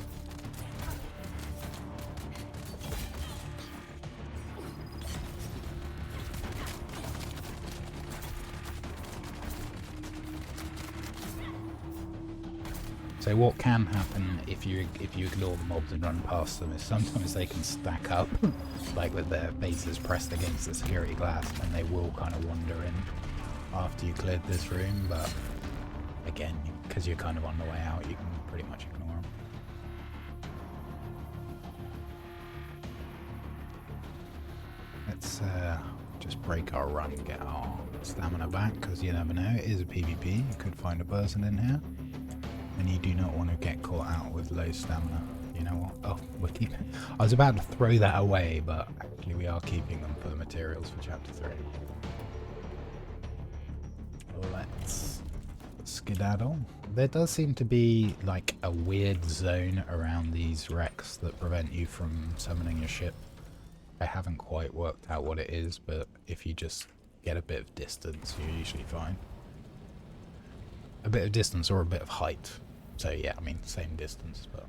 S1: So what can happen if you ignore the mobs and run past them is sometimes they can stack up, like with their faces pressed against the security glass, and they will kind of wander in after you cleared this room, but again, because you're kind of on the way out, you can pretty much ignore them. Let's just break our run and get our stamina back, because you never know, it is a PvP, you could find a person in here. And you do not want to get caught out with low stamina. You know what? Oh, we're keeping... I was about to throw that away, but actually we are keeping them for the materials for Chapter 3. Let's skedaddle. There does seem to be like a weird zone around these wrecks that prevent you from summoning your ship. I haven't quite worked out what it is, but if you just get a bit of distance, you're usually fine. A bit of distance or a bit of height. So yeah, I mean, same distance, but...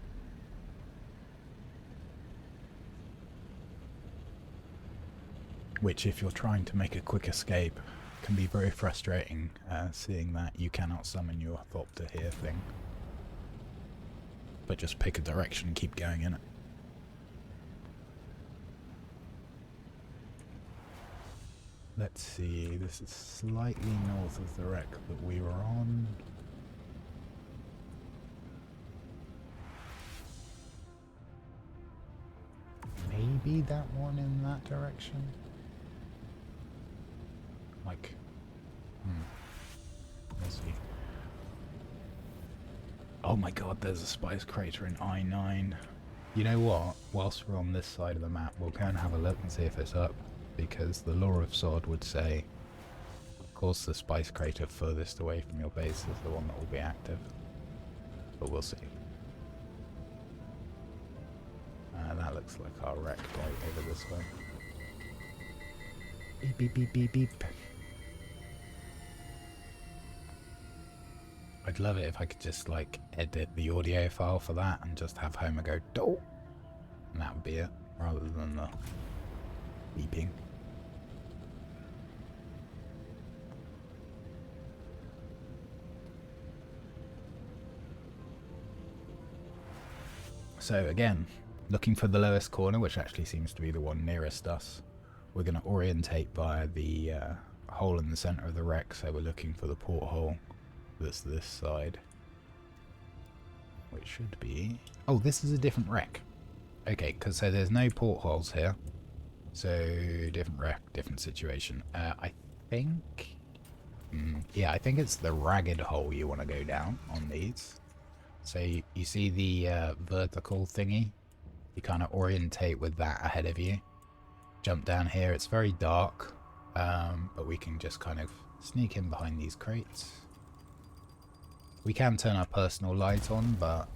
S1: Which, if you're trying to make a quick escape, can be very frustrating, seeing that you cannot summon your Thopter here thing. But just pick a direction and keep going in it. Let's see, this is slightly north of the wreck that we were on. Maybe that one in that direction? Like, let's see. Oh my god, there's a spice crater in I-9. You know what? Whilst we're on this side of the map, we'll go and have a look and see if it's up. Because the lore of Sod would say, of course, the spice crater furthest away from your base is the one that will be active. But we'll see. That looks like our wreck right over this way. Beep, beep, beep, beep, beep. I'd love it if I could just, like, edit the audio file for that and just have Homer go, "Doh!" And that would be it, rather than the beeping. So again, looking for the lowest corner, which actually seems to be the one nearest us. We're going to orientate by the hole in the center of the wreck, so we're looking for the porthole that's this side. Which should be... Oh, this is a different wreck. Okay, because so there's no portholes here. So, different wreck, different situation. I think... yeah, I think it's the ragged hole you want to go down on these. So you see the vertical thingy? You kind of orientate with that ahead of you. Jump down here. It's very dark, but we can just kind of sneak in behind these crates. We can turn our personal light on, but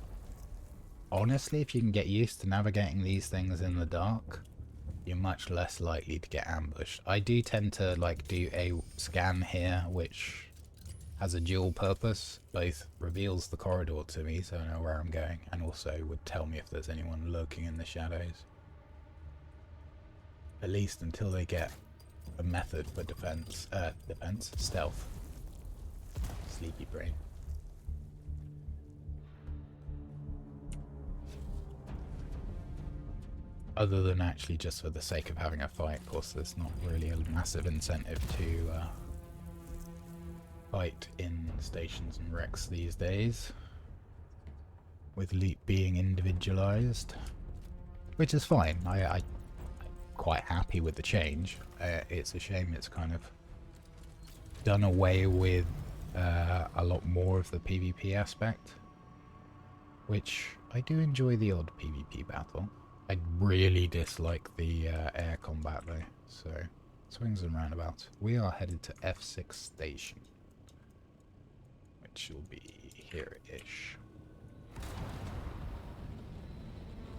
S1: honestly, if you can get used to navigating these things in the dark, you're much less likely to get ambushed. I do tend to like do a scan here, which has a dual purpose. Both reveals the corridor to me so I know where I'm going, and also would tell me if there's anyone lurking in the shadows. At least until they get a method for stealth. Sleepy brain. Other than actually just for the sake of having a fight, of course there's not really a massive incentive to fight in stations and wrecks these days, with Leap being individualized, which is fine. I'm quite happy with the change. It's a shame it's kind of done away with a lot more of the PvP aspect, which I do enjoy the odd PvP battle. I really dislike the air combat though, so swings and roundabouts. We are headed to F6 station, which will be here-ish.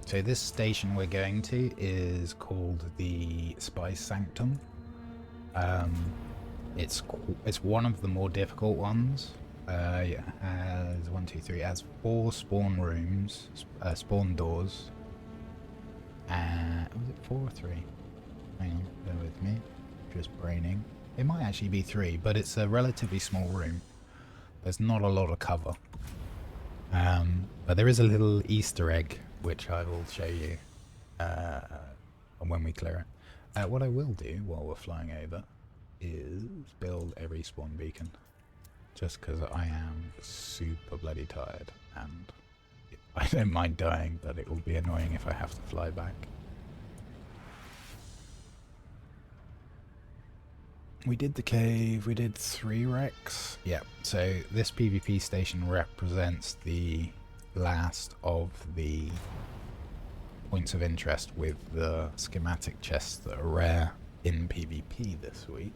S1: So this station we're going to is called the Spy Sanctum. It's one of the more difficult ones. It has 1, 2, 3. It has 4 spawn rooms, spawn doors. Was it 4 or 3? Hang on, bear with me. Just braining. It might actually be 3, but it's a relatively small room. There's not a lot of cover. But there is a little Easter egg, which I will show you when we clear it. What I will do while we're flying over is build a respawn beacon. Just because I am super bloody tired, and I don't mind dying, but it will be annoying if I have to fly back. We did the cave, we did 3 wrecks. Yeah, so this PvP station represents the last of the points of interest with the schematic chests that are rare in PvP this week.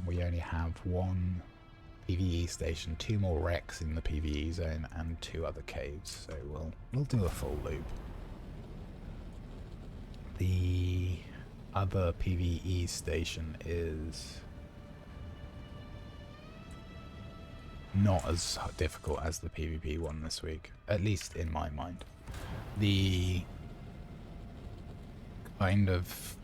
S1: We only have 1 PvE station, 2 more wrecks in the PvE zone, and 2 other caves, so we'll do a full loop. The other PvE station is not as difficult as the PvP one this week, at least in my mind. The kind of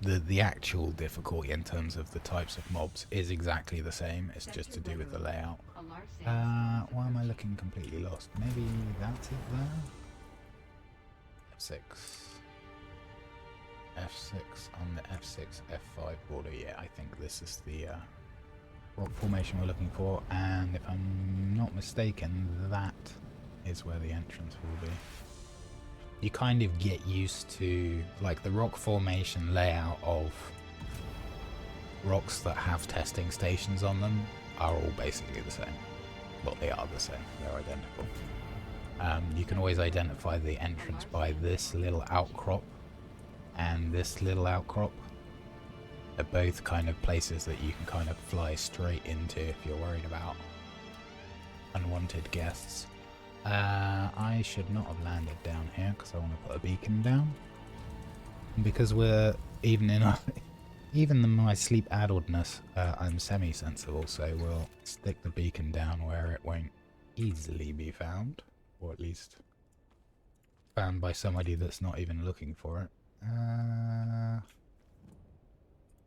S1: the actual difficulty in terms of the types of mobs is exactly the same. It's just to do with the layout. Why am I looking completely lost? Maybe that's it there? F6. F6 on the F6 F5 border. Yeah, I think this is the rock formation we're looking for, and if I'm not mistaken, that is where the entrance will be. You kind of get used to like the rock formation layout of rocks that have testing stations on them are all basically the same. Well, they are the same, they're identical. You can always identify the entrance by this little outcrop and this little outcrop. They're both kind of places that you can kind of fly straight into if you're worried about unwanted guests. I should not have landed down here because I want to put a beacon down. Because we're even in my sleep addledness, I'm semi-sensible, so we'll stick the beacon down where it won't easily be found, or at least found by somebody that's not even looking for it.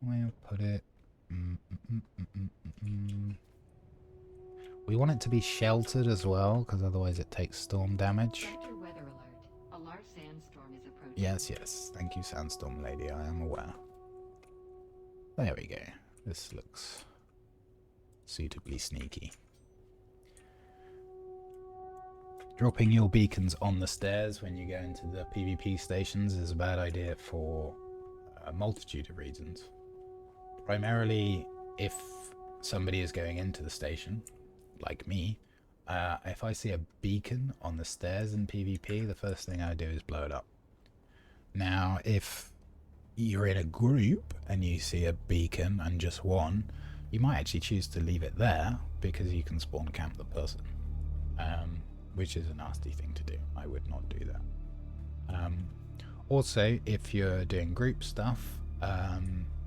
S1: We'll put it. We want it to be sheltered as well, because otherwise it takes storm damage.
S3: Sector weather alert. A large sandstorm is approaching.
S1: Yes. Thank you, Sandstorm Lady. I am aware. There we go. This looks suitably sneaky. Dropping your beacons on the stairs when you go into the PvP stations is a bad idea for a multitude of reasons. Primarily, if somebody is going into the station, like me, if I see a beacon on the stairs in PvP, the first thing I do is blow it up. Now, if you're in a group and you see a beacon and just one, you might actually choose to leave it there because you can spawn camp the person, which is a nasty thing to do. I would not do that. Also, if you're doing group stuff,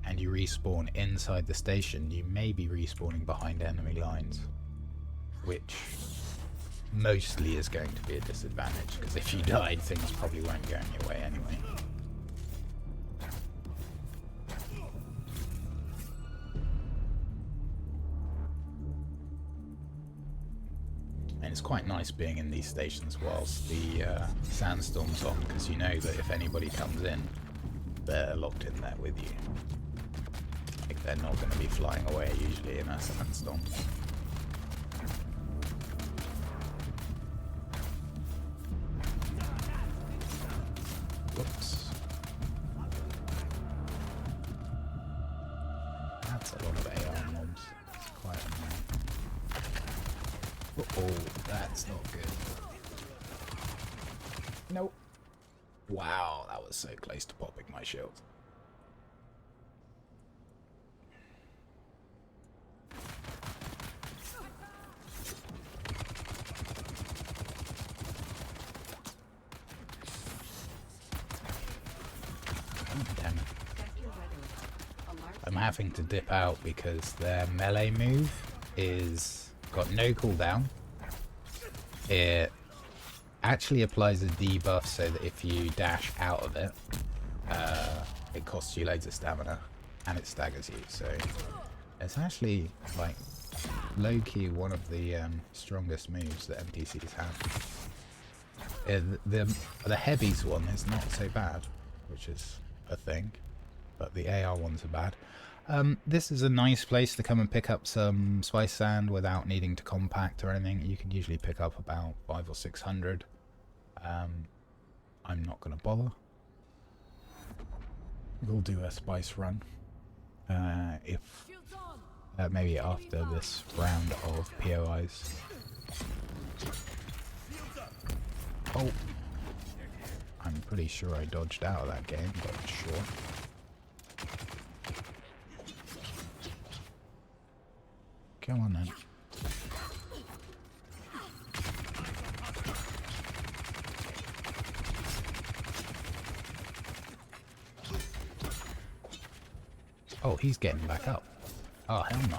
S1: and you respawn inside the station, you may be respawning behind enemy lines, which mostly is going to be a disadvantage, because if you died, things probably weren't going your way anyway. And it's quite nice being in these stations whilst the sandstorm's on, because you know that if anybody comes in, they're locked in there with you. Like, they're not going to be flying away usually in a sandstorm. Whoops. That's a lot of AR mobs. It's quite annoying. Uh-oh, that's not good. Nope. Wow, that was so close to popping my shield. Oh, damn it. I'm having to dip out because their melee move is got no cooldown. It actually applies a debuff so that if you dash out of it, it costs you loads of stamina and it staggers you. So it's actually like low-key one of the strongest moves that NPCs have. The heavies one is not so bad, which is a thing, but the AR ones are bad. This is a nice place to come and pick up some spice sand without needing to compact or anything. You can usually pick up about 500 or 600. I'm not going to bother. We'll do a spice run. If maybe after this round of POIs. Oh, I'm pretty sure I dodged out of that game, but sure. Come on then. Oh, he's getting back up. Oh, hell no.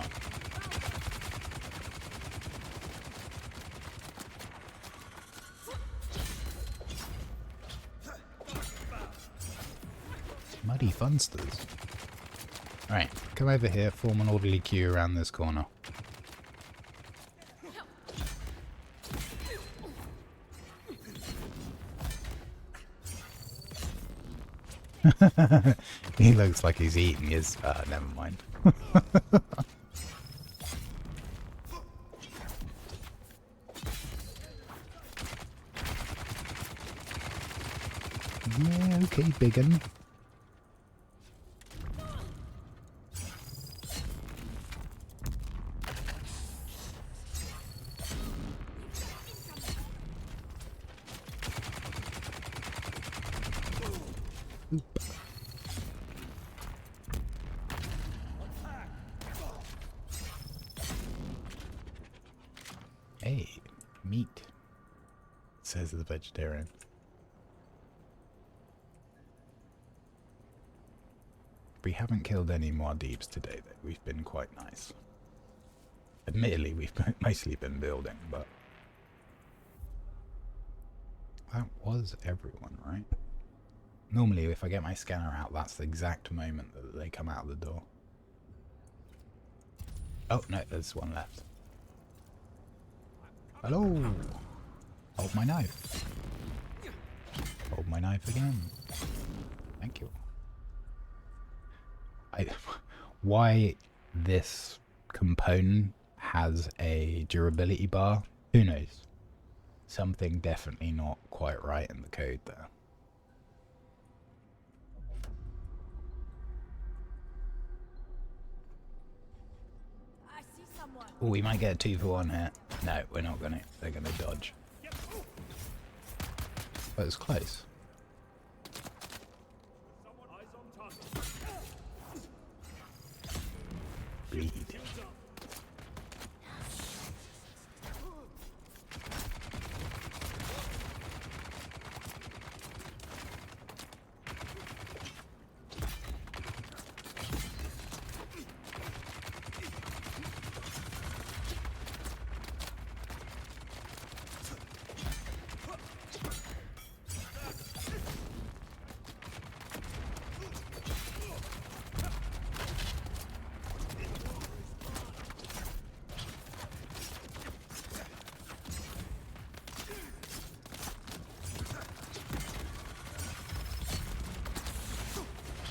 S1: Muddy funsters. Alright, come over here, form an orderly queue around this corner. He looks like he's eating his... never mind. Yeah, okay, biggin. Hey, meat, says the vegetarian. We haven't killed any more deeps today, though. We've been quite nice. Admittedly, we've mostly been building, but... that was everyone, right? Normally, if I get my scanner out, that's the exact moment that they come out of the door. Oh, no, there's one left. Hello! Hold my knife. Hold my knife again. Thank you. Why this component has a durability bar? Who knows? Something definitely not quite right in the code there. Oh, we might get a 2-for-1 here. No, we're not gonna. They're gonna dodge. But it's close. Bleed.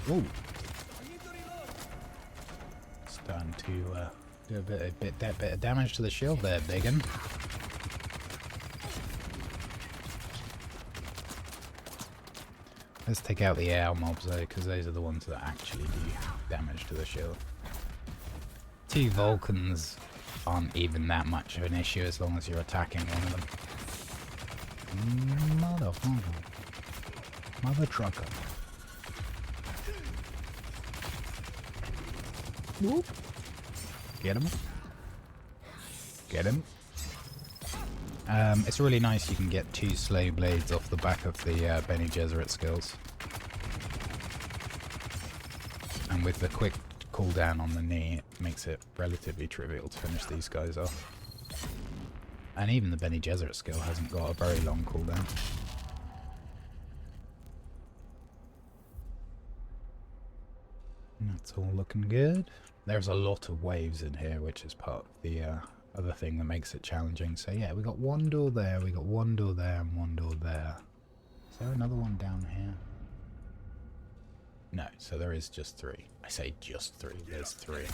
S1: Whoa! Starting to do a bit of damage to the shield there, biggin. Let's take out the air mobs though, because those are the ones that actually do damage to the shield. 2 Vulcans aren't even that much of an issue as long as you're attacking one of them. Motherfucker. Mother trucker. Whoop. Get him. Get him. It's really nice you can get 2 slow blades off the back of the Bene Gesserit skills. And with the quick cooldown on the knee, it makes it relatively trivial to finish these guys off. And even the Bene Gesserit skill hasn't got a very long cooldown. That's all looking good. There's a lot of waves in here, which is part of the other thing that makes it challenging. So yeah, we got 1 door there, we got 1 door there, and 1 door there. Is there another one down here? No, so there is just 3. I say just 3, there's 3.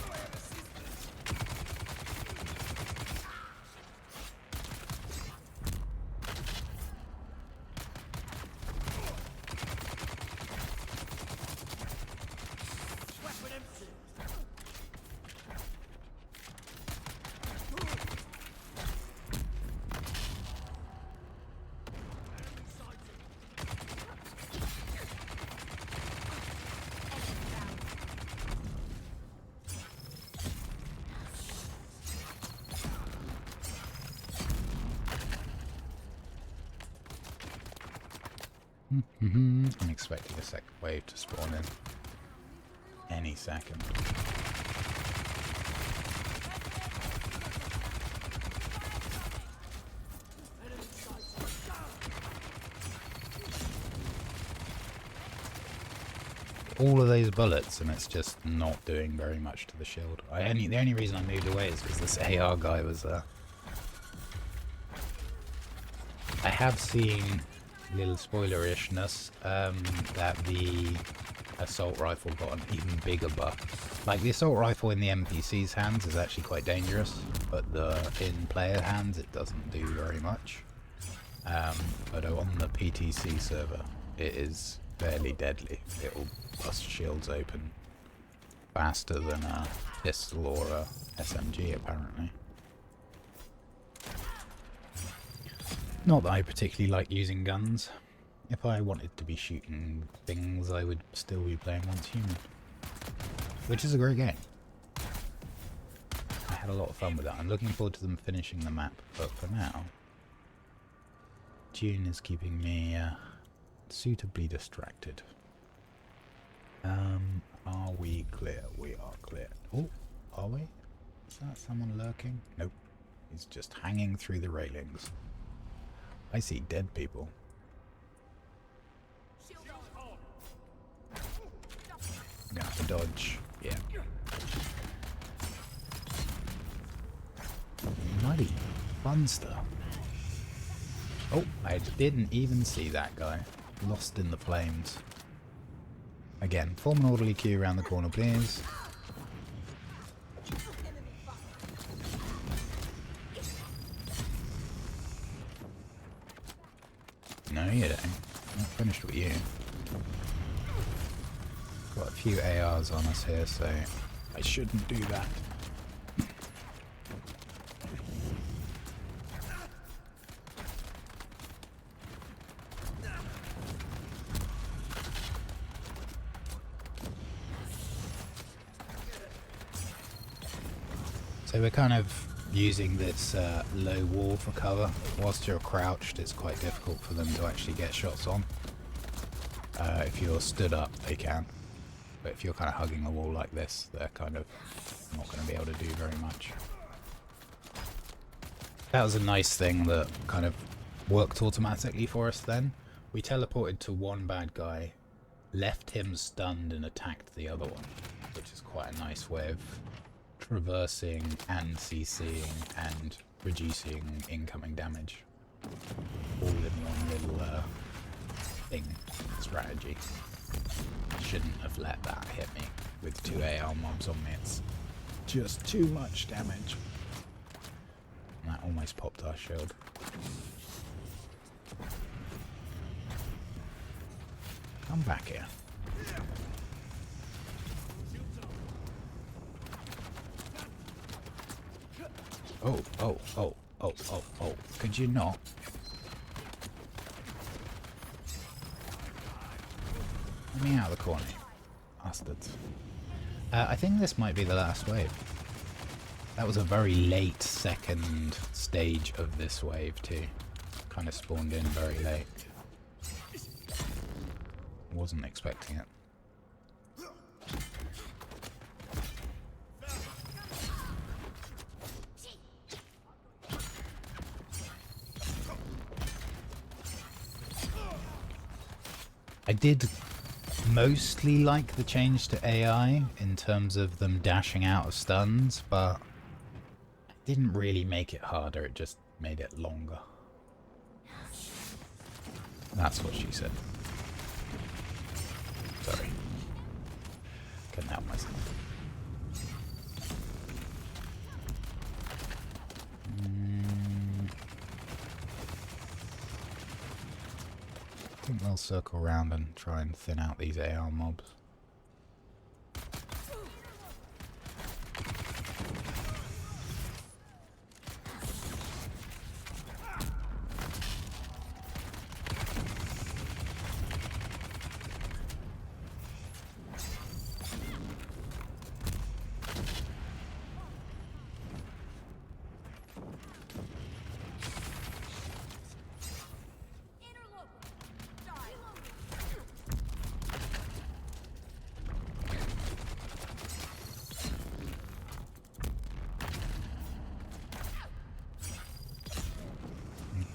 S1: I'm expecting a second wave to spawn in any second. All of those bullets and it's just not doing very much to the shield. The only reason I moved away is because this AR guy was there. I have seen, little spoilerishness, that the assault rifle got an even bigger buff. Like, the assault rifle in the NPC's hands is actually quite dangerous, but in player hands it doesn't do very much. But on the PTC server it is fairly deadly. It'll bust shields open faster than a pistol or a SMG apparently. Not that I particularly like using guns. If I wanted to be shooting things, I would still be playing Once Human, which is a great game. I had a lot of fun with that. I'm looking forward to them finishing the map, but for now, June is keeping me suitably distracted. Are we clear? We are clear. Oh, are we? Is that someone lurking? Nope. He's just hanging through the railings. I see dead people. I'm gonna have to dodge. Yeah. Mighty fun stuff. Oh, I didn't even see that guy. Lost in the flames. Again, form an orderly queue around the corner, please. No, you don't. I'm not finished with you. Got a few ARs on us here, so I shouldn't do that. So we're kind of using this low wall for cover. Whilst you're crouched, it's quite difficult for them to actually get shots on. If you're stood up, they can. But if you're kind of hugging a wall like this, they're kind of not going to be able to do very much. That was a nice thing that kind of worked automatically for us then. We teleported to one bad guy, left him stunned and attacked the other one, which is quite a nice way of traversing and CCing and reducing incoming damage. All in one little thing, strategy. Shouldn't have let that hit me with 2 AR mobs on me. It's just too much damage. And that almost popped our shield. Come back here. Oh, oh, oh, oh, oh, oh. Could you not? Let me out of the corner, bastards. I think this might be the last wave. That was a very late second stage of this wave too. Kind of spawned in very late. Wasn't expecting it. I did mostly like the change to AI in terms of them dashing out of stuns, but it didn't really make it harder, it just made it longer. That's what she said. Sorry. Couldn't help myself. I think they'll circle around and try and thin out these AR mobs.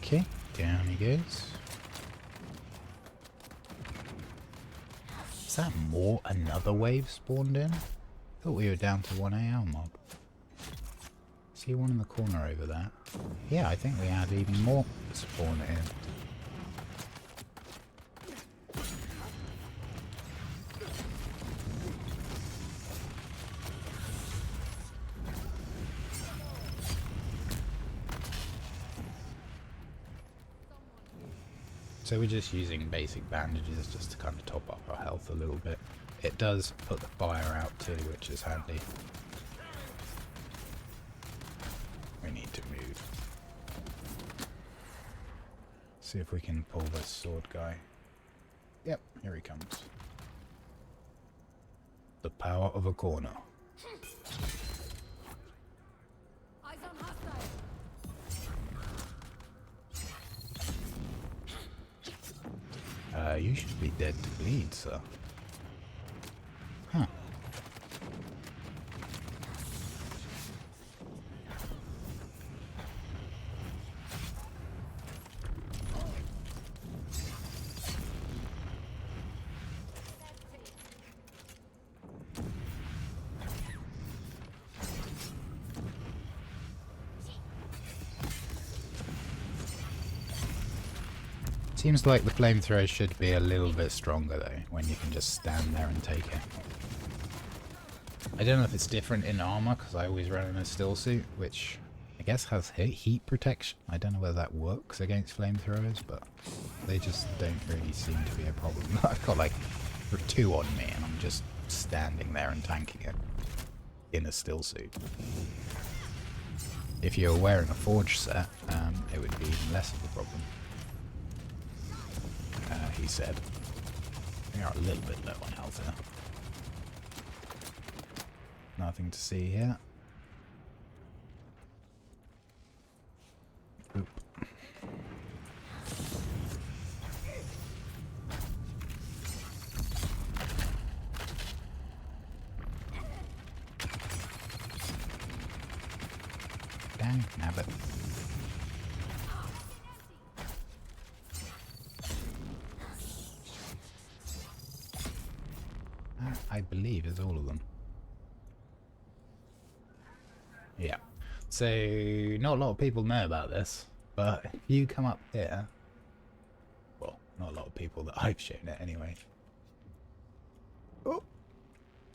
S1: Okay, down he goes. Is that another wave spawned in? Thought we were down to 1 AR mob. See one in the corner over there? Yeah, I think we had even more spawn in. So we're just using basic bandages just to kind of top up our health a little bit. It does put the fire out too, which is handy. We need to move. See if we can pull this sword guy. Yep, here he comes. The power of a corner. You should be dead to bleed, sir. Huh. Seems like the flamethrower should be a little bit stronger though, when you can just stand there and take it. I don't know if it's different in armor, because I always run in a still suit, which I guess has heat protection. I don't know whether that works against flamethrowers, but they just don't really seem to be a problem. I've got like 2 on me and I'm just standing there and tanking it in a still suit. If you're wearing a forge set, it would be even less of a problem. He said. We are a little bit low on health here. Nothing to see here. Oop. Dang, nabbit. I believe is all of them. Yeah. So, not a lot of people know about this, but if you come up here, well, not a lot of people that I've shown it anyway.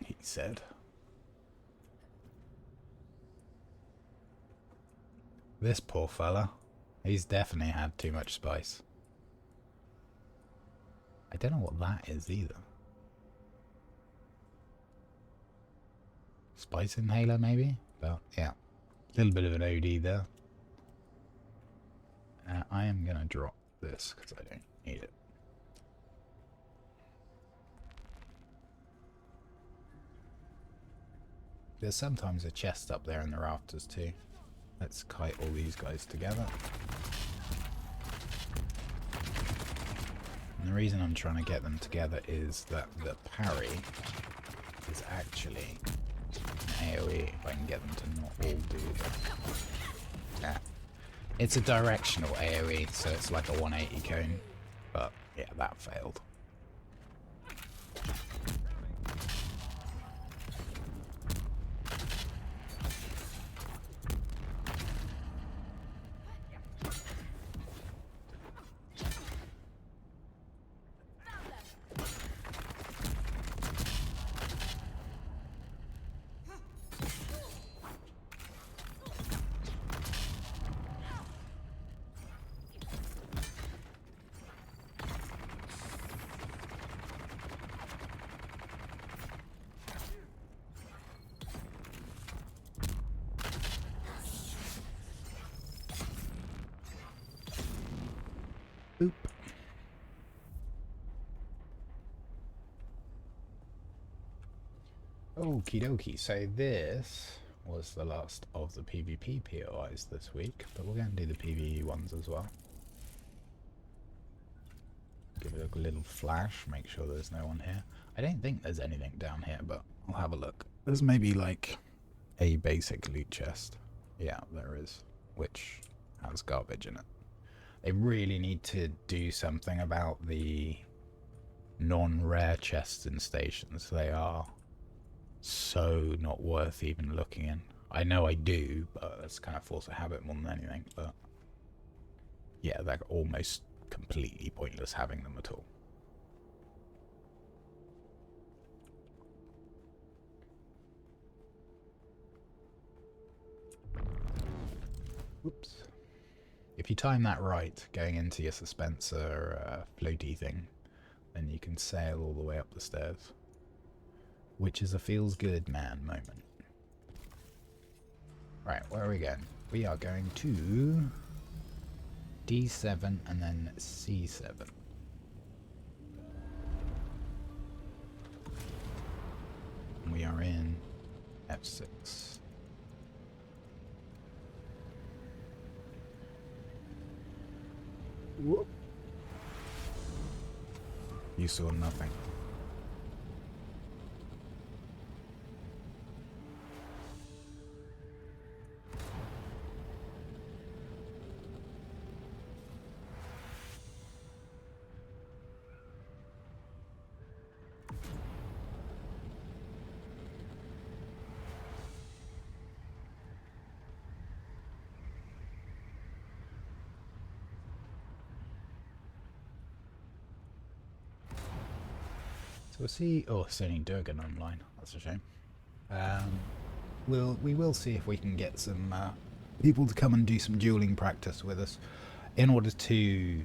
S1: he said. This poor fella, he's definitely had too much spice. I don't know what that is either. Spice inhaler maybe? But yeah, a little bit of an OD there. I am gonna drop this because I don't need it. There's sometimes a chest up there in the rafters too. Let's kite all these guys together. And the reason I'm trying to get them together is that the parry is actually an AoE, if I can get them to not all do it. Yeah. It's a directional AoE, so it's like a 180 cone. But yeah, that failed. Boop. Okie dokie, so this was the last of the PvP POIs this week, but we're going to do the PvE ones as well. Give it a little flash, make sure there's no one here. I don't think there's anything down here, but I'll have a look. There's maybe like a basic loot chest. Yeah, there is, which has garbage in it. They really need to do something about the non-rare chests in stations. They are so not worth even looking in. I know I do, but that's kind of force of habit more than anything. But yeah, they're almost completely pointless having them at all. Whoops. If you time that right, going into your suspenser floaty thing, then you can sail all the way up the stairs. Which is a feels good man moment. Right, where are we going? We are going to D7 and then C7. And we are in F6. Whoop. You saw nothing. We'll see. Oh, it's only Durgan online. That's a shame. We will see if we can get some people to come and do some dueling practice with us, in order to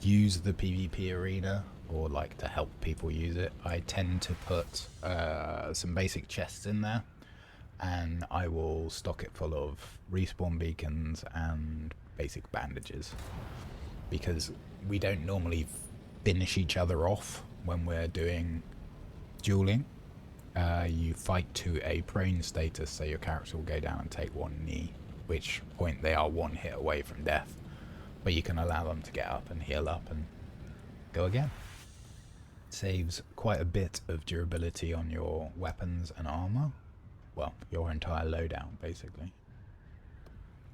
S1: use the PvP arena, or like to help people use it. I tend to put some basic chests in there, and I will stock it full of respawn beacons and basic bandages, because we don't normally finish each other off when we're doing dueling. You fight to a prone status, so your character will go down and take one knee, which point they are one hit away from death, but you can allow them to get up and heal up and go again. Saves quite a bit of durability on your weapons and armor. Well, your entire loadout basically.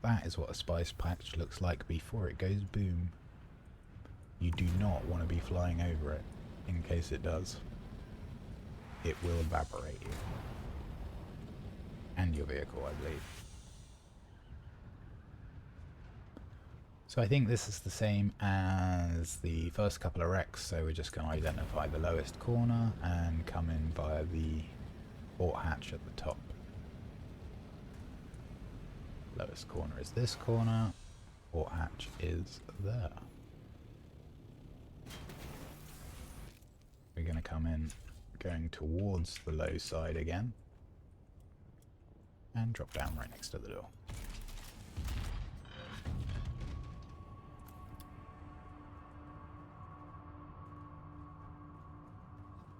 S1: That is what a spice patch looks like before it goes boom. You do not want to be flying over it, in case it does. It will evaporate you. And your vehicle, I believe. So I think this is the same as the first couple of wrecks, so we're just going to identify the lowest corner and come in via the port hatch at the top. Lowest corner is this corner, port hatch is there. We're going to come in going towards the low side again and drop down right next to the door.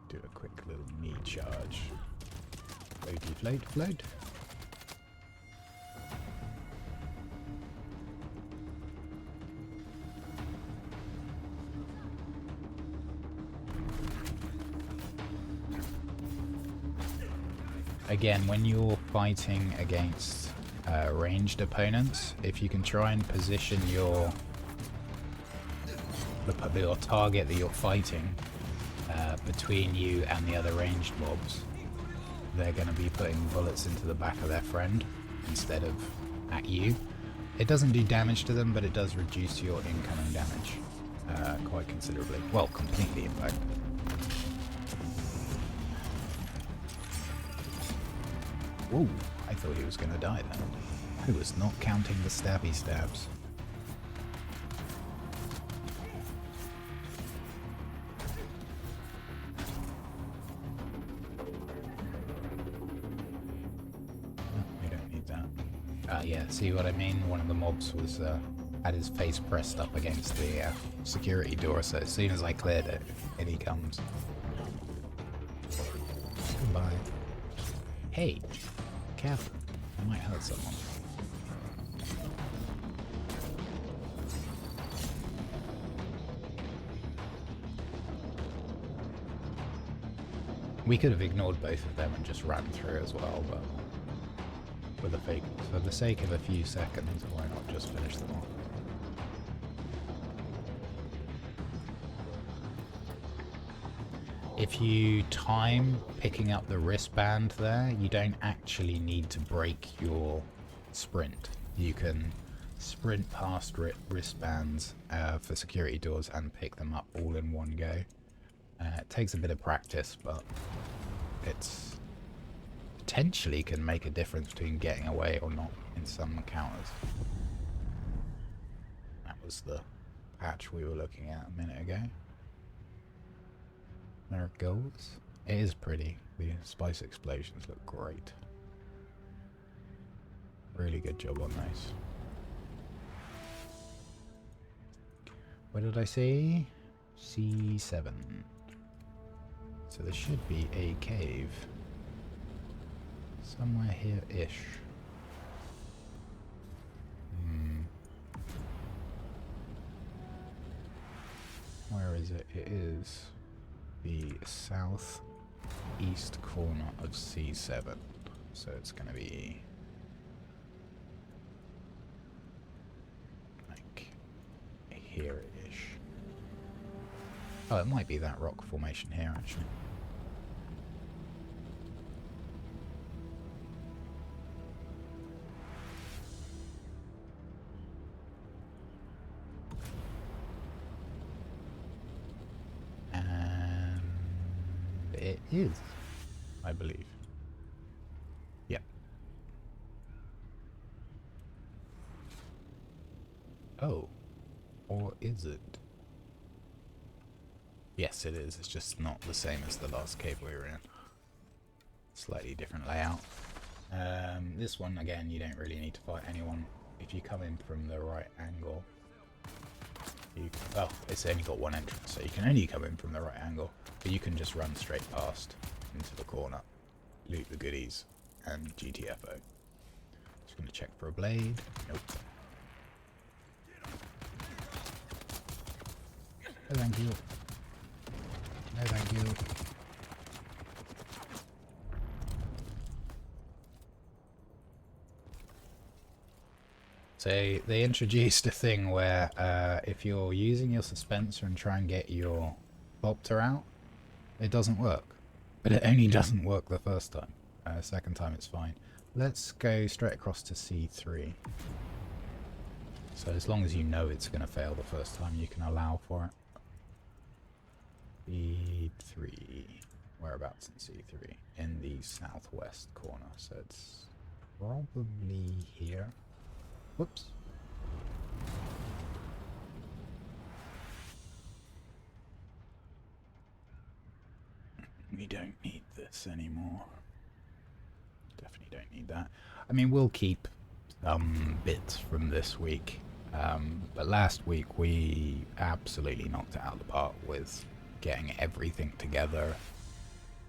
S1: Do a quick little knee charge. Floaty float float. Again, when you're fighting against ranged opponents, if you can try and position your target that you're fighting between you and the other ranged mobs, they're going to be putting bullets into the back of their friend instead of at you. It doesn't do damage to them, but it does reduce your incoming damage quite considerably. Well, completely in fact. Whoa, I thought he was going to die then. I was not counting the stabby stabs. Yeah, see what I mean? One of the mobs was had his face pressed up against the security door, so as soon as I cleared it, in he comes. Goodbye. Hey, careful. I might hurt someone. We could have ignored both of them and just ran through as well, but for the sake of a few seconds, why not just finish them off? If you time picking up the wristband there, you don't actually need to break your sprint. You can sprint past wristbands for security doors and pick them up all in one go. It takes a bit of practice, but it's potentially can make a difference between getting away or not in some encounters. That was the patch we were looking at a minute ago. There it goes. It is pretty. The spice explosions look great. Really good job on those. What did I say? C7. So there should be a cave somewhere here-ish. Where is it? It is the southeast corner of C7. So it's going to be like here-ish. Oh, it might be that rock formation here, actually. It is, I believe. Yep. Oh. Or is it? Yes, it is. It's just not the same as the last cave we were in. Slightly different layout. This one, again, you don't really need to fight anyone. If you come in from the right angle, it's only got one entrance, so you can only come in from the right angle, but you can just run straight past into the corner, loot the goodies, and GTFO. Just going to check for a blade. Nope. No thank you. No thank you. So they introduced a thing where if you're using your suspenser and try and get your Bopter out, it doesn't work. But it only doesn't work the first time. Second time it's fine. Let's go straight across to C3. So as long as you know it's going to fail the first time, you can allow for it. C3. Whereabouts in C3? In the southwest corner. So it's probably here. Whoops. We don't need this anymore. Definitely don't need that. I mean, we'll keep some bits from this week. But last week we absolutely knocked it out of the park with getting everything together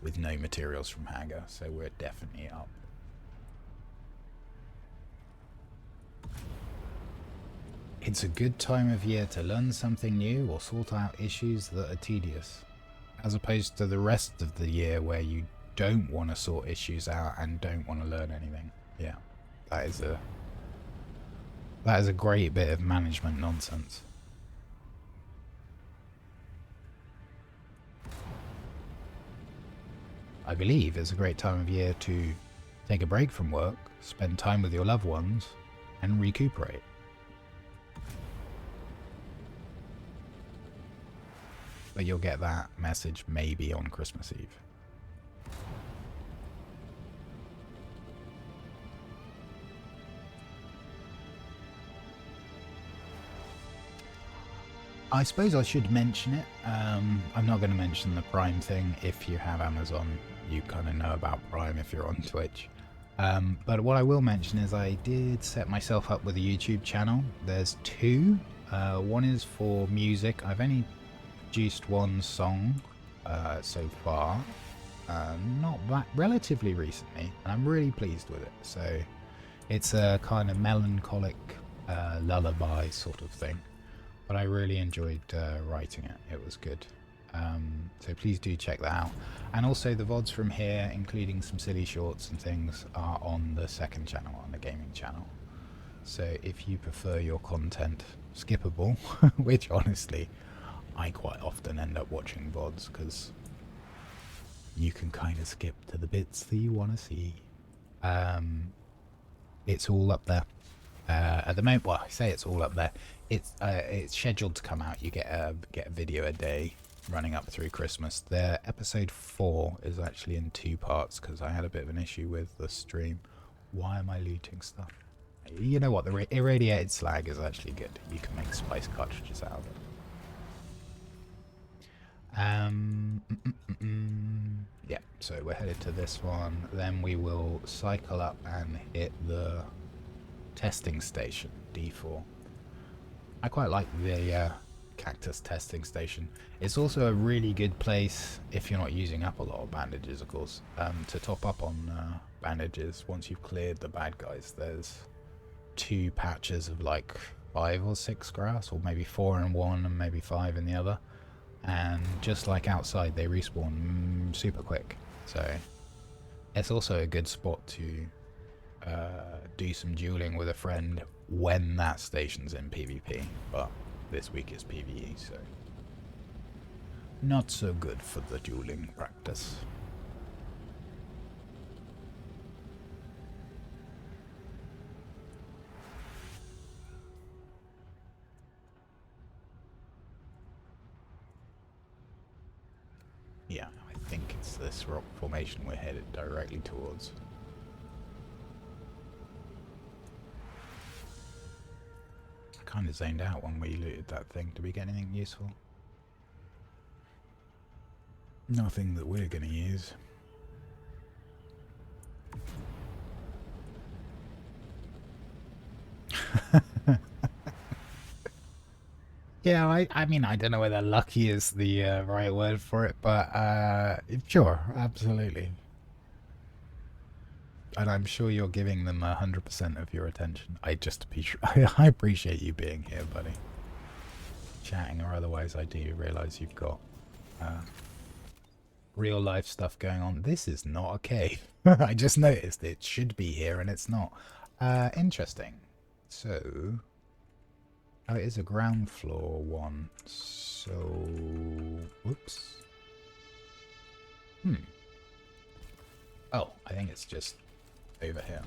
S1: with no materials from Hager, so we're definitely up. It's a good time of year to learn something new or sort out issues that are tedious, as opposed to the rest of the year where you don't want to sort issues out and don't want to learn anything. Yeah, that is a great bit of management nonsense. I believe it's a great time of year to take a break from work, spend time with your loved ones, and recuperate. But you'll get that message maybe on Christmas Eve. I suppose I should mention it. I'm not going to mention the Prime thing. If you have Amazon, you kind of know about Prime if you're on Twitch. But what I will mention is I did set myself up with a YouTube channel. There's two. One is for music. I've only produced one song so far. Not that relatively recently. And I'm really pleased with it. So it's a kind of melancholic lullaby sort of thing. But I really enjoyed writing it. It was good. So please do check that out. And also the VODs from here, including some silly shorts and things, are on the second channel, on the gaming channel. So if you prefer your content skippable, which honestly I quite often end up watching VODs because you can kind of skip to the bits that you want to see. It's all up there. At the moment, well, I say it's all up there. It's scheduled to come out. You get a video a day running up through Christmas. Episode 4 is actually in 2 parts because I had a bit of an issue with the stream. Why am I looting stuff? You know what? The irradiated slag is actually good. You can make spice cartridges out of it. Yeah, so we're headed to this one. Then we will cycle up and hit the testing station, D4. I quite like the cactus testing station. It's also a really good place, if you're not using up a lot of bandages, of course, to top up on bandages once you've cleared the bad guys. There's 2 patches of like 5 or 6 grass, or maybe 4 in one and maybe 5 in the other. And just like outside, they respawn super quick. So it's also a good spot to do some dueling with a friend when that station's in PvP, but this week is PvE, so not so good for the dueling practice. Yeah, I think it's this rock formation we're headed directly towards. Kind of zoned out when we looted that thing. Did we get anything useful? Nothing that we're going to use. Yeah, I mean, I don't know whether lucky is the right word for it, but sure, absolutely. And I'm sure you're giving them 100% of your attention. I appreciate you being here, buddy. Chatting or otherwise, I do realise you've got real life stuff going on. This is not a cave. I just noticed it should be here and it's not. Interesting. So, oh, it is a ground floor one. So, whoops. Oh, I think it's just over here.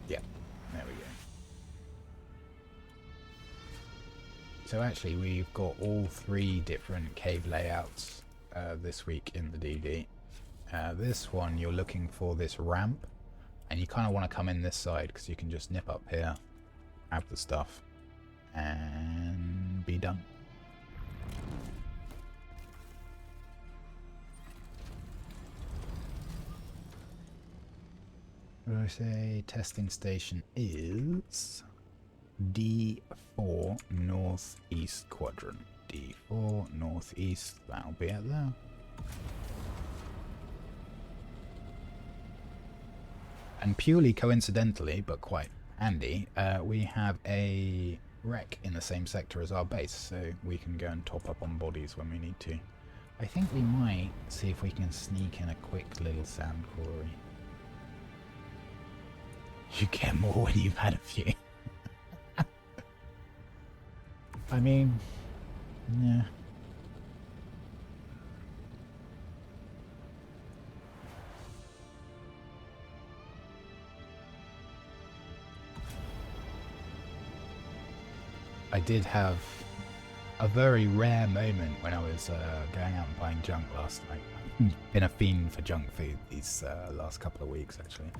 S1: Yeah, there we go. So actually we've got all 3 different cave layouts this week in the DD. This one you're looking for this ramp, and you kind of want to come in this side because you can just nip up here, grab the stuff, and be done. What do I say? Testing station is D4 northeast quadrant. D4 northeast, that'll be it there. And purely coincidentally, but quite handy, we have a wreck in the same sector as our base, so we can go and top up on bodies when we need to. I think we might see if we can sneak in a quick little sand quarry. You get more when you've had a few. I mean, yeah. I did have a very rare moment when I was going out and buying junk last night. Been a fiend for junk food these last couple of weeks, actually.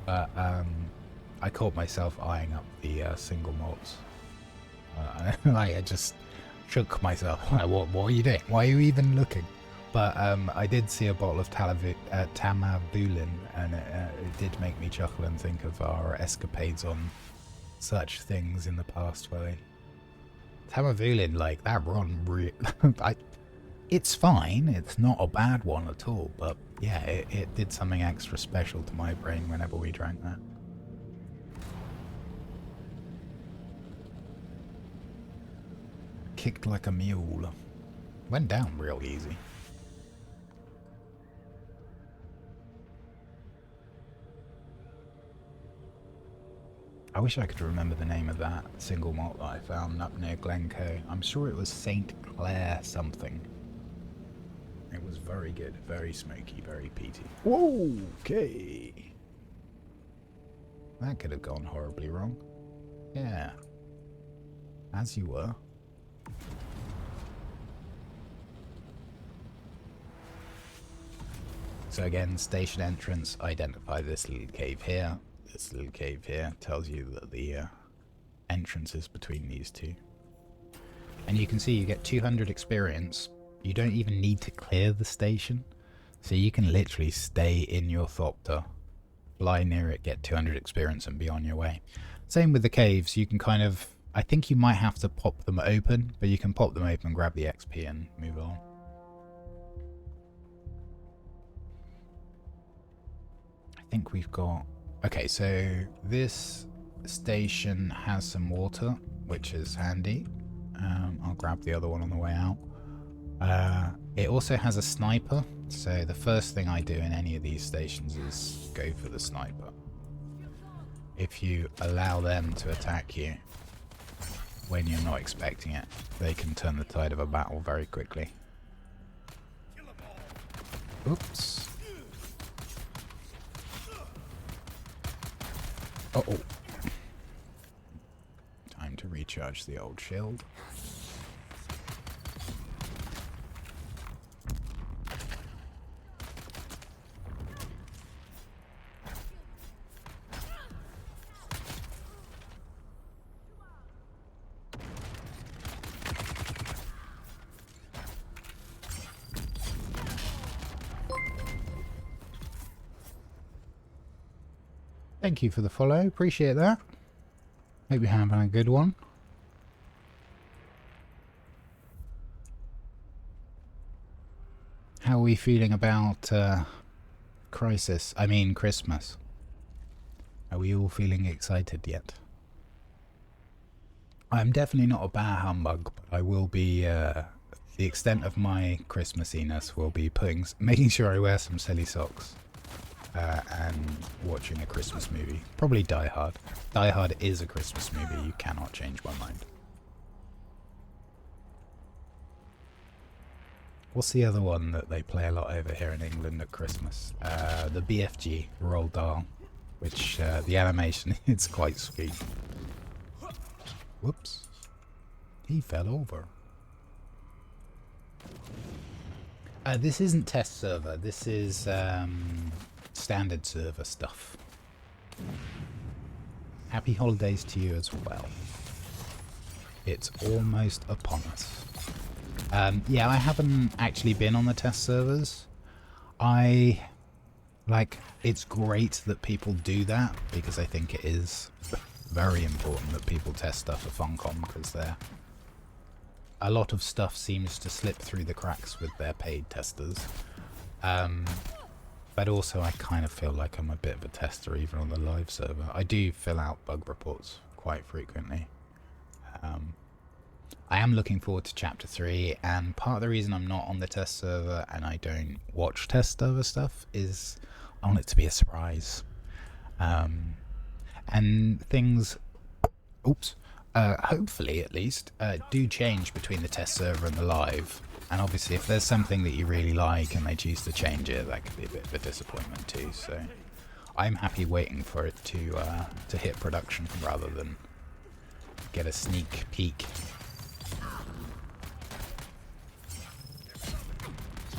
S1: But I caught myself eyeing up the single malts. Like, I just shook myself. Like, what are you doing? Why are you even looking? But I did see a bottle of Tamavulin, and it did make me chuckle and think of our escapades on such things in the past. Where Tamavulin, like, that run, it's fine. It's not a bad one at all. But yeah, it did something extra special to my brain whenever we drank that. Kicked like a mule. Went down real easy. I wish I could remember the name of that single malt that I found up near Glencoe. I'm sure it was St. Clair something. It was very good, very smoky, very peaty. Whoa, okay. That could have gone horribly wrong. Yeah. As you were. So again, station entrance, identify this little cave here. This little cave here tells you that the entrance is between these two. And you can see you get 200 experience. You don't even need to clear the station. So you can literally stay in your Thopter, fly near it, get 200 experience and be on your way. Same with the caves. You can kind of, I think you might have to pop them open, but you can pop them open, grab the XP and move on. I think we've got... Okay, so this station has some water, which is handy. I'll grab the other one on the way out. It also has a sniper, so the first thing I do in any of these stations is go for the sniper. If you allow them to attack you when you're not expecting it, they can turn the tide of a battle very quickly. Oops. Uh-oh. Time to recharge the old shield. Thank you for the follow, appreciate that. Hope you're having a good one. How are we feeling about Christmas? Are we all feeling excited yet? I'm definitely not a bah humbug, but I will be, the extent of my Christmassiness will be making sure I wear some silly socks. And watching a Christmas movie. Probably Die Hard. Die Hard is a Christmas movie, you cannot change my mind. What's the other one that they play a lot over here in England at Christmas? The BFG, Roald Dahl, which the animation, it's quite sweet. Whoops. He fell over. This isn't test server. This is standard server stuff. Happy holidays to you as well. It's almost upon us. Yeah, I haven't actually been on the test servers. It's great that people do that, because I think it is very important that people test stuff at Funcom, because a lot of stuff seems to slip through the cracks with their paid testers. But also I kind of feel like I'm a bit of a tester even on the live server. I do fill out bug reports quite frequently. I am looking forward to Chapter 3, and part of the reason I'm not on the test server and I don't watch test server stuff is I want it to be a surprise. And things, hopefully at least, do change between the test server and the live. And obviously if there's something that you really like and they choose to change it, that could be a bit of a disappointment too. So I'm happy waiting for it to hit production rather than get a sneak peek.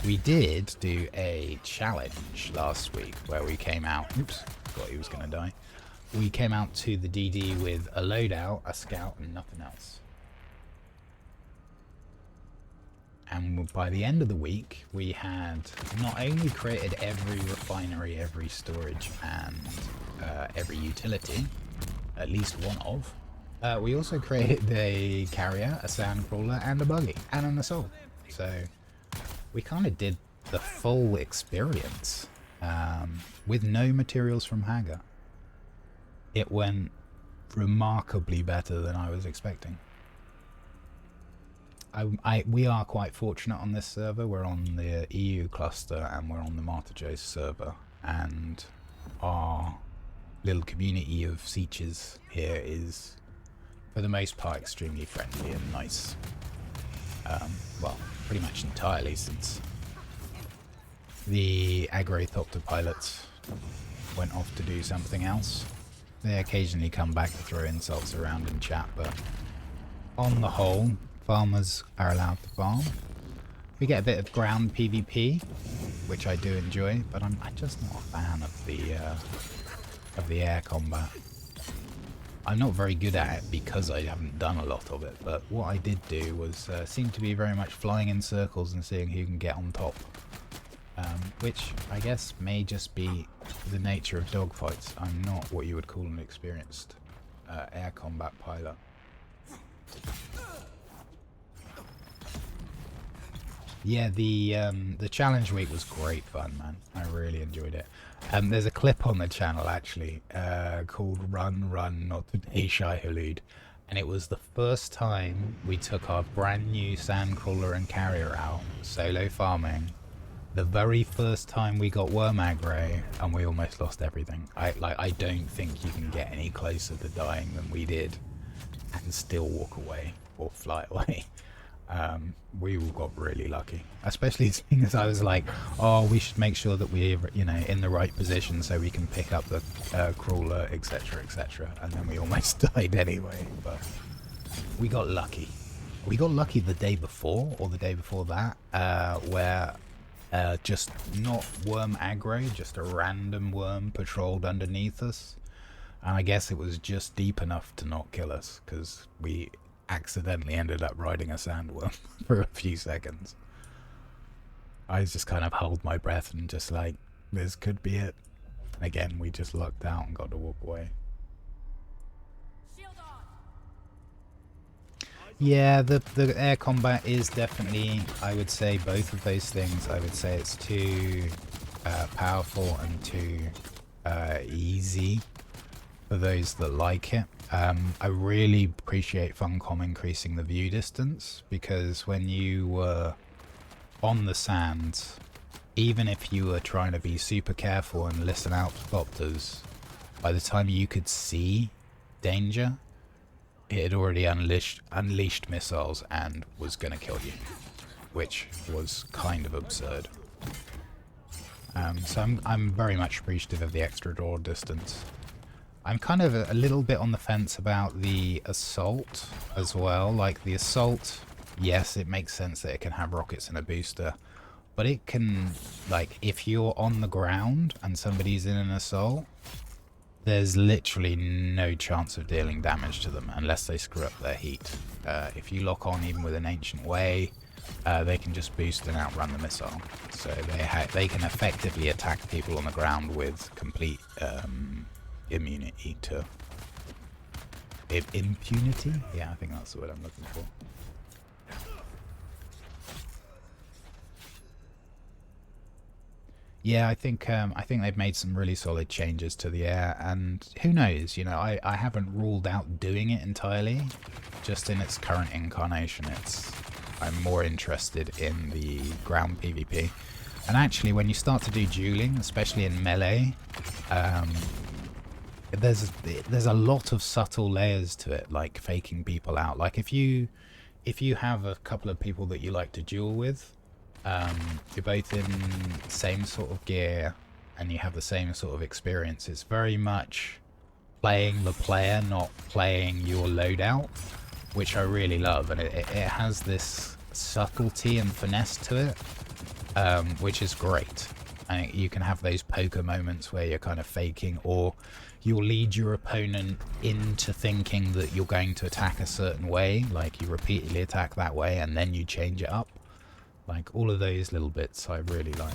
S1: We did do a challenge last week where we came out, thought he was going to die. We came out to the DD with a loadout, a scout, and nothing else. And by the end of the week, we had not only created every refinery, every storage, and every utility, at least one of, we also created a carrier, a sand crawler, and a buggy, and an assault. So we kind of did the full experience with no materials from Hagar. It went remarkably better than I was expecting. We are quite fortunate on this server. We're on the EU cluster and we're on the Martajo's server, and our little community of Sieges here is for the most part extremely friendly and nice. Well, pretty much entirely, since the Agrothopter pilots went off to do something else. They occasionally come back to throw insults around in chat, but on the whole, farmers are allowed to farm. We get a bit of ground PvP, which I do enjoy, but I'm just not a fan of the air combat. I'm not very good at it because I haven't done a lot of it, but what I did do was seem to be very much flying in circles and seeing who can get on top. Which I guess may just be the nature of dogfights. I'm not what you would call an experienced air combat pilot. Yeah, the challenge week was great fun, man. I really enjoyed it. There's a clip on the channel actually called "Run, Run, Not Today, Shai Hulud," and it was the first time we took our brand new sandcrawler and carrier out solo farming. The very first time we got worm aggro, and we almost lost everything. I don't think you can get any closer to dying than we did, and still walk away or fly away. We all got really lucky, especially seeing as I was like, oh, we should make sure that we're, you know, in the right position so we can pick up the crawler, etc, etc, and then we almost died anyway. But we got lucky. We got lucky the day before, or the day before that, where just not worm aggro, just a random worm patrolled underneath us, and I guess it was just deep enough to not kill us, because we accidentally ended up riding a sandworm for a few seconds. I just kind of held my breath and just like, this could be it. And again, we just lucked out and got to walk away. Yeah, the air combat is definitely, I would say, both of those things. I would say it's too powerful and too easy for those that like it. I really appreciate Funcom increasing the view distance, because when you were on the sands, even if you were trying to be super careful and listen out for copters, by the time you could see danger, it had already unleashed missiles and was going to kill you, which was kind of absurd. So I'm very much appreciative of the extra draw distance. I'm kind of a little bit on the fence about the assault as well. Like the assault, yes, it makes sense that it can have rockets and a booster, but it can, like, if you're on the ground and somebody's in an assault, there's literally no chance of dealing damage to them unless they screw up their heat. If you lock on even with an Ancient Way, they can just boost and outrun the missile. So they can effectively attack people on the ground with complete immunity to... impunity? Yeah, I think that's the word I'm looking for. Yeah, I think they've made some really solid changes to the air, and who knows, you know, I haven't ruled out doing it entirely, just in its current incarnation. I'm more interested in the ground PvP. And actually, when you start to do dueling, especially in melee, there's a lot of subtle layers to it, like faking people out. Like if you have a couple of people that you like to duel with, you're both in the same sort of gear and you have the same sort of experience. It's very much playing the player, not playing your loadout, which I really love, and it has this subtlety and finesse to it, which is great. And you can have those poker moments where you're kind of faking, or you'll lead your opponent into thinking that you're going to attack a certain way, like you repeatedly attack that way and then you change it up. Like, all of those little bits I really like.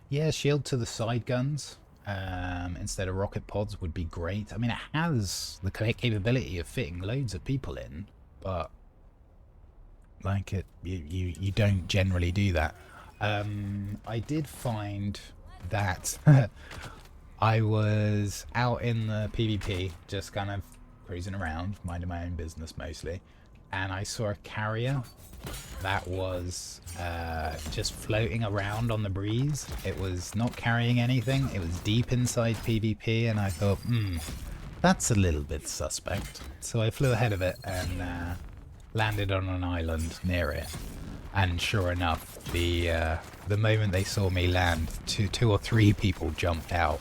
S1: Yeah, shield to the side guns instead of rocket pods would be great. I mean, it has the capability of fitting loads of people in, but like you don't generally do that. I did find that I was out in the PvP, just kind of cruising around, minding my own business mostly, and I saw a carrier that was just floating around on the breeze. It was not carrying anything. It was deep inside PvP, and I thought, that's a little bit suspect. So I flew ahead of it and landed on an island near it. And sure enough, the moment they saw me land, two or three people jumped out,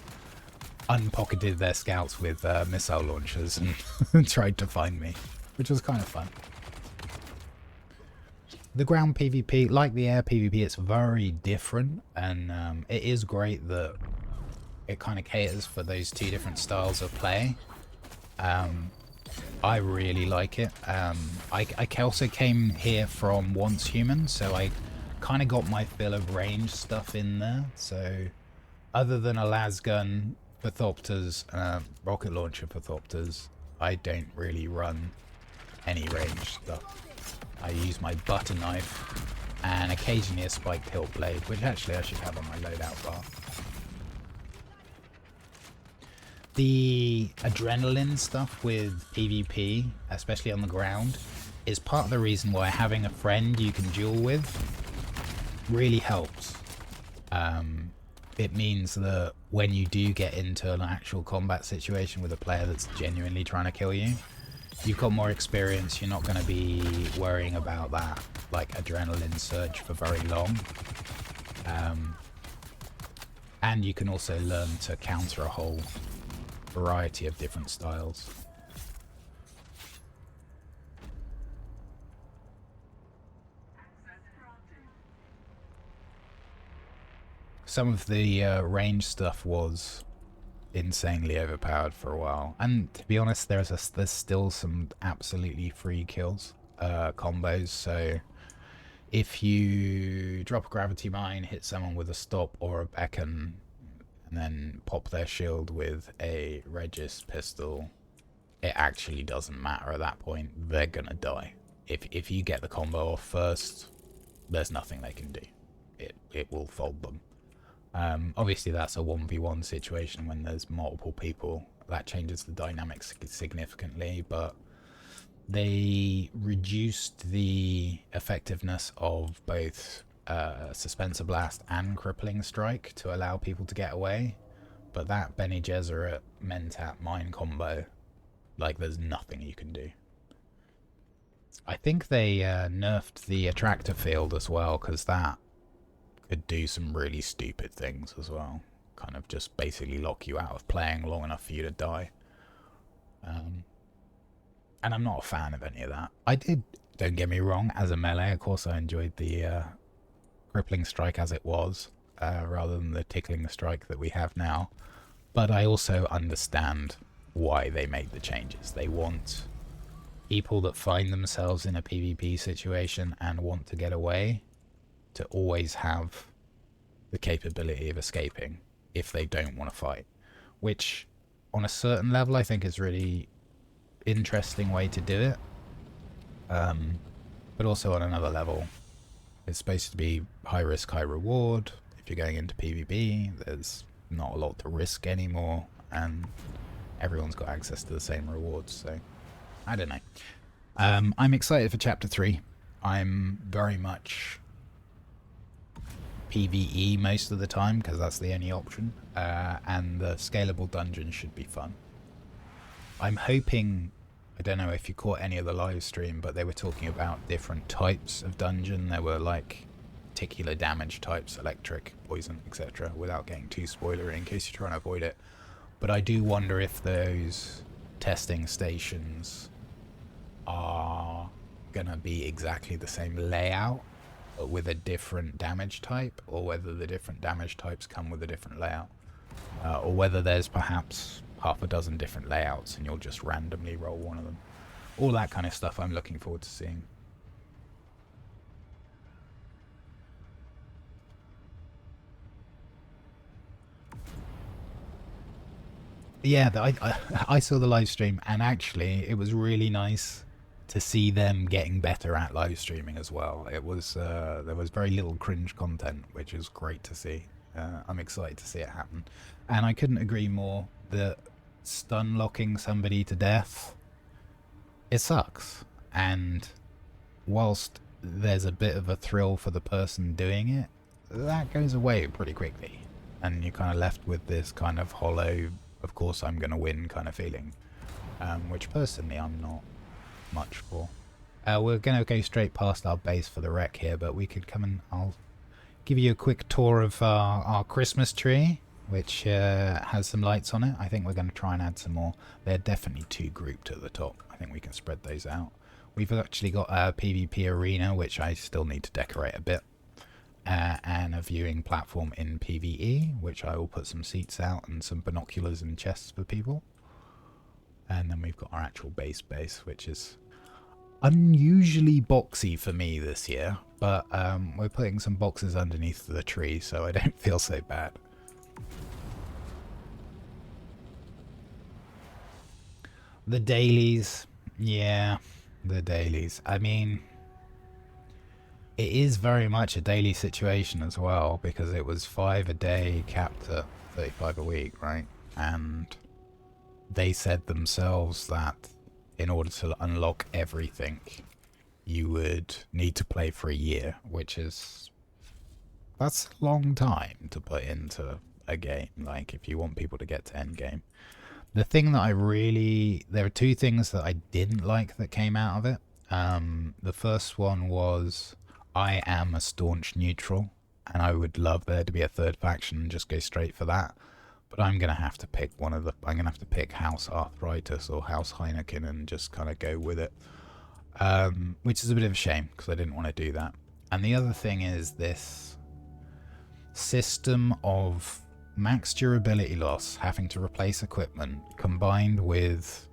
S1: unpocketed their scouts with missile launchers and tried to find me, which was kind of fun. The ground PvP, like the air PvP, it's very different, and it is great that it kind of caters for those two different styles of play. I really like it. I also came here from Once Human, so I kind of got my fill of range stuff in there. So other than a lasgun for Thopters, rocket launcher for Thopters, I don't really run any range stuff. I use my butter knife and occasionally a spiked hilt blade, which actually I should have on my loadout bar. The adrenaline stuff with PvP, especially on the ground, is part of the reason why having a friend you can duel with really helps. It means that when you do get into an actual combat situation with a player that's genuinely trying to kill you, you've got more experience. You're not going to be worrying about that like adrenaline surge for very long. And you can also learn to counter a whole variety of different styles. Some of the range stuff was insanely overpowered for a while, and to be honest, there's still some absolutely free kills, combos. So if you drop a gravity mine, hit someone with a stop or a beacon, and then pop their shield with a Regis pistol, it actually doesn't matter at that point. They're gonna die. If you get the combo off first, there's nothing they can do. It will fold them. Obviously that's a 1v1 situation. When there's multiple people, that changes the dynamics significantly, but they reduced the effectiveness of both Suspensor Blast and Crippling Strike to allow people to get away. But that Bene Gesserit Mentat mine combo, like, there's nothing you can do. I think they nerfed the attractor field as well, because that could do some really stupid things as well. Kind of just basically lock you out of playing long enough for you to die. And I'm not a fan of any of that. I did, don't get me wrong, as a melee, of course I enjoyed the crippling strike as it was, rather than the tickling strike that we have now. But I also understand why they made the changes. They want people that find themselves in a PvP situation and want to get away to always have the capability of escaping if they don't want to fight. Which, on a certain level, I think is really interesting way to do it. But also on another level, it's supposed to be high risk, high reward. If you're going into PvP, there's not a lot to risk anymore, and everyone's got access to the same rewards, so I don't know. I'm excited for Chapter 3. I'm very much PvE most of the time, because that's the only option, and the scalable dungeons should be fun. I'm hoping, I don't know if you caught any of the live stream, but they were talking about different types of dungeon. There were like particular damage types, electric, poison, etc., without getting too spoilery in case you're trying to avoid it. But I do wonder if those testing stations are gonna be exactly the same layout but with a different damage type, or whether the different damage types come with a different layout, or whether there's perhaps half a dozen different layouts and you'll just randomly roll one of them. All that kind of stuff I'm looking forward to seeing. Yeah, I saw the live stream, and actually it was really nice to see them getting better at live streaming as well. It was there was very little cringe content, which is great to see. I'm excited to see it happen, and I couldn't agree more that stun locking somebody to death, it sucks. And whilst there's a bit of a thrill for the person doing it, that goes away pretty quickly, and you're kind of left with this kind of hollow, of course I'm going to win kind of feeling, which personally I'm not much for. We're going to go straight past our base for the wreck here, but we could come and I'll give you a quick tour of our Christmas tree, which has some lights on it. I think we're going to try and add some more. They're definitely too grouped at the top. I think we can spread those out. We've actually got a PvP arena, which I still need to decorate a bit, and a viewing platform in PvE, which I will put some seats out and some binoculars and chests for people. And then we've got our actual base, which is unusually boxy for me this year, but we're putting some boxes underneath the tree, so I don't feel so bad. The dailies, yeah, the dailies. I mean, it is very much a daily situation as well, because it was 5 a day capped at 35 a week, right? And they said themselves that in order to unlock everything, you would need to play for a year, which is, that's a long time to put into a game, like if you want people to get to end game. The thing that there are two things that I didn't like that came out of it. The first one was, I am a staunch neutral, and I would love there to be a third faction and just go straight for that. But I'm going to have to pick I'm going to have to pick House Arthritis or House Heineken and just kind of go with it. Which is a bit of a shame, because I didn't want to do that. And the other thing is this system of max durability loss, having to replace equipment, combined with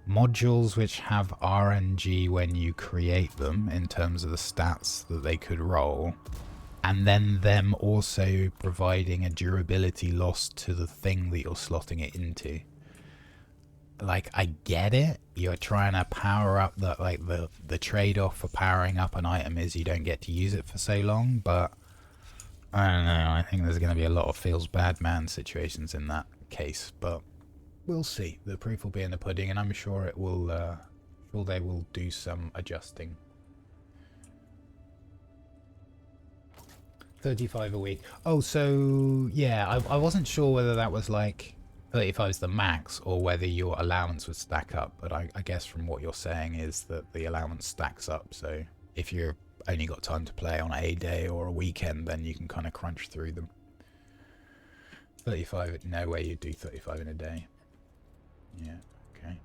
S1: modules which have RNG when you create them in terms of the stats that they could roll, and then them also providing a durability loss to the thing that you're slotting it into. Like, I get it, you're trying to power up the trade-off for powering up an item is you don't get to use it for so long, but I don't know, I think there's going to be a lot of feels bad man situations in that case, but we'll see. The proof will be in the pudding, and I'm sure it will, sure they will do some adjusting. 35 a week. Oh, so yeah, I wasn't sure whether that was like 35 is the max, or whether your allowance would stack up. But I guess from what you're saying is that the allowance stacks up. So if you've only got time to play on a day or a weekend, then you can kind of crunch through them. 35, no way you'd do 35 in a day. Yeah, okay.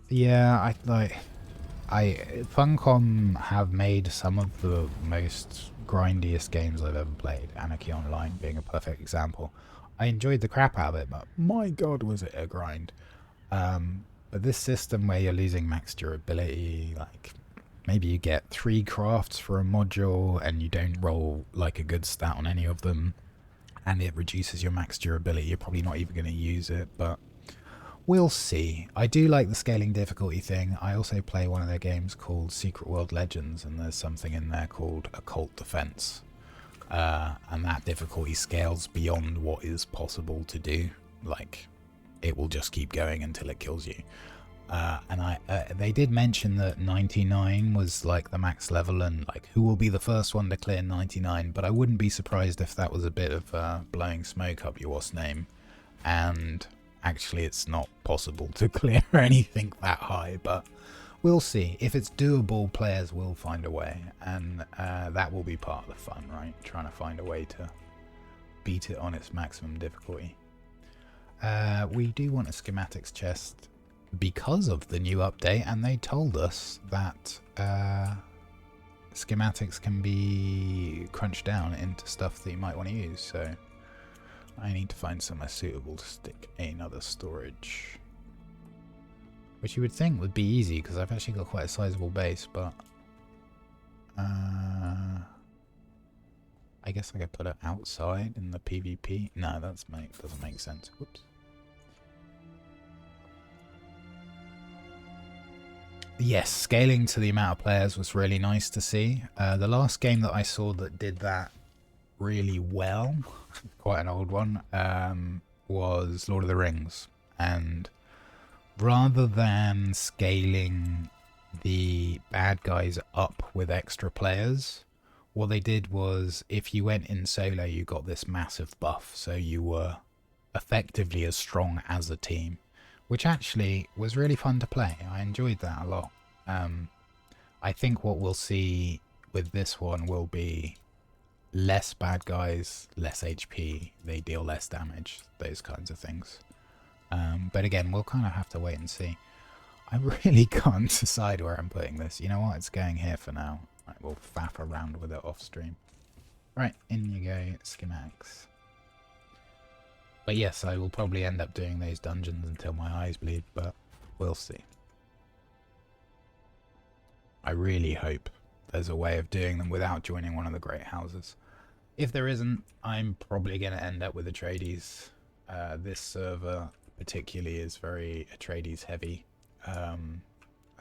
S1: Yeah, Funcom have made some of the most grindiest games I've ever played, Anarchy Online being a perfect example. I enjoyed the crap out of it, but my god was it a grind. But this system where you're losing max durability, like maybe you get 3 crafts for a module and you don't roll like a good stat on any of them, and it reduces your max durability, you're probably not even going to use it, but we'll see. I do like the scaling difficulty thing. I also play one of their games called Secret World Legends, and there's something in there called Occult Defense. And that difficulty scales beyond what is possible to do. Like, it will just keep going until it kills you. And they did mention that 99 was like the max level, and like who will be the first one to clear 99, but I wouldn't be surprised if that was a bit of blowing smoke up your name, and actually it's not possible to clear anything that high, but we'll see. If it's doable, players will find a way, and that will be part of the fun, right? Trying to find a way to beat it on its maximum difficulty. We do want a schematics chest because of the new update, and they told us that schematics can be crunched down into stuff that you might want to use, so I need to find somewhere suitable to stick another storage, which you would think would be easy because I've actually got quite a sizable base, but I guess I could put it outside in the PvP. No, doesn't make sense. Whoops. Yes, scaling to the amount of players was really nice to see. The last game that I saw that did that really well, quite an old one, was Lord of the Rings. And rather than scaling the bad guys up with extra players, what they did was if you went in solo, you got this massive buff. So you were effectively as strong as a team, which actually was really fun to play. I enjoyed that a lot. I think what we'll see with this one will be less bad guys, less HP, they deal less damage, those kinds of things. But again, we'll kind of have to wait and see. I really can't decide where I'm putting this. You know what? It's going here for now. Right, we'll faff around with it off stream. Right, in you go, schematics. But yes, I will probably end up doing those dungeons until my eyes bleed, but we'll see. I really hope there's a way of doing them without joining one of the great houses. If there isn't, I'm probably going to end up with Atreides. This server particularly is very Atreides heavy. Are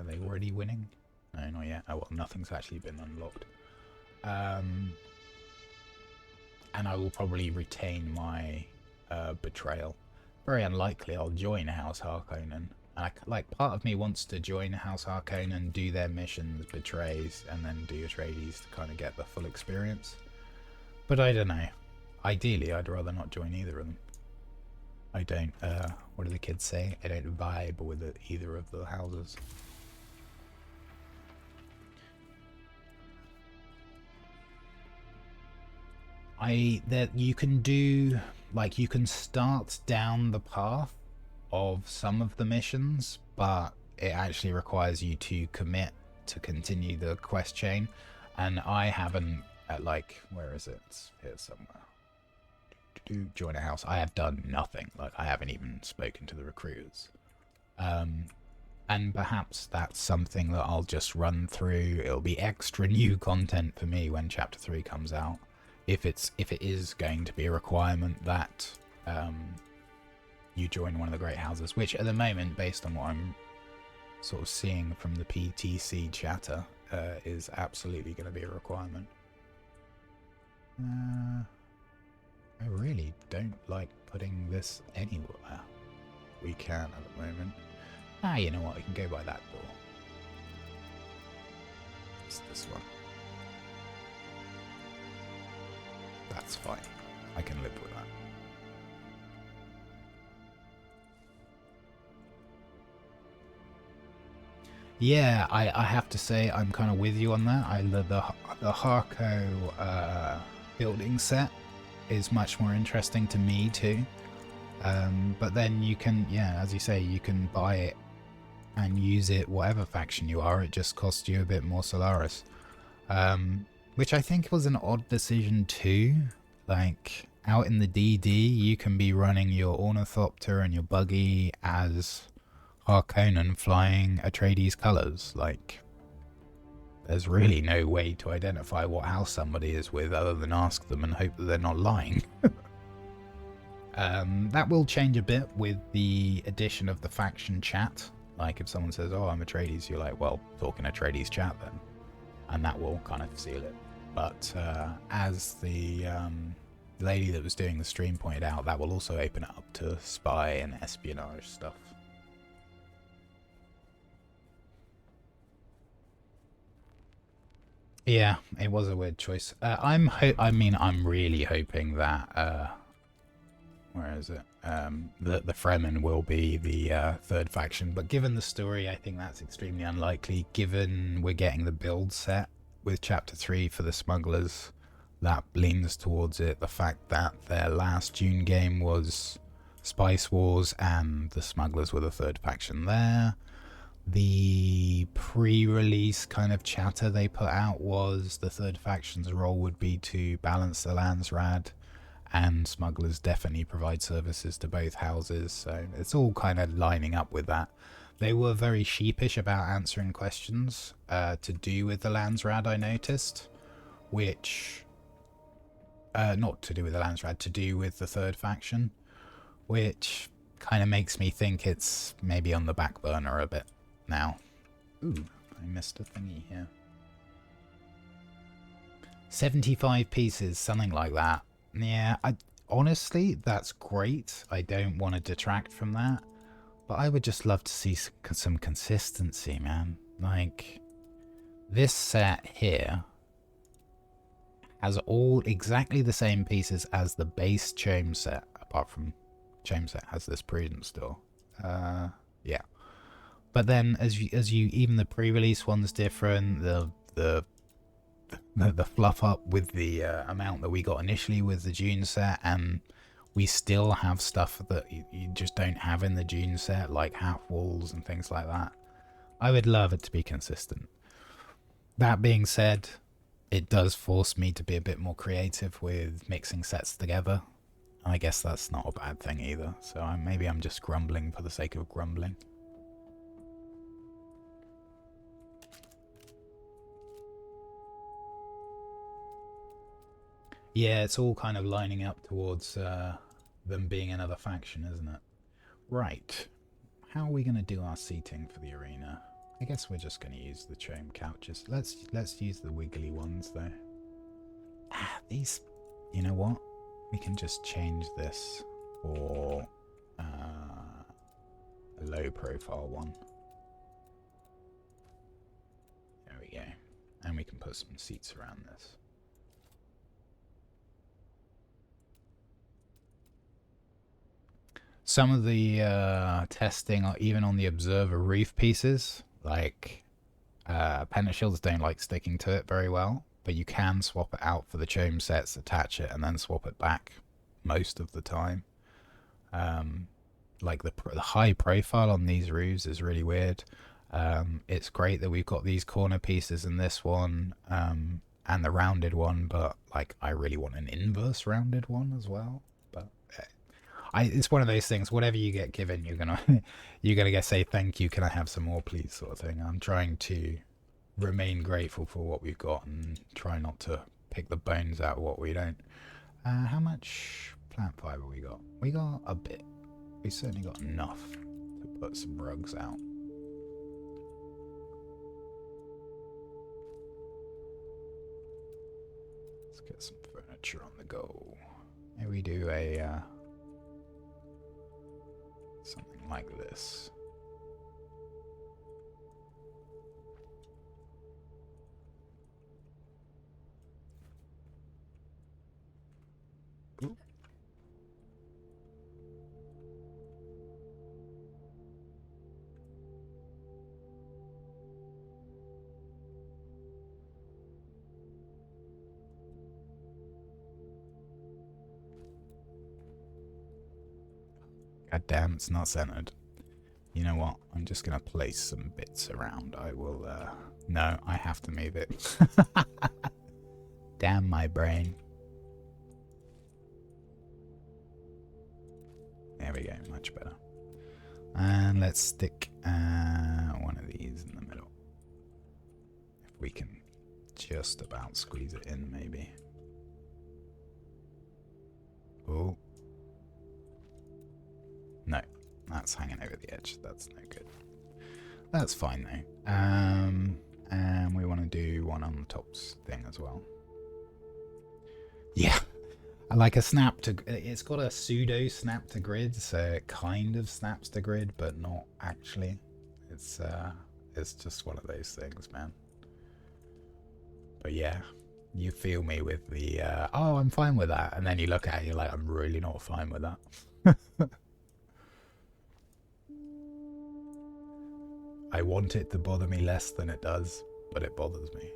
S1: they already winning? No, not yet. Oh well, nothing's actually been unlocked. And I will probably retain my betrayal. Very unlikely I'll join House Harkonnen. Like, part of me wants to join House Harkonnen, do their missions, betrays, and then do Atreides to kind of get the full experience. But I don't know. Ideally, I'd rather not join either of them. I don't, what do the kids say? I don't vibe with either of the houses. That you can do, like, you can start down the path of some of the missions, but it actually requires you to commit to continue the quest chain, and I haven't, like, where is it? It's here somewhere. Join a house. I have done nothing. Like, I haven't even spoken to the recruiters. And perhaps that's something that I'll just run through. It'll be extra new content for me when Chapter 3 comes out. If it is going to be a requirement that you join one of the great houses, which at the moment, based on what I'm sort of seeing from the PTC chatter, is absolutely going to be a requirement. I really don't like putting this anywhere we can at the moment. Ah, you know what? We can go by that door. It's this one. That's fine. I can live with that. Yeah, I have to say I'm kind of with you on that. The Harco building set is much more interesting to me too. But then you can, yeah, as you say, you can buy it and use it whatever faction you are. It just costs you a bit more Solaris. Which I think was an odd decision too. Like, out in the DD, you can be running your Ornithopter and your Buggy as Harkonnen flying Atreides colours. Like, there's really no way to identify what house somebody is with other than ask them and hope that they're not lying. That will change a bit with the addition of the faction chat. Like, if someone says, oh, I'm Atreides, you're like, well, talk in Atreides chat then. And that will kind of seal it. But as the lady that was doing the stream pointed out, that will also open it up to spy and espionage stuff. Yeah, it was a weird choice. I'm really hoping that where is it? The Fremen will be the third faction, but given the story, I think that's extremely unlikely. Given we're getting the build set with Chapter 3 for the Smugglers, that leans towards it. The fact that their last June game was Spice Wars and the Smugglers were the third faction there. The pre-release kind of chatter they put out was the third faction's role would be to balance the Landsrad, and Smugglers definitely provide services to both houses, so it's all kind of lining up with that. They were very sheepish about answering questions to do with the Landsrad, I noticed, which... not to do with the Landsrad, to do with the third faction, which kind of makes me think it's maybe on the back burner a bit now. Ooh, I missed a thingy here. 75 pieces, something like that. Yeah, honestly, that's great. I don't want to detract from that. But I would just love to see some consistency, man. Like, this set here has all exactly the same pieces as the base Chome set, apart from Chome set has this Prudence store. Yeah. But then, as you, even the pre-release one's different. The fluff up with the amount that we got initially with the June set, and we still have stuff that you just don't have in the June set, like half walls and things like that. I would love it to be consistent. That being said, it does force me to be a bit more creative with mixing sets together. I guess that's not a bad thing either, so maybe I'm just grumbling for the sake of grumbling. Yeah, it's all kind of lining up towards them being another faction, isn't it? Right. How are we going to do our seating for the arena? I guess we're just going to use the Chome couches. Let's use the wiggly ones, though. These... You know what? We can just change this for a low-profile one. There we go. And we can put some seats around this. Some of the testing, even on the Observer roof pieces, like Penta Shields don't like sticking to it very well, but you can swap it out for the Chome sets, attach it, and then swap it back most of the time. Like the high profile on these roofs is really weird. It's great that we've got these corner pieces in this one and the rounded one, but like I really want an inverse rounded one as well. But it's one of those things. Whatever you get given, you're gonna say thank you. Can I have some more, please? Sort of thing. I'm trying to remain grateful for what we've got and try not to pick the bones out of what we don't. How much plant fiber we got? We got a bit. We certainly got enough to put some rugs out. Let's get some furniture on the go. Maybe we do a something like this. God damn, it's not centered. You know what? I'm just going to place some bits around. I will, no, I have to move it. Damn my brain. There we go, much better. And let's stick one of these in the middle. If we can just about squeeze it in, maybe. Oh. No, that's hanging over the edge. That's no good. That's fine though. And we want to do one on the tops thing as well. Yeah. I like a snap to, it's got a pseudo snap to grid, so it kind of snaps to grid, but not actually. It's just one of those things, man. But yeah, you feel me with the, oh, I'm fine with that. And then you look at it, you're like, I'm really not fine with that. I want it to bother me less than it does, but it bothers me.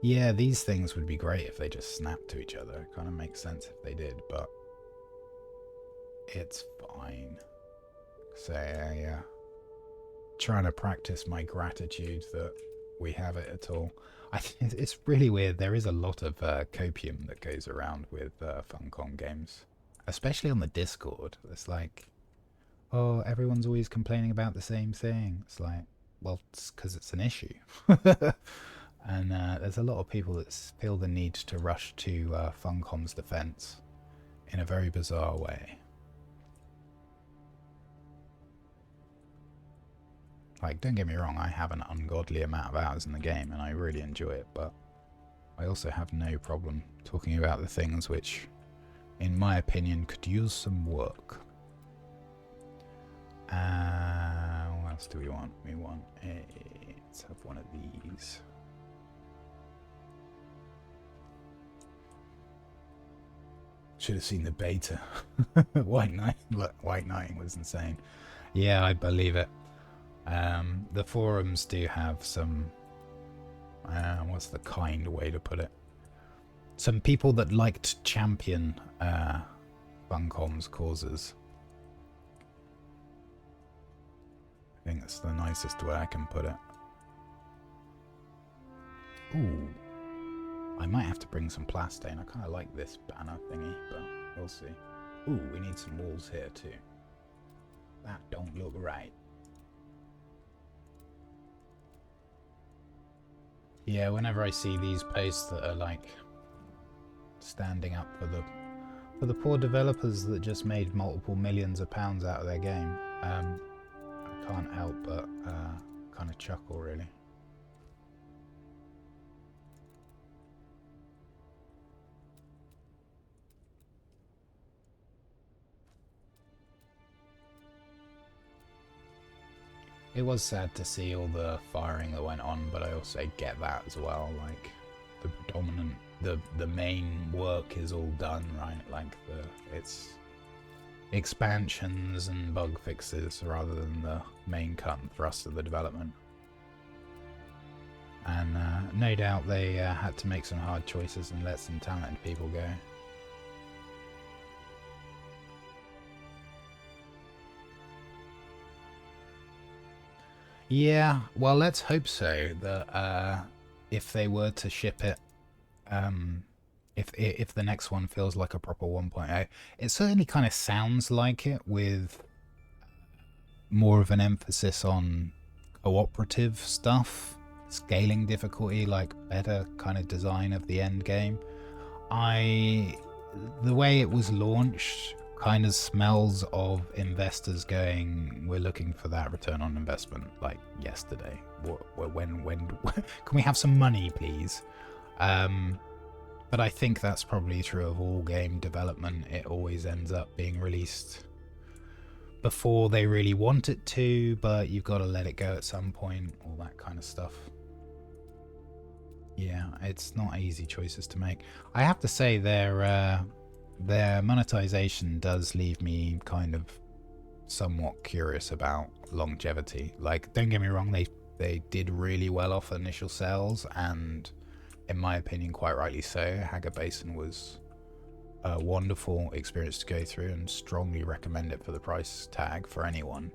S1: Yeah, these things would be great if they just snapped to each other. It kind of makes sense if they did, but it's fine. So yeah, trying to practice my gratitude that we have it at all. I think it's really weird. There is a lot of copium that goes around with Funcom games, especially on the Discord. It's like, oh, everyone's always complaining about the same thing. It's like, well, it's because it's an issue. And there's a lot of people that feel the need to rush to Funcom's defense in a very bizarre way. Like, don't get me wrong, I have an ungodly amount of hours in the game and I really enjoy it, but I also have no problem talking about the things which, in my opinion, could use some work. What else do we want? We want a... let's have one of these. Should have seen the beta. White Knighting was insane. Yeah, I believe it. The forums do have some, what's the kind way to put it? Some people that like to champion Funcom's causes. I think that's the nicest way I can put it. Ooh. I might have to bring some plastane. I kind of like this banner thingy, but we'll see. Ooh, we need some walls here too. That don't look right. Yeah, whenever I see these posts that are like standing up for the poor developers that just made multiple millions of pounds out of their game, I can't help but kind of chuckle really. It was sad to see all the firing that went on, but I also get that as well. Like, the predominant, the main work is all done, right? Like, it's expansions and bug fixes rather than the main cut and thrust of the development. And no doubt they had to make some hard choices and let some talented people go. Yeah, well, let's hope so. That if they were to ship it, if the next one feels like a proper 1.0, it certainly kind of sounds like it, with more of an emphasis on cooperative stuff, scaling difficulty, like better kind of design of the end game. The way it was launched kind of smells of investors going, we're looking for that return on investment like yesterday. When can we have some money, please? But I think that's probably true of all game development. It always ends up being released before they really want it to, but you've got to let it go at some point, all that kind of stuff. Yeah, it's not easy choices to make. I have to say their monetization does leave me kind of somewhat curious about longevity. Like, don't get me wrong, they did really well off initial sales, and in my opinion, quite rightly so. Hager Basin was a wonderful experience to go through, and strongly recommend it for the price tag for anyone.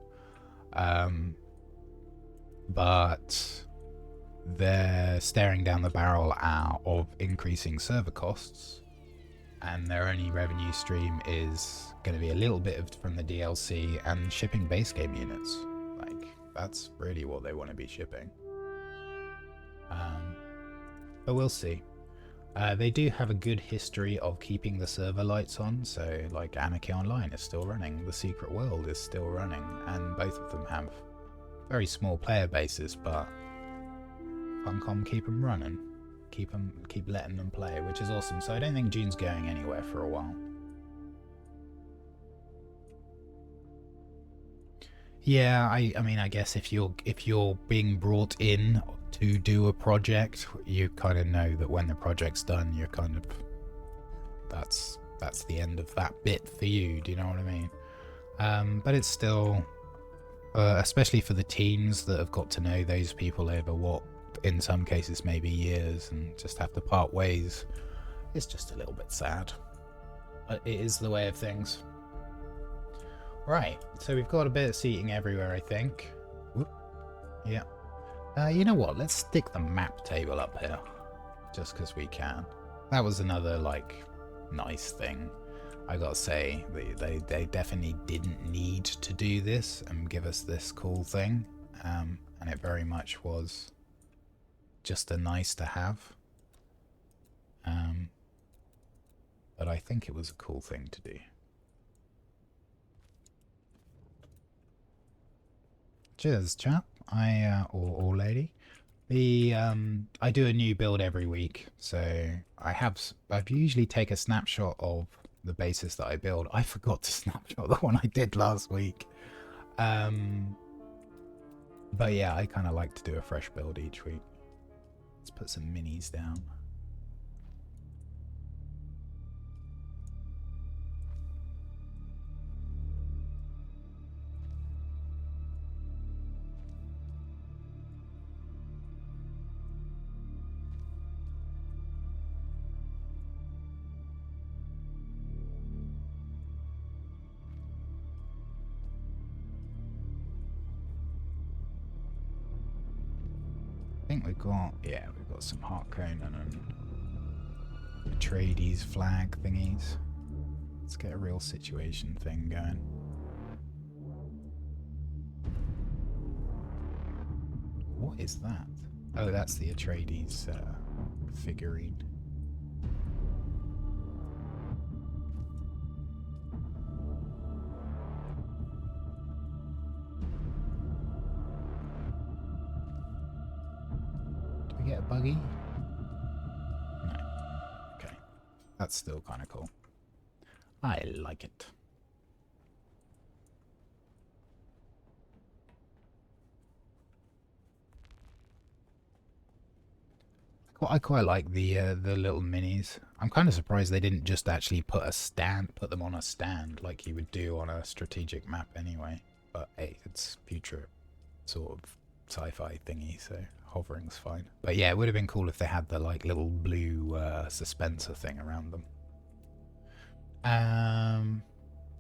S1: But they're staring down the barrel out of increasing server costs, and their only revenue stream is going to be a little bit from the DLC and shipping base game units. Like, that's really what they want to be shipping. But we'll see. They do have a good history of keeping the server lights on, so like Anarchy Online is still running, The Secret World is still running, and both of them have very small player bases, but Funcom keep them running, keep letting them play, which is awesome. So I don't think June's going anywhere for a while. Yeah, I mean, I guess if you're being brought in to do a project, you kind of know that when the project's done, you're kind of that's the end of that bit for you. Do you know what I mean? But it's still, especially for the teams that have got to know those people over what, in some cases, maybe years, and just have to part ways. It's just a little bit sad. But it is the way of things. Right, so we've got a bit of seating everywhere, I think. Whoop. Yeah. You know what? Let's stick the map table up here, just because we can. That was another, like, nice thing. I gotta say, they definitely didn't need to do this and give us this cool thing, and it very much was just a nice to have. But I think it was a cool thing to do. Cheers, chap. Or lady. I do a new build every week, so I've usually take a snapshot of the bases that I build. I forgot to snapshot the one I did last week. But yeah, I kind of like to do a fresh build each week. Let's put some minis down. I think we've got some Harkonnen and Atreides flag thingies. Let's get a real situation thing going. What is that? Oh, that's the Atreides figurine. Do we get a buggy? No. Okay. That's still kind of cool. I like it. I quite like the little minis. I'm kind of surprised they didn't just actually put them on a stand like you would do on a strategic map anyway. But hey, it's future sort of sci-fi thingy, so hovering's fine. But yeah, it would have been cool if they had the like little blue suspensor thing around them.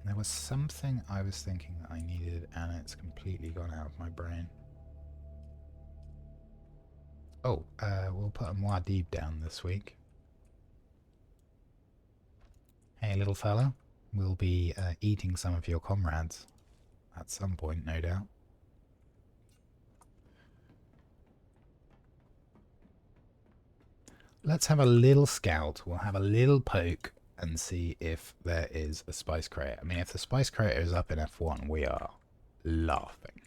S1: There was something I was thinking that I needed, and it's completely gone out of my brain. Oh, we'll put a Muad'Dib down this week. Hey, little fella. We'll be eating some of your comrades at some point, no doubt. Let's have a little scout. We'll have a little poke and see if there is a spice crate. I mean, if the spice crate is up in F1, we are laughing.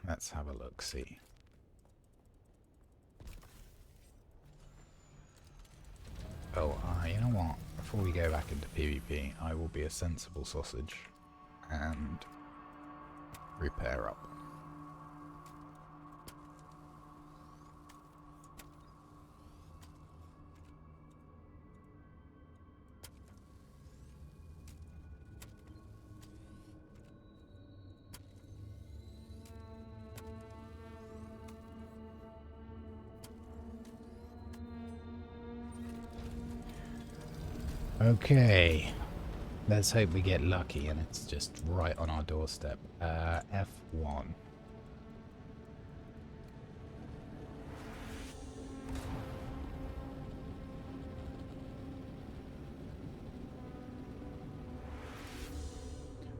S1: Let's have a look, see. Oh, you know what? Before we go back into PvP, I will be a sensible sausage and repair up. Okay. Let's hope we get lucky and it's just right on our doorstep. F1.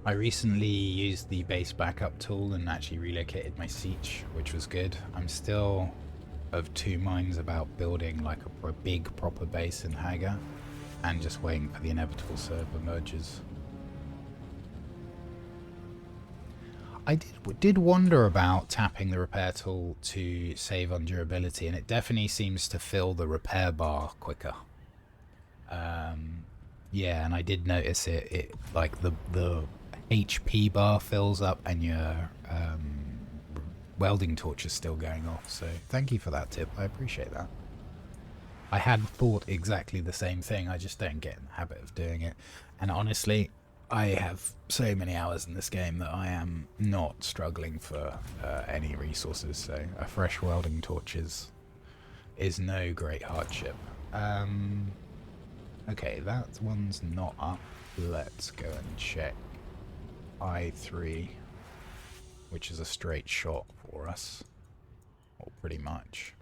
S1: I recently used the base backup tool and actually relocated my siege, which was good. I'm still of two minds about building like a big proper base in Haga and just waiting for the inevitable server merges. I did wonder about tapping the repair tool to save on durability, and it definitely seems to fill the repair bar quicker. Yeah, and I did notice it like the HP bar fills up and your welding torch is still going off, so thank you for that tip, I appreciate that. I had thought exactly the same thing, I just don't get in the habit of doing it. And honestly, I have so many hours in this game that I am not struggling for any resources, so a fresh welding torch is no great hardship. Okay, that one's not up. Let's go and check I3, which is a straight shot for us, or pretty much.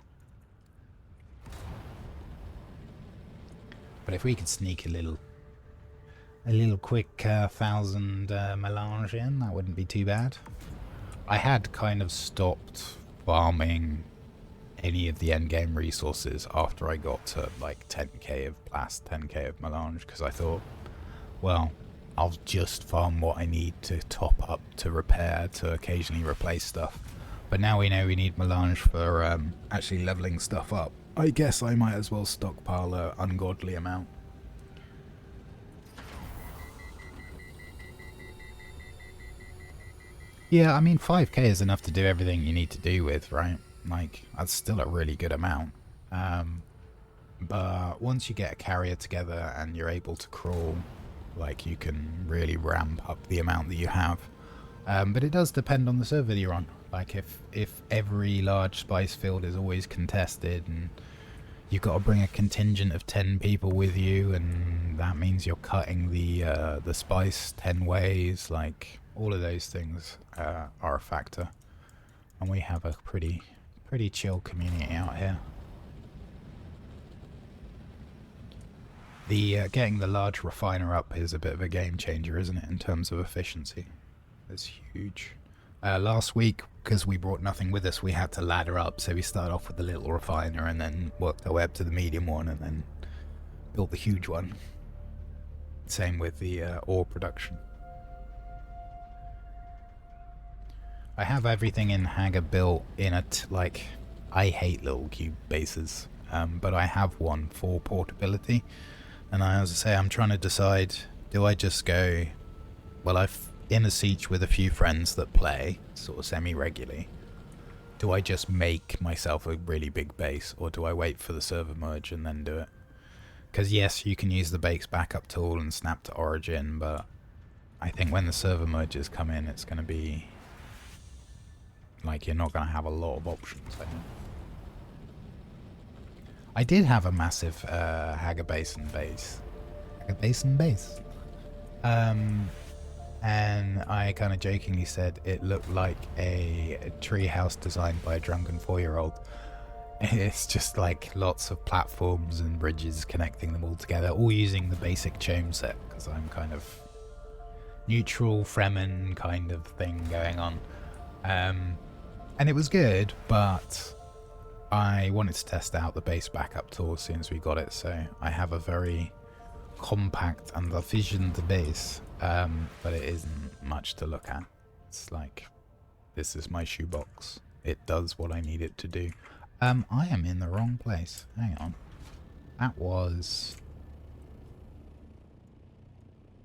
S1: But if we could sneak a little quick 1,000 melange in, that wouldn't be too bad. I had kind of stopped farming any of the endgame resources after I got to like 10k of blast, 10k of melange, because I thought, well, I'll just farm what I need to top up, to repair, to occasionally replace stuff. But now we know we need melange for actually leveling stuff up. I guess I might as well stockpile an ungodly amount. Yeah, I mean 5k is enough to do everything you need to do with, right? Like, that's still a really good amount. But once you get a carrier together and you're able to crawl, like, you can really ramp up the amount that you have. But it does depend on the server you're on. Like, if every large spice field is always contested and you've got to bring a contingent of 10 people with you, and that means you're cutting the spice 10 ways, like, all of those things are a factor. And we have a pretty chill community out here. The getting the large refiner up is a bit of a game changer, isn't it, in terms of efficiency? It's huge. Last week, because we brought nothing with us, we had to ladder up, so we started off with the little refiner and then worked our way up to the medium one and then built the huge one. Same with the ore production. I have everything in Haga built in like, I hate little cube bases, but I have one for portability. And as I say, I'm trying to decide, do I just go, well, I've in a siege with a few friends that play sort of semi-regularly. Do I just make myself a really big base, or do I wait for the server merge and then do it? Because yes, you can use the base backup tool and snap to origin, but I think when the server merges come in, it's going to be like, you're not going to have a lot of options, I think. I did have a massive Haga Basin base. Haga Basin base. And I kind of jokingly said it looked like a treehouse designed by a drunken 4-year-old. It's just like lots of platforms and bridges connecting them all together, all using the basic chome set, because I'm kind of neutral Fremen kind of thing going on. And it was good, but I wanted to test out the base backup tool as soon as we got it, so I have a very compact and efficient base, but it isn't much to look at. It's like, this is my shoebox. It does what I need it to do. I am in the wrong place. Hang on. That was...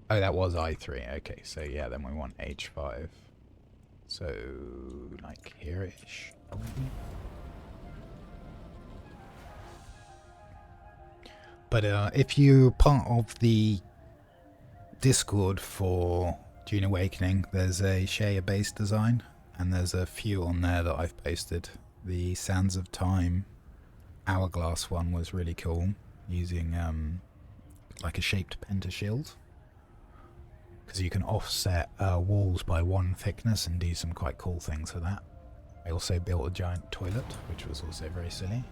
S1: Oh, that was I3. Okay, so yeah, then we want H5. So, like here-ish, probably. But if you're part of the Discord for Dune Awakening, there's a share your base design, and there's a few on there that I've posted. The Sands of Time Hourglass one was really cool, using like a shaped pentashield, because you can offset walls by 1 thickness and do some quite cool things with that. I also built a giant toilet, which was also very silly.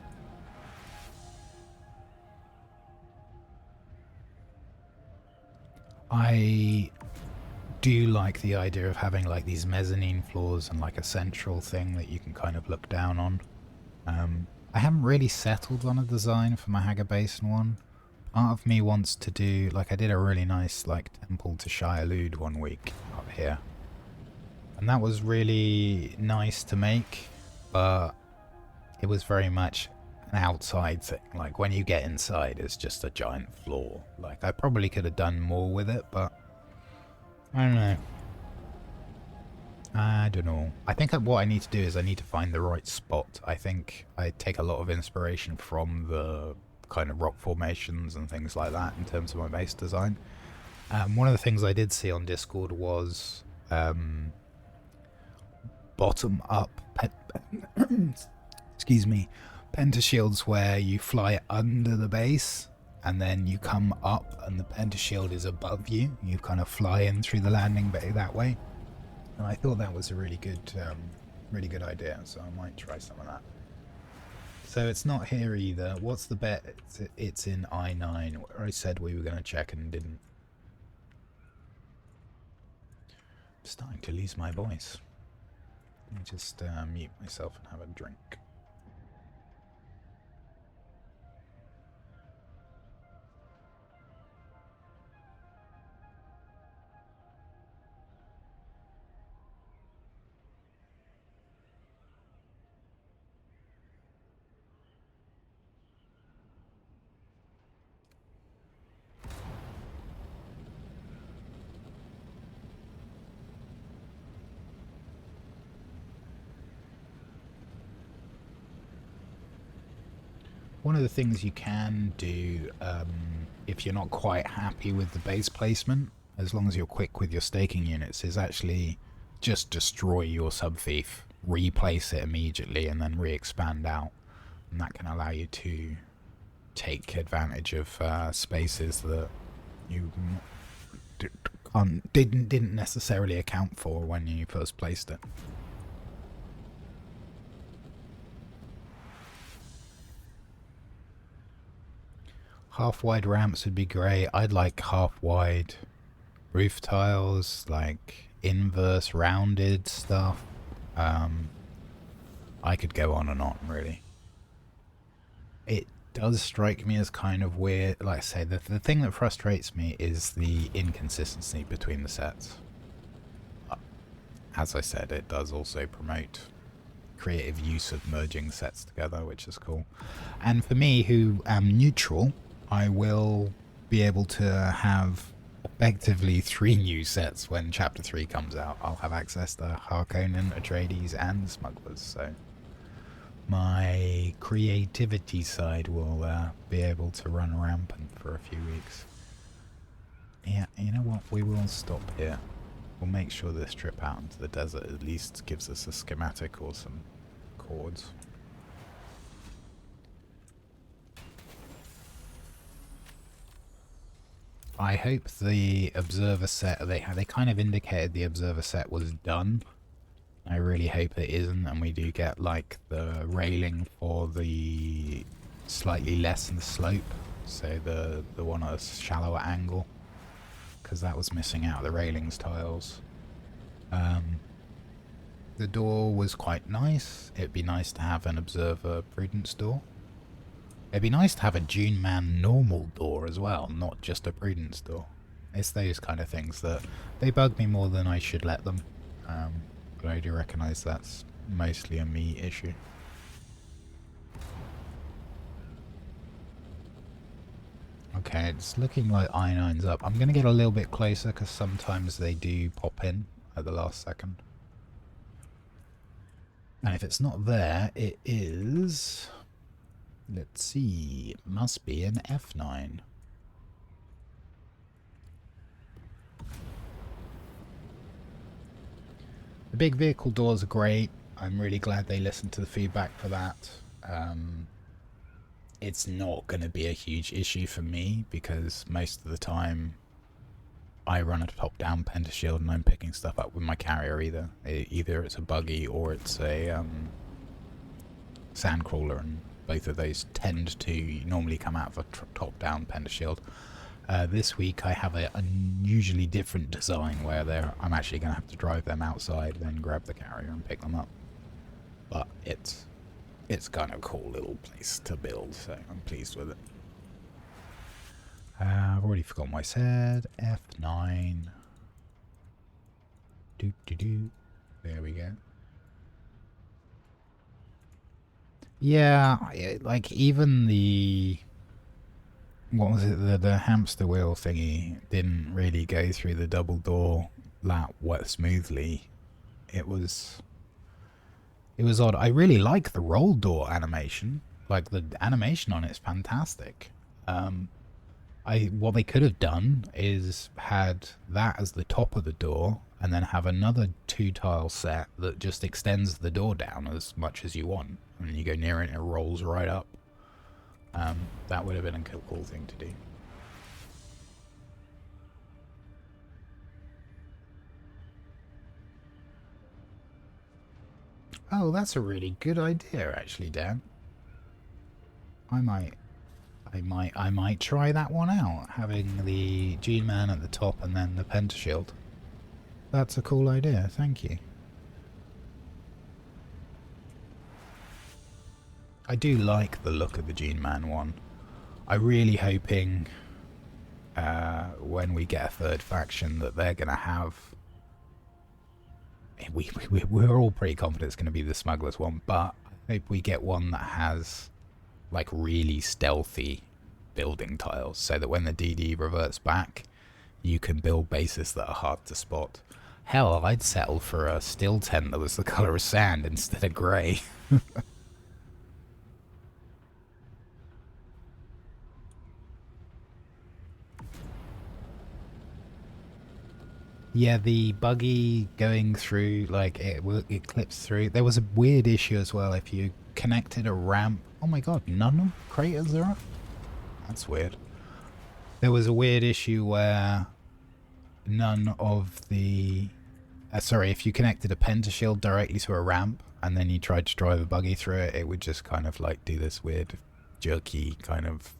S1: I do like the idea of having like these mezzanine floors and like a central thing that you can kind of look down on. I haven't really settled on a design for my Haga Basin one. Part of me wants to do, like I did a really nice like temple to Shia Lud one week up here. And that was really nice to make, but it was very much an outside thing. Like when you get inside, it's just a giant floor. Like I probably could have done more with it, but I don't know. I don't know. I think what I need to do is I need to find the right spot. I think I take a lot of inspiration from the kind of rock formations and things like that in terms of my base design. One of the things I did see on Discord was bottom up excuse me, pentashields where you fly under the base and then you come up and the pentashield is above you. You kind of fly in through the landing bay that way. And I thought that was a really good idea, so I might try some of that. So it's not here either. What's the bet? It's in I9, where I said we were going to check and didn't. I'm starting to lose my voice. Let me just mute myself and have a drink. One of the things you can do if you're not quite happy with the base placement, as long as you're quick with your staking units, is actually just destroy your sub-thief, replace it immediately, and then re-expand out. And that can allow you to take advantage of spaces that you didn't necessarily account for when you first placed it. Half-wide ramps would be great. I'd like half-wide roof tiles, like inverse rounded stuff. I could go on and on, really. It does strike me as kind of weird. Like I say, the thing that frustrates me is the inconsistency between the sets. As I said, it does also promote creative use of merging sets together, which is cool. And for me, who am neutral, I will be able to have effectively 3 new sets when Chapter 3 comes out. I'll have access to Harkonnen, Atreides, and Smugglers, so my creativity side will be able to run rampant for a few weeks. Yeah, you know what? We will stop here. We'll make sure this trip out into the desert at least gives us a schematic or some chords. I hope the observer set, they kind of indicated the observer set was done. I really hope it isn't, and we do get like the railing for the slightly lessened slope, so the one at a shallower angle, because that was missing out the railings tiles. The door was quite nice. It'd be nice to have an observer prudence door. It'd be nice to have a Dune Man normal door as well, not just a prudence door. It's those kind of things that they bug me more than I should let them. But I do recognise that's mostly a me issue. Okay, it's looking like I9's up. I'm going to get a little bit closer because sometimes they do pop in at the last second. And if it's not there, it is... Let's see, it must be an F9. The big vehicle doors are great. I'm really glad they listened to the feedback for that. it's not going to be a huge issue for me because most of the time I run a top-down pentashield and I'm picking stuff up with my carrier either. Either it's a buggy or it's a sandcrawler, and both of those tend to normally come out of a top-down pentashield. This week I have an unusually different design where I'm actually going to have to drive them outside, then grab the carrier and pick them up. But it's kind of a cool little place to build, so I'm pleased with it. I've already forgotten what I said. F9. There we go. Yeah, like even the... What was it? The hamster wheel thingy didn't really go through the double door that smoothly. It was odd. I really like the roll door animation. Like, the animation on it's fantastic. What they could have done is had that as the top of the door and then have another 2-tile set that just extends the door down as much as you want. And then you go near it and it rolls right up. That would have been a cool thing to do. Oh, that's a really good idea, actually, Dan. I might try that one out, having the G-Man at the top and then the pentashield. That's a cool idea, thank you. I do like the look of the G-Man one. I'm really hoping when we get a third faction that they're going to have... We're all pretty confident it's going to be the Smugglers one, but I hope we get one that has like really stealthy building tiles so that when the DD reverts back, you can build bases that are hard to spot. Hell, I'd settle for a steel tent that was the colour of sand instead of grey. Yeah, the buggy going through, like, it clips through. There was a weird issue as well. If you connected a ramp... Oh my god, none of craters are up? That's weird. There was a weird issue where none of the... sorry, if you connected a pentashield directly to a ramp and then you tried to drive a buggy through it, it would just kind of, like, do this weird, jerky, kind of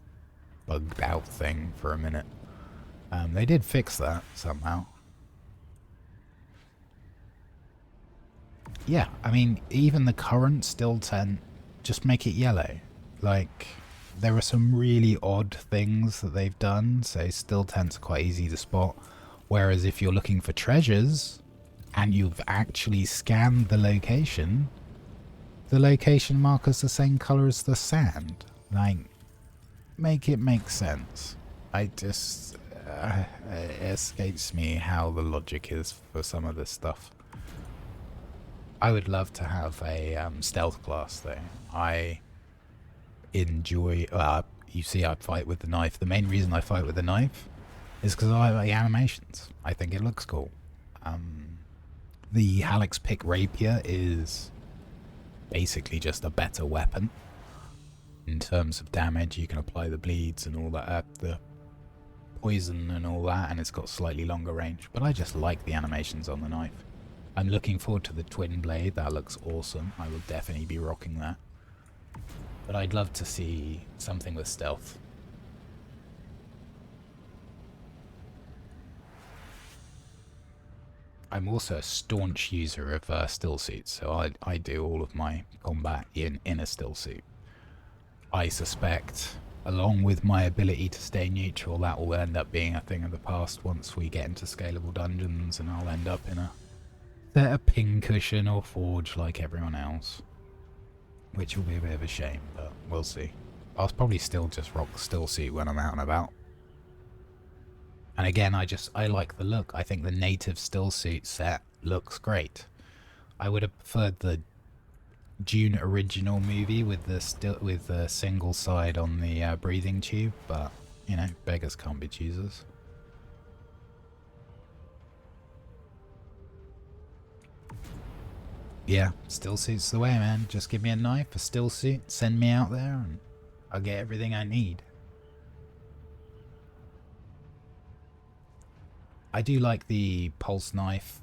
S1: bugged out thing for a minute. They did fix that somehow. Yeah, I mean, even the current still tent, just make it yellow. Like, there are some really odd things that they've done, so still tents are quite easy to spot. Whereas if you're looking for treasures, and you've actually scanned the location marker's the same colour as the sand. Like, make it make sense. I just... it escapes me how the logic is for some of this stuff. I would love to have a stealth class though. I enjoy... you see I fight with the knife. The main reason I fight with the knife is because I like the animations. I think it looks cool. The Hallex Pick Rapier is basically just a better weapon. In terms of damage, you can apply the bleeds and all that, the poison and all that, and it's got slightly longer range. But I just like the animations on the knife. I'm looking forward to the twin blade. That looks awesome. I will definitely be rocking that. But I'd love to see something with stealth. I'm also a staunch user of still suits, so I do all of my combat in a still suit. I suspect, along with my ability to stay neutral, that will end up being a thing of the past once we get into scalable dungeons, and I'll end up in a pincushion or forge like everyone else. Which will be a bit of a shame, but we'll see. I'll probably still just rock the still suit when I'm out and about. And again, I like the look. I think the native still suit set looks great. I would have preferred the Dune original movie with the single side on the breathing tube, but you know, beggars can't be choosers. Yeah, still suit's the way, man. Just give me a knife, a still suit, send me out there, and I'll get everything I need. I do like the pulse knife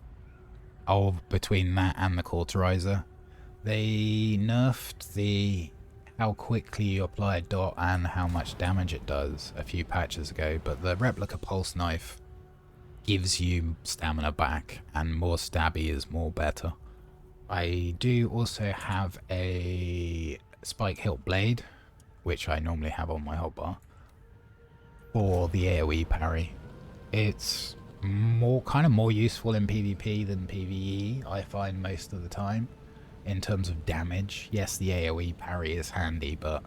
S1: between that and the cauterizer. They nerfed the how quickly you apply a dot and how much damage it does a few patches ago, but the replica pulse knife gives you stamina back, and more stabby is more better. I do also have a spike hilt blade, which I normally have on my hotbar, for the AoE parry. It's kind of more useful in PvP than PvE, I find most of the time, in terms of damage. Yes, the AoE parry is handy, but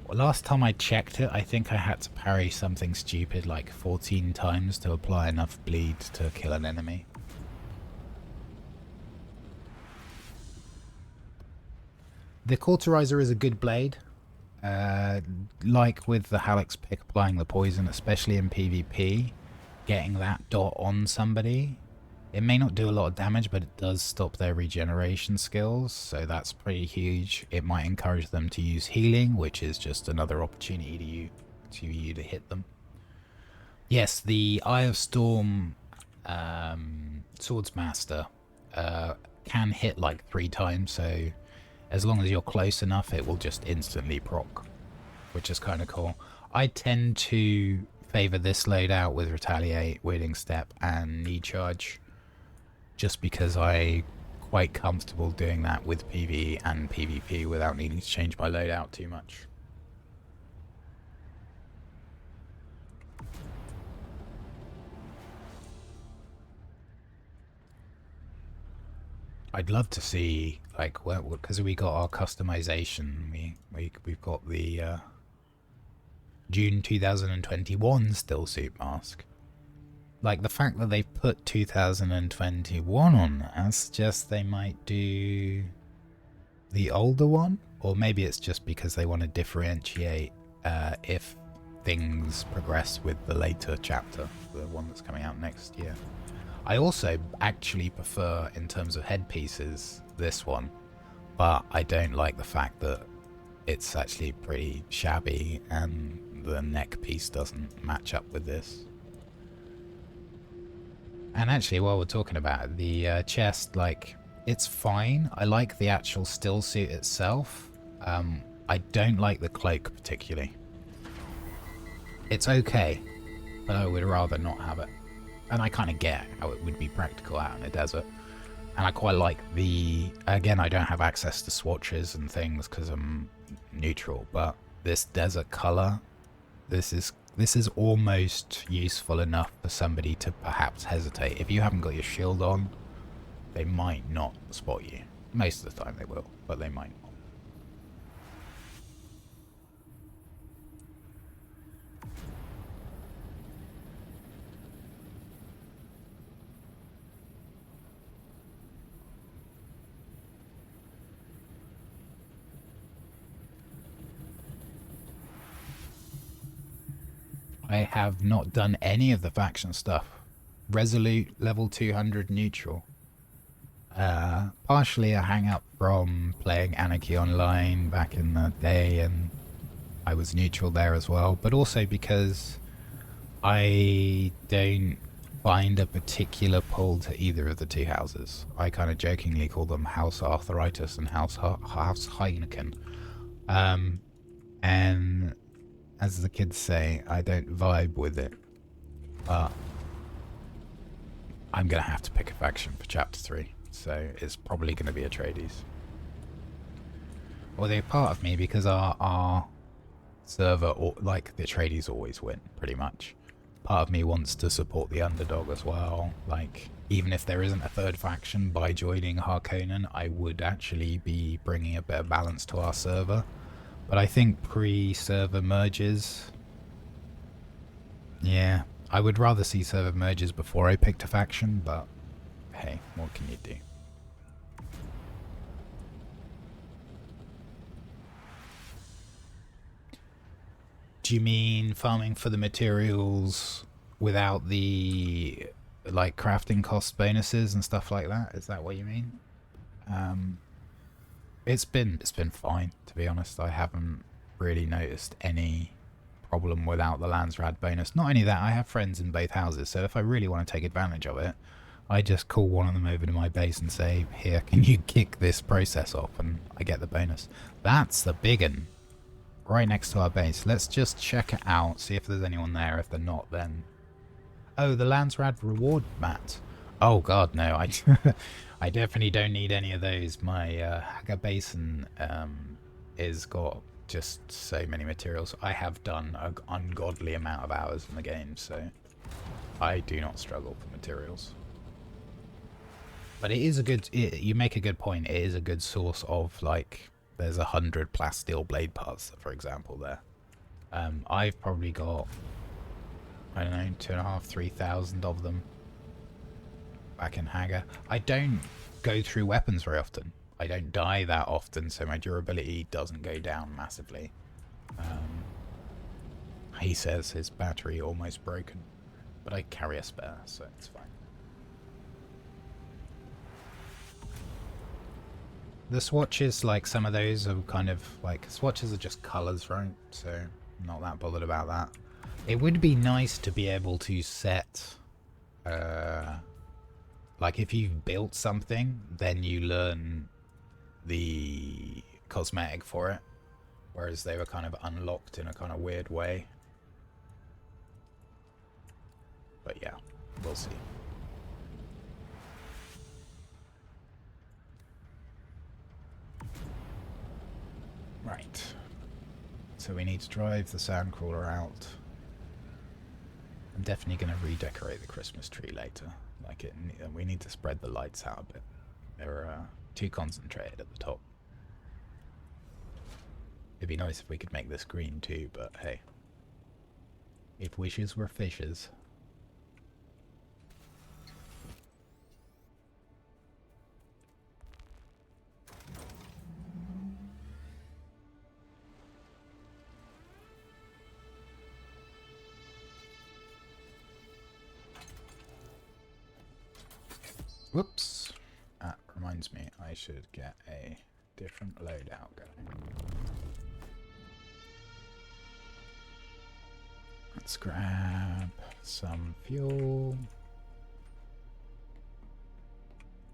S1: last time I checked it, I think I had to parry something stupid like 14 times to apply enough bleed to kill an enemy. The cauterizer is a good blade. Like with the Hallex pick applying the poison, especially in PvP, getting that dot on somebody, it may not do a lot of damage, but it does stop their regeneration skills, so that's pretty huge. It might encourage them to use healing, which is just another opportunity to you to hit them. Yes, the Eye of Storm Swordsmaster can hit like 3 times, so as long as you're close enough, it will just instantly proc, which is kind of cool. I tend to favor this loadout with Retaliate, Waiting Step, and Knee Charge, just because I'm quite comfortable doing that with PvE and PvP without needing to change my loadout too much. I'd love to see, like, because we got our customization, we've got the June 2021 still suit mask. Like, the fact that they've put 2021 on that suggests they might do the older one, or maybe it's just because they want to differentiate if things progress with the later chapter, the one that's coming out next year. I also actually prefer, in terms of headpieces, this one, but I don't like the fact that it's actually pretty shabby and the neck piece doesn't match up with this. And actually, while we're talking about it, the chest, like, it's fine. I like the actual still suit itself. I don't like the cloak particularly. It's okay, but I would rather not have it. And I kind of get how it would be practical out in the desert. And I quite like again, I don't have access to swatches and things because I'm neutral, but this desert color, this is almost useful enough for somebody to perhaps hesitate. If you haven't got your shield on, they might not spot you. Most of the time they will, but they might not. I have not done any of the faction stuff. Resolute, level 200 neutral. Partially a hang up from playing Anarchy Online back in the day, and I was neutral there as well, but also because I don't find a particular pull to either of the two houses. I kind of jokingly call them House Arthritis and House Heineken. And as the kids say, I don't vibe with it, but I'm going to have to pick a faction for Chapter 3, so it's probably going to be Atreides. Well, they're part of me because our server, like the Atreides always win, pretty much. Part of me wants to support the underdog as well, like, even if there isn't a third faction, by joining Harkonnen, I would actually be bringing a bit of balance to our server. But I think pre-server merges, yeah, I would rather see server merges before I picked a faction, but hey, what can you do? Do you mean farming for the materials without the, like, crafting cost bonuses and stuff like that? Is that what you mean? It's been fine, to be honest. I haven't really noticed any problem without the Landsrad bonus. Not only that, I have friends in both houses, so if I really want to take advantage of it, I just call one of them over to my base and say, here, can you kick this process off? And I get the bonus. That's the big one. Right next to our base. Let's just check it out, see if there's anyone there. If they're not, then... Oh, the Landsrad reward mat. Oh god, no. I definitely don't need any of those. My Haga Basin is got just so many materials. I have done an ungodly amount of hours in the game, so I do not struggle for materials. But it is a good... you make a good point. It is a good source of, like... There's 100 plasteel blade parts, for example, there. I've probably got, I don't know, 2,500, 3,000 of them back in Haga. I don't go through weapons very often. I don't die that often, so my durability doesn't go down massively. He says his battery almost broken, but I carry a spare, so it's fine. The swatches, like some of those are kind of like, swatches are just colours, right? So I'm not that bothered about that. It would be nice to be able to set, like if you've built something, then you learn the cosmetic for it. Whereas they were kind of unlocked in a kind of weird way. But yeah, we'll see. Right, so we need to drive the sandcrawler out. I'm definitely going to redecorate the Christmas tree later. Like we need to spread the lights out a bit. They're too concentrated at the top. It'd be nice if we could make this green too, but hey. If wishes were fishes. Whoops. That reminds me, I should get a different loadout going. Let's grab some fuel.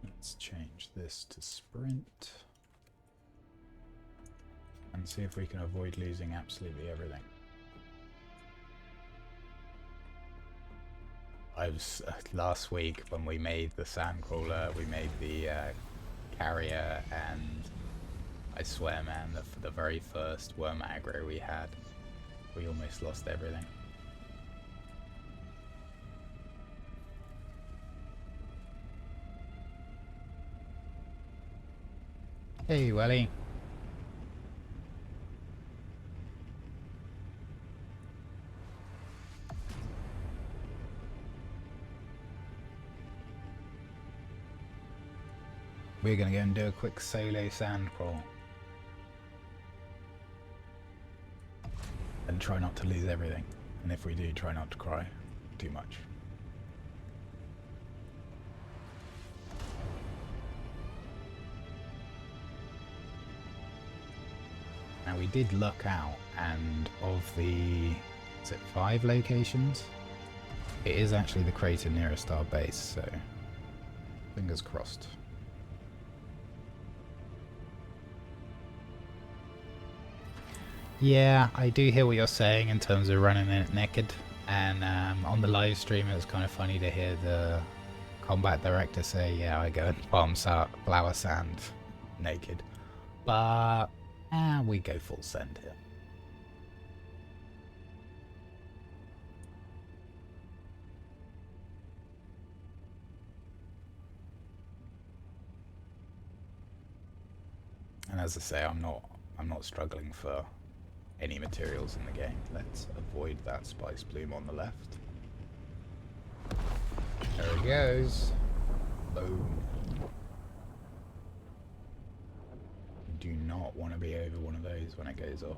S1: Let's change this to sprint. And see if we can avoid losing absolutely everything. I was last week when we made the sandcrawler, we made the carrier, and I swear, man, the very first worm aggro we had, we almost lost everything. Hey, Welly. We're going to go and do a quick solo sand crawl. And try not to lose everything. And if we do, try not to cry too much. Now we did luck out, and of the, is it 5 locations? It is actually the crater nearest our base, so fingers crossed. Yeah, I do hear what you're saying in terms of running it naked, and on the live stream it was kind of funny to hear the combat director say, yeah, I go and farm flower sand naked, but we go full send here. And as I say, I'm not struggling for any materials in the game. Let's avoid that spice bloom on the left. There he goes. Boom. Do not want to be over one of those when it goes off.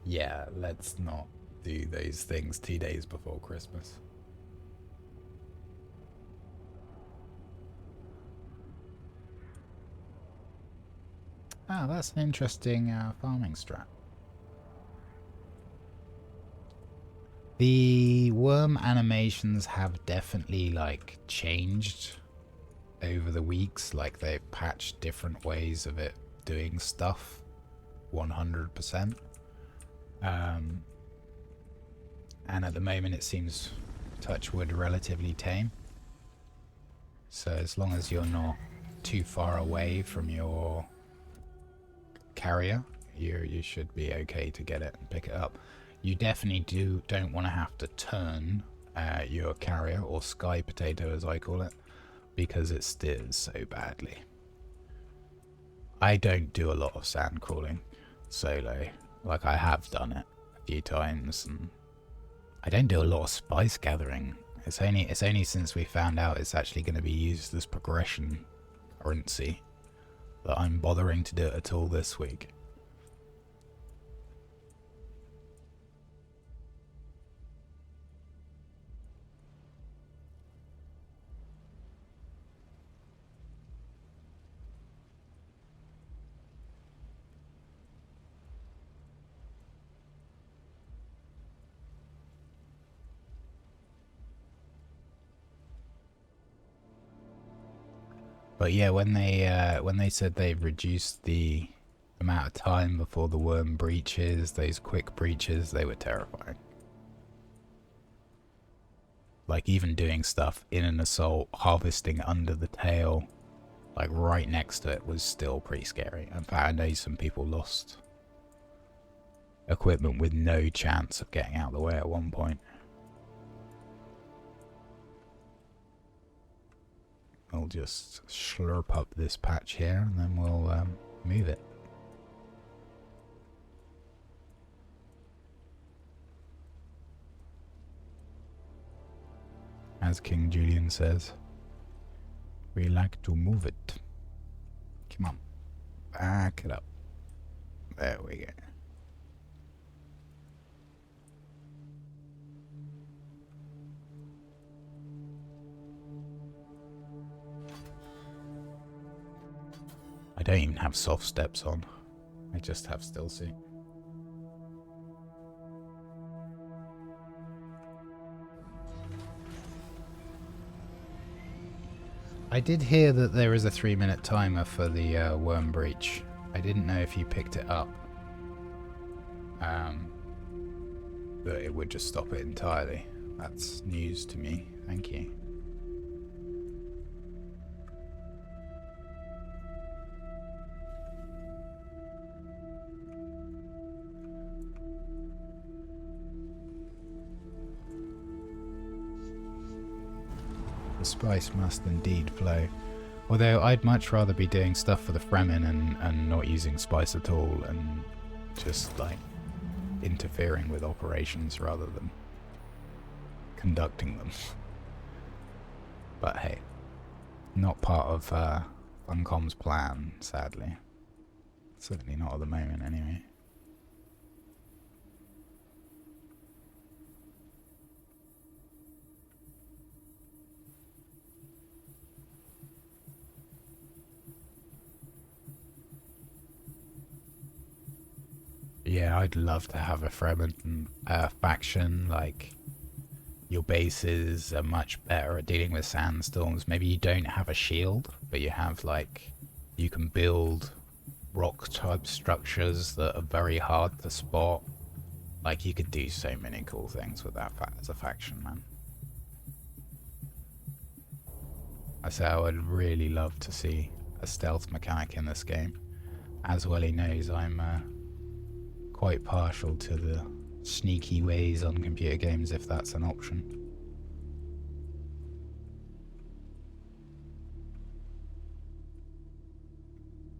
S1: Yeah, let's not do those things 2 days before Christmas. Ah, that's an interesting farming strat. The worm animations have definitely like changed over the weeks. Like they've patched different ways of it doing stuff 100%. And at the moment it seems, touch wood, relatively tame. So as long as you're not too far away from your carrier, you should be okay to get it and pick it up. You definitely don't want to have to turn your carrier, or sky potato as I call it, because it steers so badly. I don't do a lot of sand crawling solo. Like, I have done it a few times, and I don't do a lot of spice gathering. It's only since we found out it's actually going to be used as progression currency that I'm bothering to do it at all this week. But yeah, when they said they've reduced the amount of time before the worm breaches, those quick breaches, they were terrifying. Like even doing stuff in an assault, harvesting under the tail, like right next to it, was still pretty scary. In fact, I know some people lost equipment with no chance of getting out of the way at one point. We'll just slurp up this patch here and then we'll move it. As King Julian says, we like to move it. Come on, back it up. There we go. I don't even have soft steps on. I just have still seat. I did hear that there is a 3-minute timer for the worm breach. I didn't know if you picked it up. That it would just stop it entirely. That's news to me. Thank you. The spice must indeed flow. Although I'd much rather be doing stuff for the Fremen and not using spice at all, and just like interfering with operations rather than conducting them. But hey, not part of Funcom's plan, sadly. Certainly not at the moment anyway. Yeah, I'd love to have a Fremen faction. Like, your bases are much better at dealing with sandstorms. Maybe you don't have a shield, but you have, like, you can build rock type structures that are very hard to spot. Like, you could do so many cool things with that as a faction, man. I say I would really love to see a stealth mechanic in this game. As well he knows I'm quite partial to the sneaky ways on computer games if that's an option.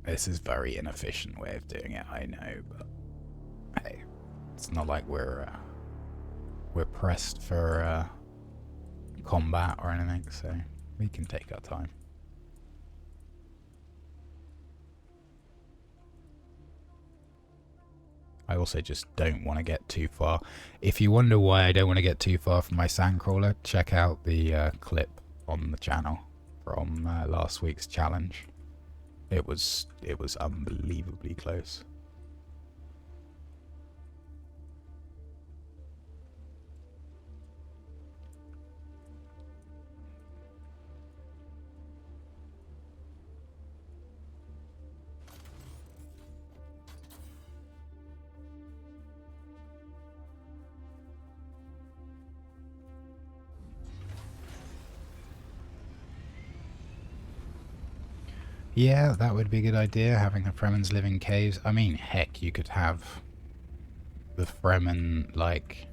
S1: This is a very inefficient way of doing it, I know, but hey, it's not like we're pressed for combat or anything, so we can take our time. I also just don't want to get too far. If you wonder why I don't want to get too far from my sandcrawler, check out the clip on the channel from last week's challenge. It was unbelievably close. Yeah, that would be a good idea, having the Fremen's live in caves. I mean, heck, you could have the Fremen, like,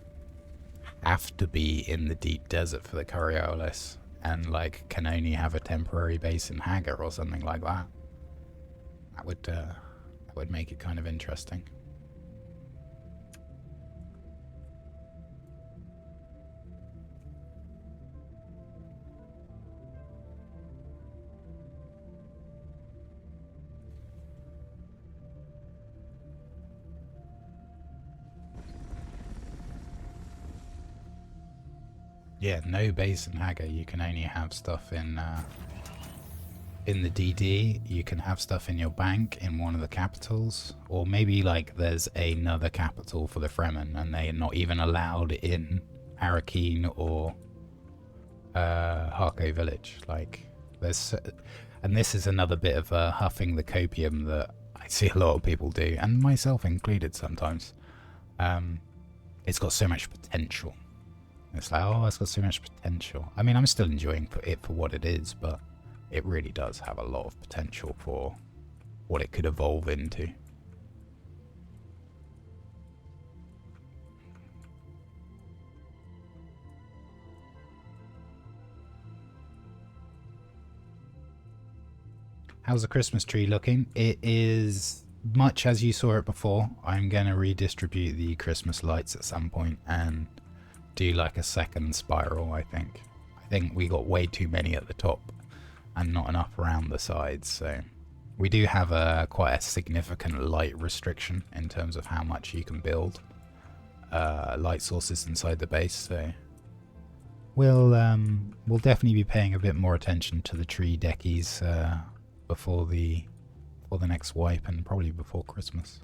S1: have to be in the deep desert for the Coriolis, and, like, can only have a temporary base in Hagar or something like that. That would make it kind of interesting. Yeah, no base in Hagar. You can only have stuff in the DD. You can have stuff in your bank in one of the capitals, or maybe like there's another capital for the Fremen, and they're not even allowed in Harakeen or Harko village. Like there's, and this is another bit of huffing the copium that I see a lot of people do, and myself included sometimes. It's got so much potential. It's like, oh, it's got so much potential. I mean, I'm still enjoying it for what it is, but it really does have a lot of potential for what it could evolve into. How's the Christmas tree looking? It is much as you saw it before. I'm going to redistribute the Christmas lights at some point and do like a second spiral, I think. I think we got way too many at the top and not enough around the sides, so we do have quite a significant light restriction in terms of how much you can build light sources inside the base, so we'll definitely be paying a bit more attention to the tree deckies before the next wipe, and probably before Christmas.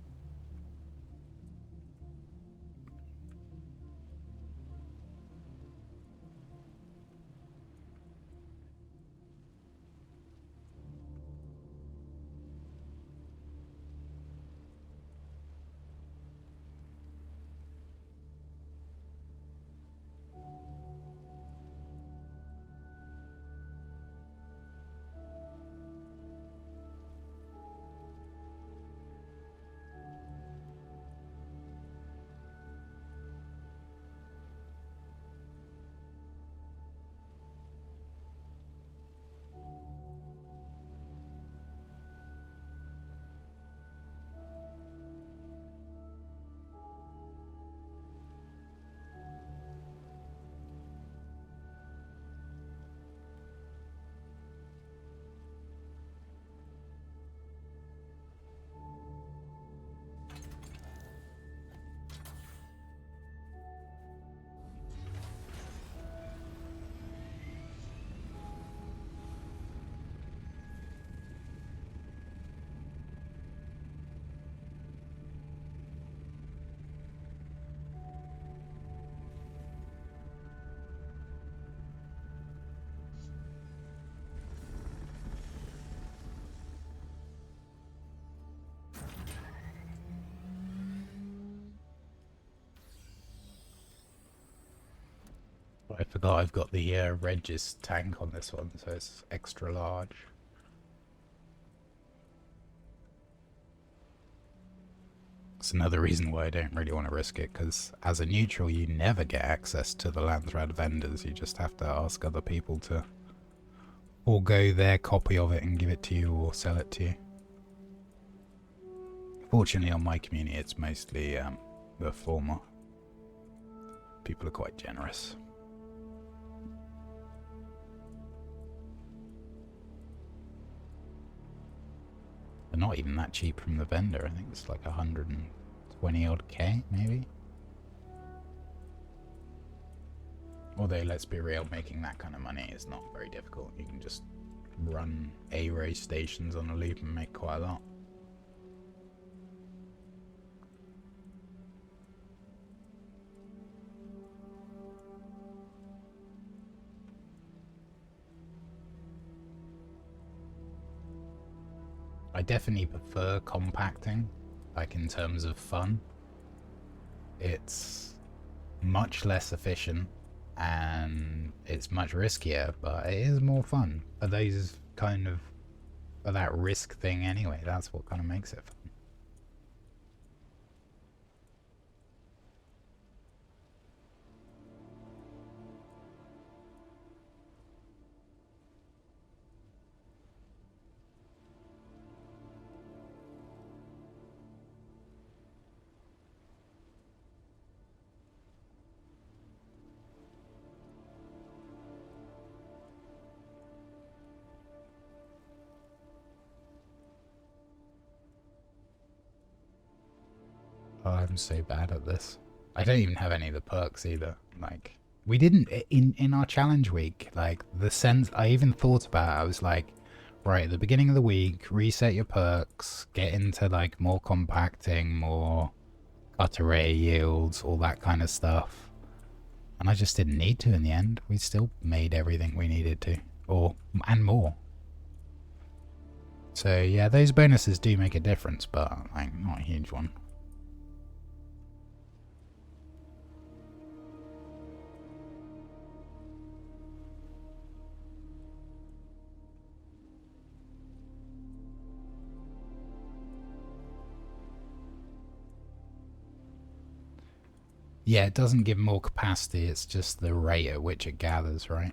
S1: I forgot I've got the Regis tank on this one, so it's extra large. It's another reason why I don't really want to risk it, because as a neutral you never get access to the Landthrad vendors. You just have to ask other people to forego their copy of it and give it to you or sell it to you. Fortunately on my community it's mostly the former. People are quite generous. They're not even that cheap from the vendor. I think it's like 120 20 odd K, maybe? Although, let's be real, making that kind of money is not very difficult. You can just run A-ray stations on a loop and make quite a lot. I definitely prefer compacting, like in terms of fun. It's much less efficient and it's much riskier, but it is more fun. For those kind of, for that risk thing anyway, that's what kind of makes it fun. Oh, I'm so bad at this. I don't even have any of the perks either. Like, we didn't, in our challenge week, like, the sense, I even thought about it, I was like, right, at the beginning of the week, reset your perks, get into, like, more compacting, more cut array yields, all that kind of stuff. And I just didn't need to in the end. We still made everything we needed to. And more. So, yeah, those bonuses do make a difference, but, like, not a huge one. Yeah, it doesn't give more capacity, it's just the rate at which it gathers, right?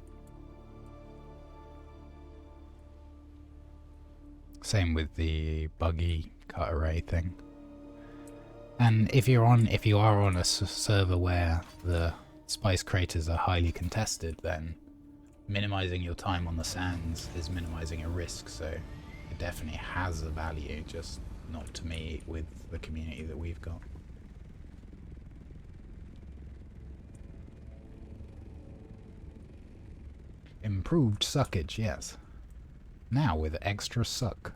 S1: Same with the buggy cut array thing. And if you are on a server where the spice craters are highly contested, then minimizing your time on the sands is minimizing a risk, so it definitely has a value, just not to me with the community that we've got. Improved suckage, yes. Now with extra suck.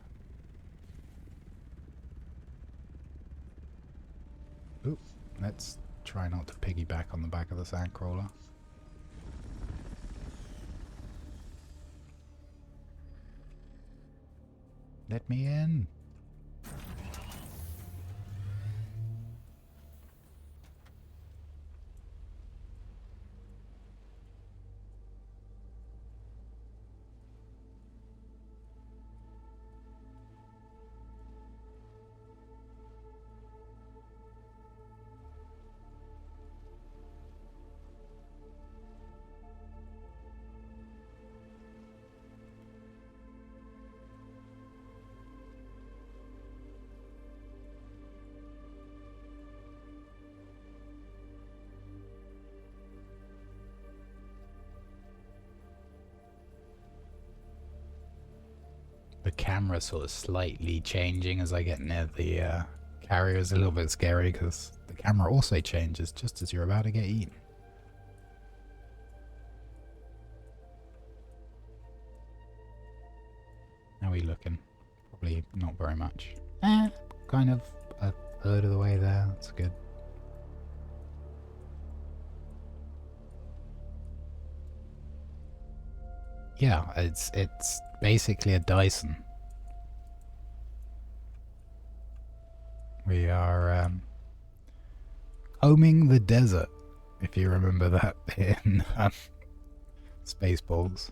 S1: Oop, let's try not to piggyback on the back of the sandcrawler. Let me in. The camera sort of slightly changing as I get near the carrier is a little bit scary because the camera also changes just as you're about to get eaten. How are we looking? Probably not very much. Kind of a third of the way there. That's good. Yeah, it's basically a Dyson. We are combing the desert, if you remember that in Spaceballs.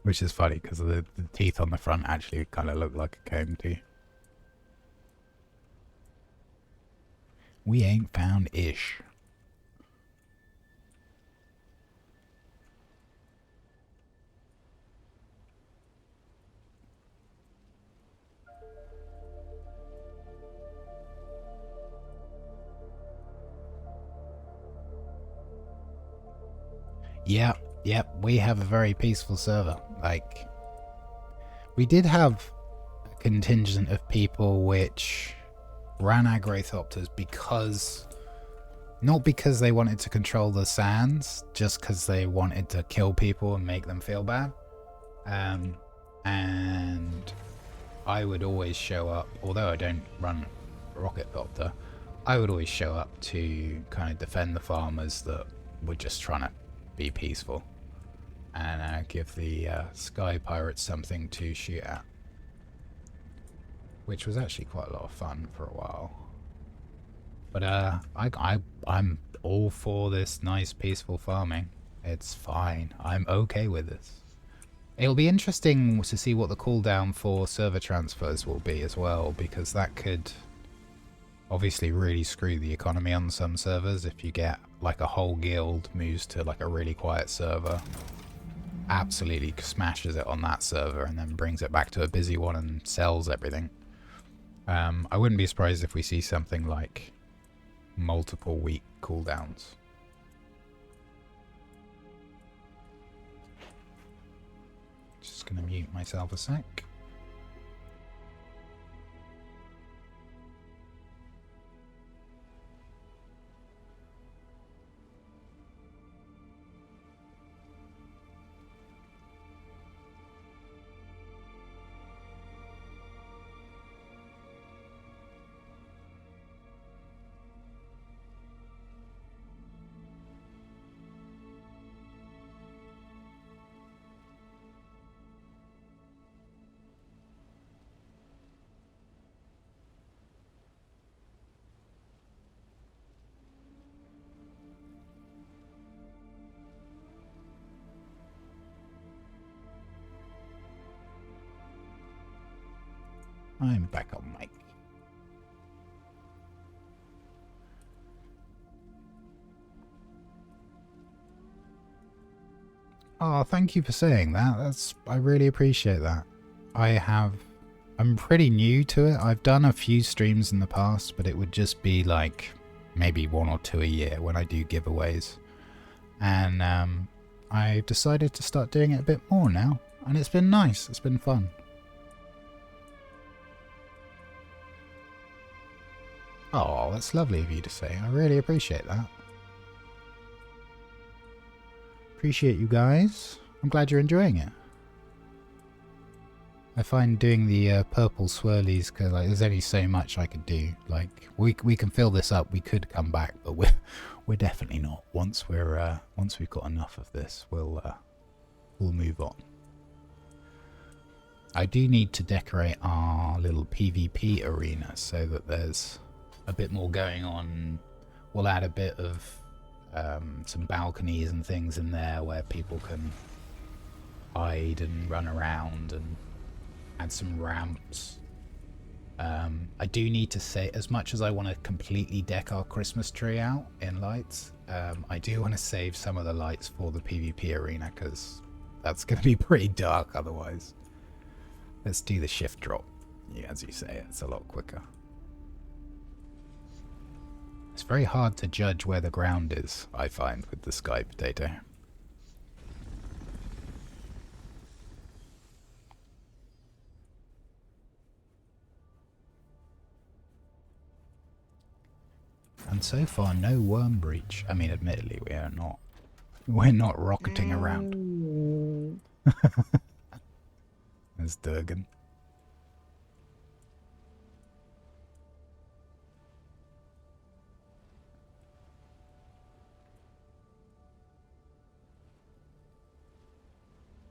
S1: Which is funny because the teeth on the front actually kind of look like a comb too. We ain't found ish. Yep, we have a very peaceful server. Like, We did have a contingent of people which ran Agrothopters because... Not because they wanted to control the sands, just because they wanted to kill people and make them feel bad. And I would always show up, although I don't run Rocketcopter, I would always show up to kind of defend the farmers that were just trying to be peaceful. And give the Sky Pirates something to shoot at. Which was actually quite a lot of fun for a while. But I'm all for this nice peaceful farming. It's fine. I'm okay with this. It'll be interesting to see what the cooldown for server transfers will be as well, because that could obviously really screw the economy on some servers if you get like a whole guild moves to like a really quiet server, absolutely smashes it on that server and then brings it back to a busy one and sells everything. I wouldn't be surprised if we see something like multiple week cooldowns. Just gonna mute myself a sec. I'm back on mic. Oh, thank you for saying that. I really appreciate that. I'm pretty new to it. I've done a few streams in the past, but it would just be like maybe 1 or 2 a year when I do giveaways. And I've decided to start doing it a bit more now, and it's been nice. It's been fun. Oh, that's lovely of you to say. I really appreciate that. Appreciate you guys. I'm glad you're enjoying it. I find doing the purple swirlies, because like, there's only so much I could do. Like we can fill this up. We could come back, but we're definitely not. Once we've got enough of this, we'll move on. I do need to decorate our little PvP arena so that there's a bit more going on. We'll add a bit of some balconies and things in there where people can hide and run around, and add some ramps. I do need to say, as much as I want to completely deck our Christmas tree out in lights, I do want to save some of the lights for the PvP arena, because that's going to be pretty dark otherwise. Let's do the shift drop. Yeah, as you say, it's a lot quicker. It's very hard to judge where the ground is, I find, with the Sky Potato. And so far, no worm breach. I mean, admittedly, we're not rocketing around. There's Durgan.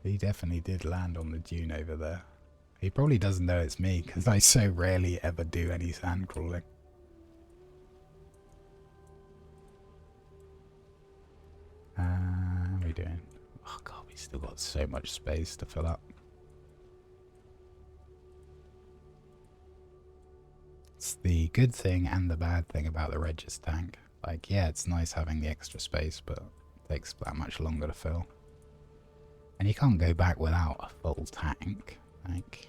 S1: He definitely did land on the dune over there. He probably doesn't know it's me, because I so rarely ever do any sand crawling. How are we doing? Oh god, we still got so much space to fill up. It's the good thing and the bad thing about the Regis tank. Like, yeah, it's nice having the extra space, but it takes that much longer to fill. And you can't go back without a full tank. Like,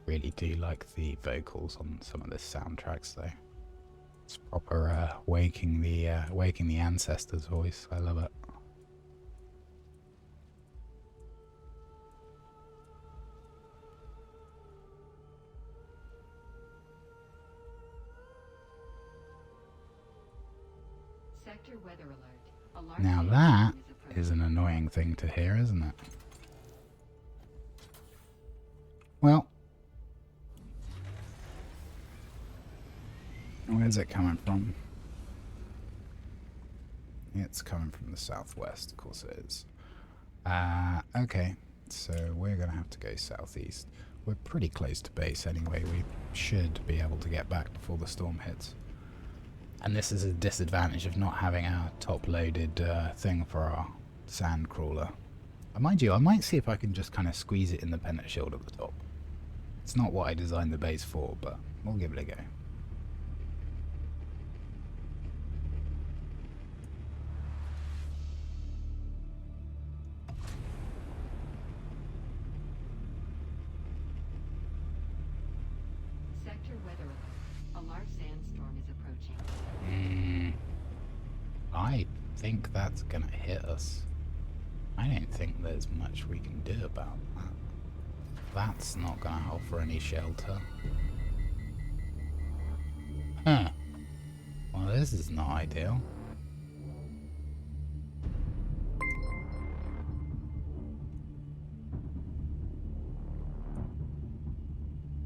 S1: really do like the vocals on some of the soundtracks, though. It's proper waking the ancestors' voice. I love it.
S3: Sector weather alert. A large
S1: Now
S3: sandstorm
S1: that
S3: approaching.
S1: is an annoying thing to hear, isn't it? Well, where's it coming from? It's coming from the southwest, of course it is. Okay, so we're going to have to go southeast. We're pretty close to base anyway. We should be able to get back before the storm hits. And this is a disadvantage of not having our top-loaded thing for our sand crawler. Mind you, I might see if I can just kind of squeeze it in the pennant shield at the top. It's not what I designed the base for, but we'll give it a go.
S3: Sector weather alert. A large sandstorm is approaching.
S1: I think that's gonna hit us. I don't think there's much we can do about that. That's not gonna offer any shelter. Huh. Well, this is not ideal.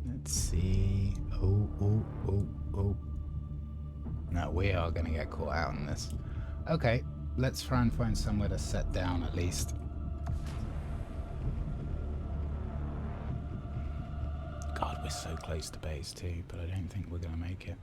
S1: Let's see. Oh. No, we are gonna get caught out in this. Okay, let's try and find somewhere to set down at least. God, we're so close to base too, but I don't think we're gonna make it.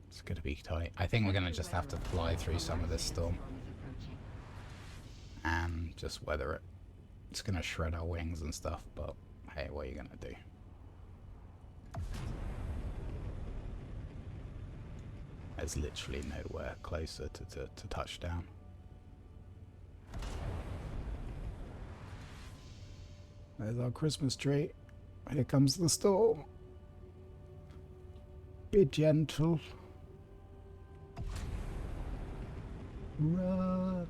S1: It's gonna be tight. I think we're gonna just have to fly through some of this storm and just weather it. It's gonna shred our wings and stuff, but hey, what are you gonna do? There's literally nowhere closer to touchdown. There's our Christmas tree. Here comes the storm. Be gentle. Run.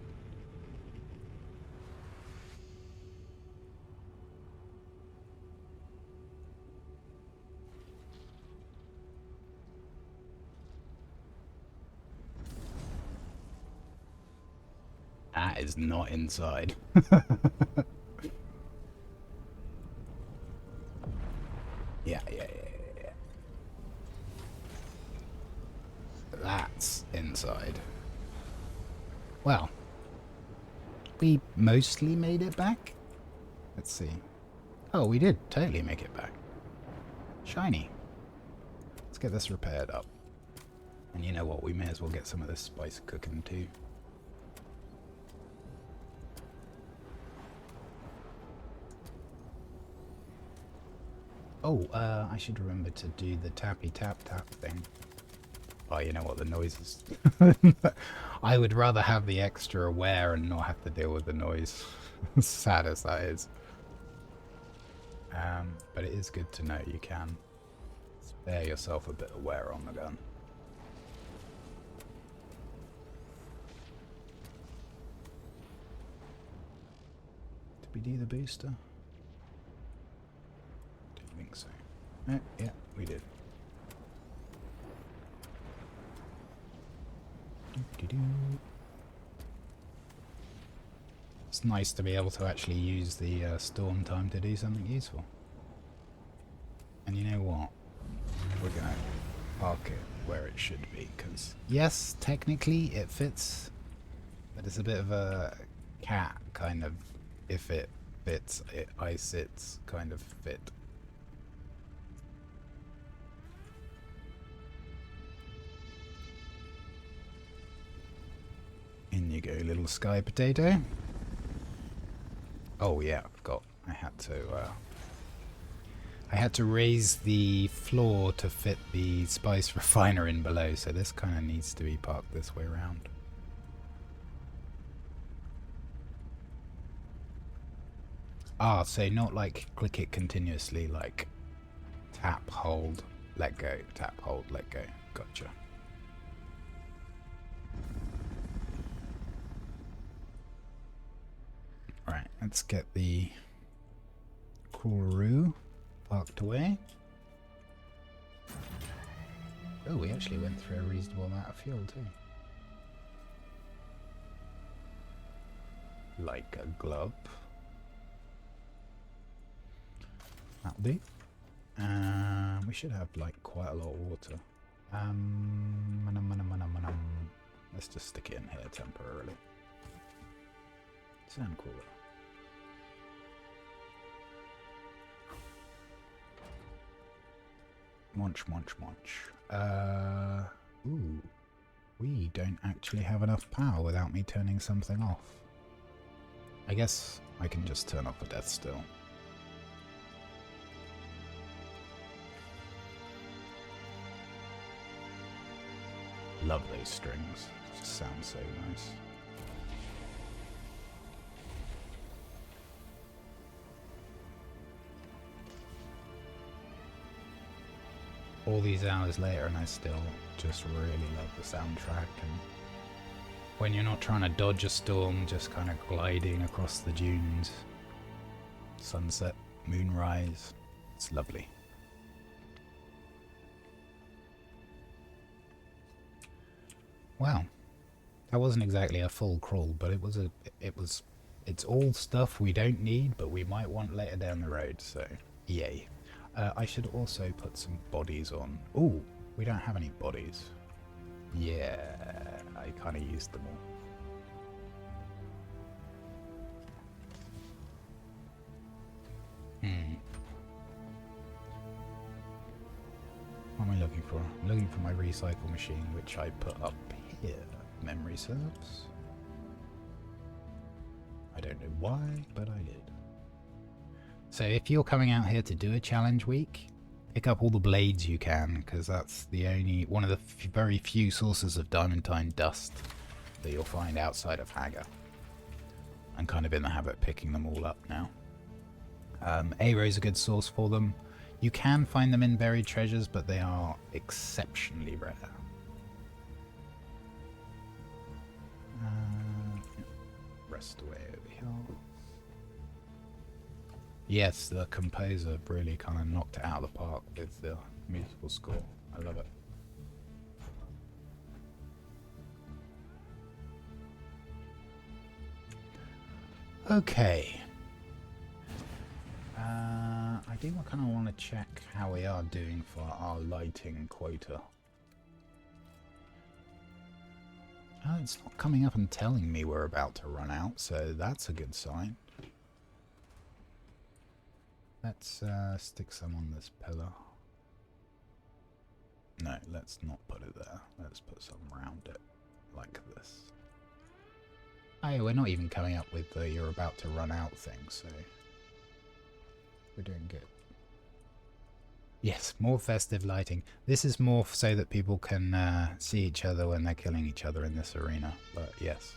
S1: That is not inside. Yeah. That's inside. Well, we mostly made it back. Let's see. Oh, we did totally make it back. Shiny. Let's get this repaired up. And you know what? We may as well get some of this spice cooking too. Oh, I should remember to do the tappy tap thing. Oh, you know what, the noise is... I would rather have the extra aware and not have to deal with the noise. Sad as that is. But it is good to know you can spare yourself a bit of wear on the gun. Did we do the booster? Don't think so. Yeah, we did. It's nice to be able to actually use the storm time to do something useful. And you know what? We're gonna park it where it should be, because yes, technically it fits, but it's a bit of a cat kind of, if it fits, I sits kind of fit. In you go, little sky potato. Oh yeah, I forgot. I I had to raise the floor to fit the spice refiner in below, so this kind of needs to be parked this way around. Ah, so not like click it continuously, like tap, hold, let go, tap, hold, let go. Gotcha. Right, let's get the crawleroo parked away. Oh, we actually went through a reasonable amount of fuel too. Like a glove. That'll do. We should have like quite a lot of water. Let's just stick it in here temporarily. Sand cooler. Munch. Ooh. We don't actually have enough power without me turning something off. I guess I can just turn off the death still. Love those strings. Just sound so nice. All these hours later and I still just really love the soundtrack, and when you're not trying to dodge a storm, just kind of gliding across the dunes, sunset, moonrise, it's lovely. Well, that wasn't exactly a full crawl, but it's all stuff we don't need, but we might want later down the road, so yay. I should also put some bodies on. Ooh, we don't have any bodies. Yeah, I kind of used them all. What am I looking for? I'm looking for my recycle machine, which I put up here. Memory serves. I don't know why, but I did. So if you're coming out here to do a challenge week, pick up all the blades you can, because that's the only one of the very few sources of diamantine dust that you'll find outside of Hagar. I'm kind of in the habit of picking them all up now. Aero is a good source for them. You can find them in buried treasures, but they are exceptionally rare. Rest away over here. Yes, the composer really kind of knocked it out of the park with the musical score. I love it. Okay. I do kind of want to check how we are doing for our lighting quota. It's not coming up and telling me we're about to run out, so that's a good sign. Let's stick some on this pillar. No, let's not put it there. Let's put some around it, like this. Oh, we're not even coming up with the you're about to run out thing, so we're doing good. Yes, more festive lighting. This is more so that people can see each other when they're killing each other in this arena. But yes,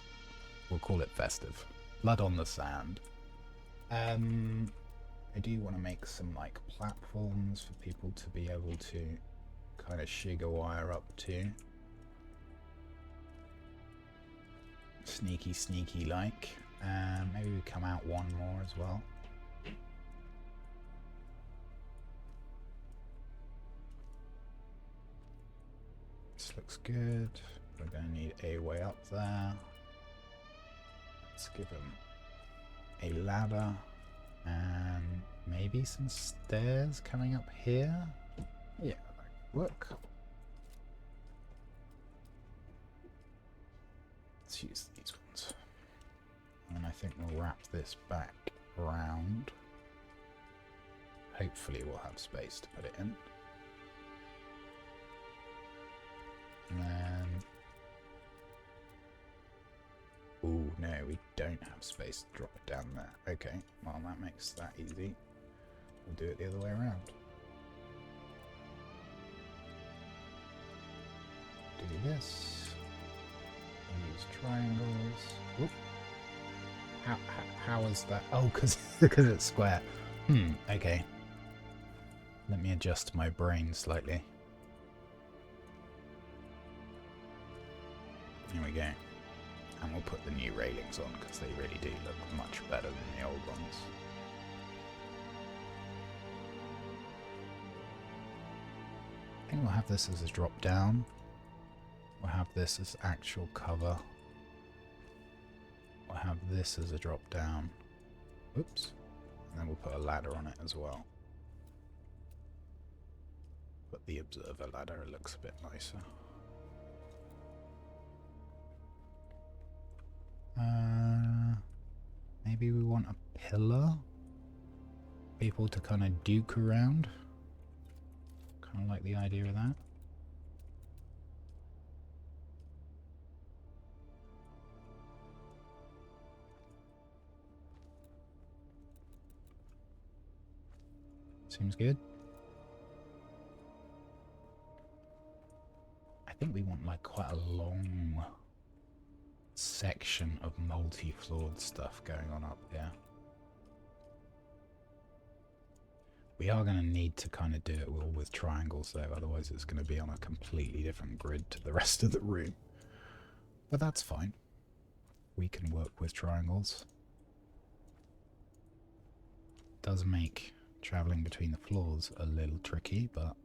S1: we'll call it festive. Blood on the sand. I do want to make some like platforms for people to be able to kind of shig a wire up to. Sneaky like. Maybe we come out one more as well. This looks good. We're going to need a way up there. Let's give them a ladder and maybe some stairs coming up here. Yeah, look. Let's use these ones. And I think we'll wrap this back around. Hopefully we'll have space to put it in. And then... Ooh, no, we don't have space to drop it down there. Okay, well that makes that easy. We'll do it the other way around. do this. Use triangles. Whoop. How is that? Oh, because it's square. Okay. Let me adjust my brain slightly. Here we go. And we'll put the new railings on because they really do look much better than the old ones. I think we'll have this as a drop down. We'll have this as actual cover. We'll have this as a drop down. Oops. And then we'll put a ladder on it as well. Put the observer ladder, it looks a bit nicer. Maybe we want a pillar? People to kind of duke around. Kind of like the idea of that. Seems good. I think we want like quite a long section of multi-floored stuff going on up here. We are going to need to kind of do it all with triangles though, otherwise it's going to be on a completely different grid to the rest of the room. But that's fine. We can work with triangles. It does make traveling between the floors a little tricky, but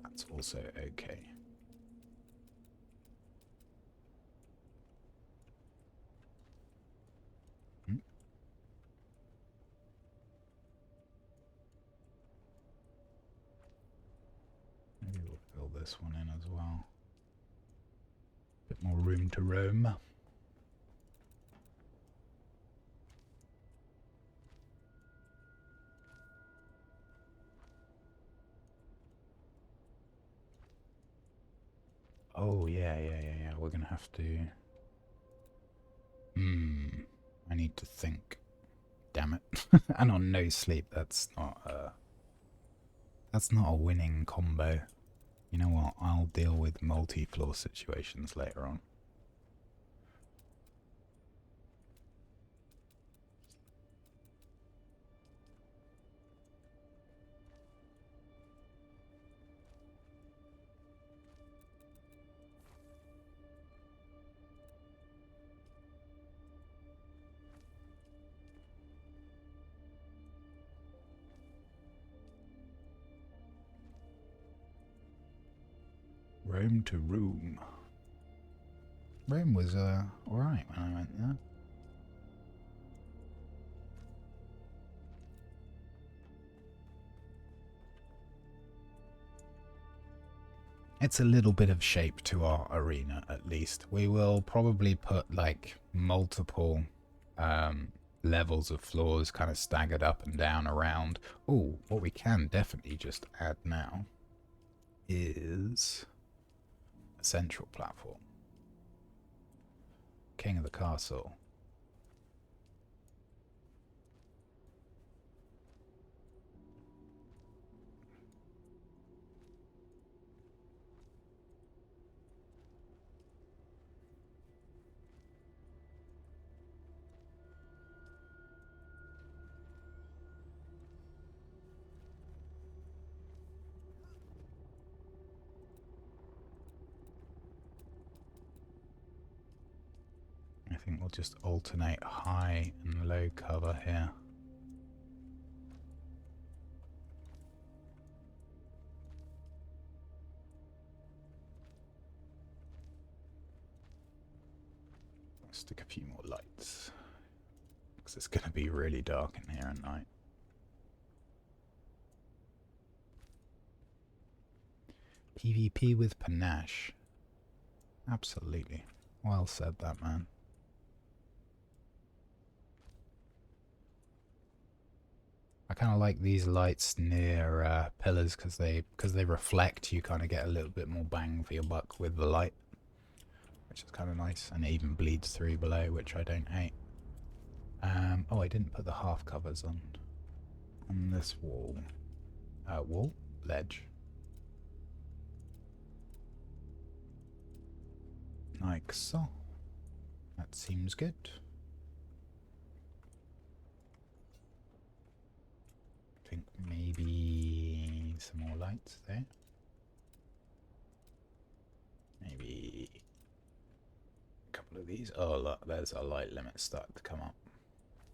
S1: that's also okay. Maybe we'll fill this one in as well. Bit more room to roam. Oh, yeah. We're gonna have to... I need to think. Damn it. And on no sleep, that's not a winning combo. You know what? I'll deal with multi-floor situations later on. Roam to room. Rome was alright when I went there. It's a little bit of shape to our arena, at least. We will probably put like multiple levels of floors kind of staggered up and down around. Oh, what we can definitely just add now is a central platform. King of the castle. I think we'll just alternate high and low cover here. Stick a few more lights, because it's going to be really dark in here at night. PvP with panache. Absolutely. Well said, that man. I kind of like these lights near pillars because they reflect. You kind of get a little bit more bang for your buck with the light, which is kind of nice, and it even bleeds through below, which I don't hate. Oh, I didn't put the half covers on this wall. Ledge. Like so. That seems good. I think maybe some more lights there. Maybe a couple of these. Oh look, there's our light limit starting to come up.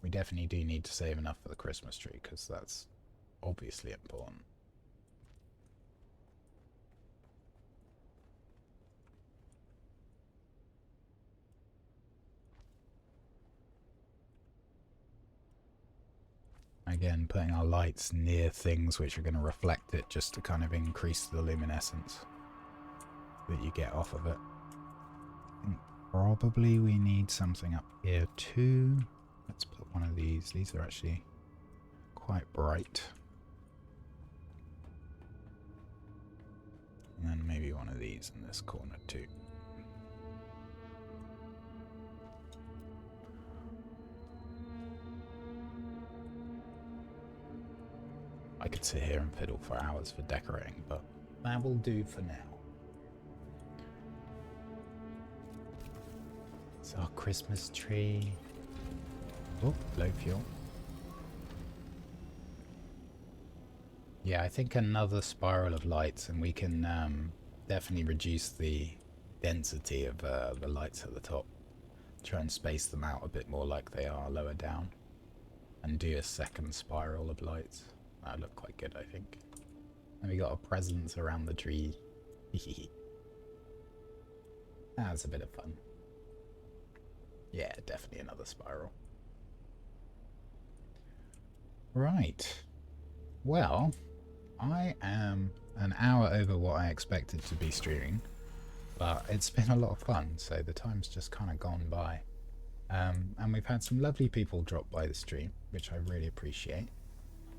S1: We definitely do need to save enough for the Christmas tree because that's obviously important. Again, putting our lights near things which are going to reflect it just to kind of increase the luminescence that you get off of it. I think probably we need something up here too. Let's put one of these. These are actually quite bright. And then maybe one of these in this corner too. I could sit here and fiddle for hours for decorating, but that will do for now. It's our Christmas tree. Oh, low fuel. Yeah, I think another spiral of lights and we can definitely reduce the density of the lights at the top. Try and space them out a bit more like they are lower down. And do a second spiral of lights. That would look quite good, I think. And we got a presents around the tree. That's a bit of fun. Yeah, definitely another spiral. Right. Well, I am an hour over what I expected to be streaming, but it's been a lot of fun, so the time's just kind of gone by. And we've had some lovely people drop by the stream, which I really appreciate.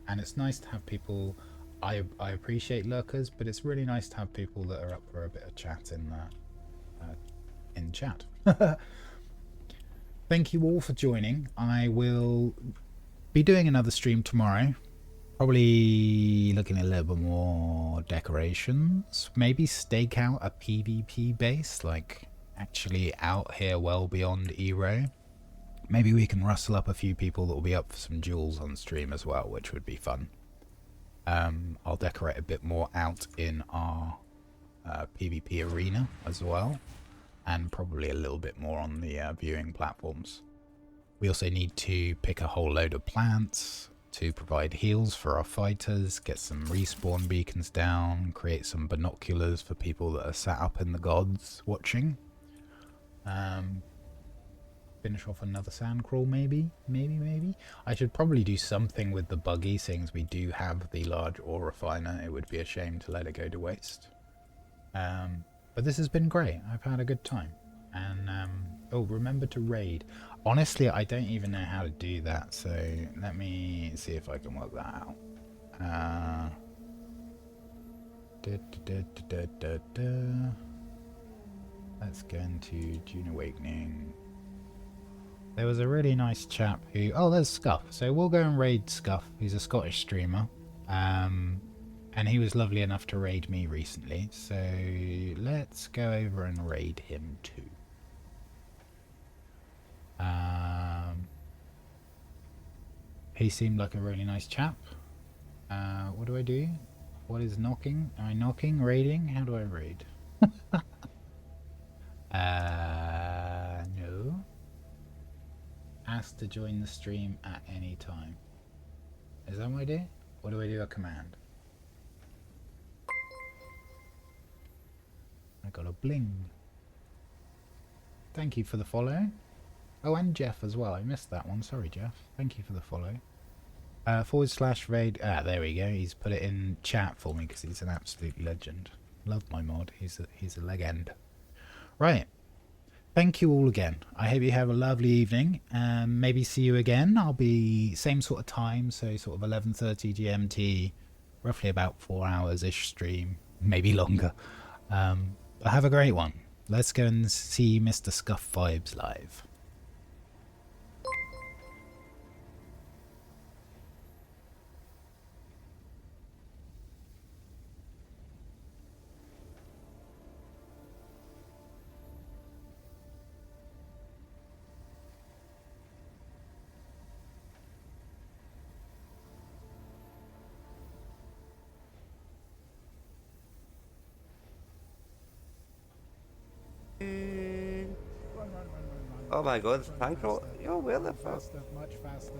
S1: And it's nice to have people. I appreciate lurkers, but it's really nice to have people that are up for a bit of chat in chat. Thank you all for joining. I will be doing another stream tomorrow. Probably looking at a little bit more decorations. Maybe stake out a PvP base, like actually out here well beyond Ero. Maybe we can rustle up a few people that will be up for some duels on stream as well, which would be fun. I'll decorate a bit more out in our PvP arena as well, and probably a little bit more on the viewing platforms. We also need to pick a whole load of plants to provide heals for our fighters, get some respawn beacons down, create some binoculars for people that are sat up in the gods watching. Finish off another sand crawl, maybe. I should probably do something with the buggy, seeing as we do have the large ore refiner. It would be a shame to let it go to waste. But this has been great. I've had a good time. And, oh, remember to raid. Honestly, I don't even know how to do that, so let me see if I can work that out. Let's go into June Awakening. There was a really nice chap who... Oh, there's Scuff. So we'll go and raid Scuff. He's a Scottish streamer. And he was lovely enough to raid me recently. So let's go over and raid him too. He seemed like a really nice chap. What do I do? What is knocking? Am I knocking? Raiding? How do I raid? No. Ask to join the stream at any time. Is that what I do? Or do I do a command? I got a bling. Thank you for the follow. Oh, and Jeff as well. I missed that one. Sorry, Jeff. Thank you for the follow. /raid. Ah, there we go. He's put it in chat for me because he's an absolute legend. Love my mod. He's a legend. Right. Thank you all again. I hope you have a lovely evening. Maybe see you again. I'll be same sort of time, so sort of 11:30 GMT, roughly about 4 hours-ish stream, maybe longer. But have a great one. Let's go and see Mr. Scuff Vibes live.
S4: Oh my god, thanks for...
S5: Faster.
S4: Yo, where the
S5: Go
S4: fuck?
S5: faster, much faster.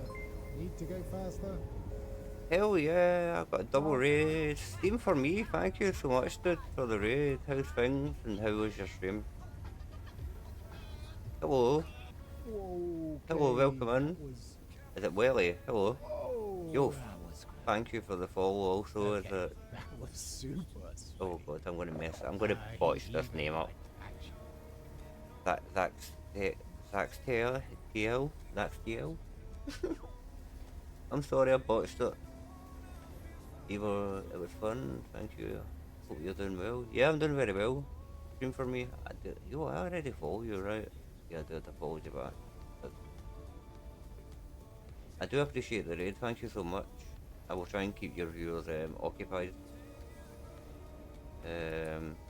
S5: Need to go faster.
S4: Hell yeah, I got a double raid. Steam for me, thank you so much, dude, for the raid. How's things, and how was your stream? Hello. Hello, welcome
S5: Okay,
S4: in.
S5: that was.
S4: Is it Welly? Hello. Yo,
S5: That was.
S4: thank you for the follow also. Is
S5: Okay,
S4: it...
S5: that was super.
S4: Oh god, I'm gonna mess it. I'm gonna
S5: He
S4: botch this
S5: even
S4: name up.
S5: liked action.
S4: Zach's TL? That's TL? I'm sorry I botched it. Eva, it was fun, thank you. Hope you're doing well. Yeah, I'm doing very well. Stream for me. I already follow you, right? Yeah, I did. I followed you back. But I do appreciate the raid, thank you so much. I will try and keep your viewers occupied.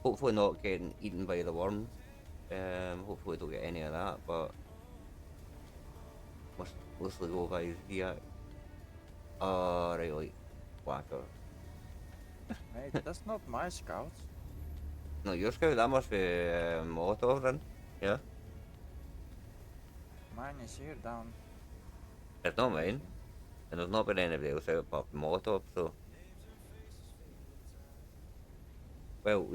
S4: Hopefully not getting eaten by the worm. Hopefully don't get any of that, but mostly go by Zia. Right, like Whacker.
S6: Mate, that's not my scouts.
S4: No, your scout, that must be Molotov then. Yeah,
S6: Mine is here down.
S4: it's not mine. And there's not been anybody else out apart from Molotov, so. Well,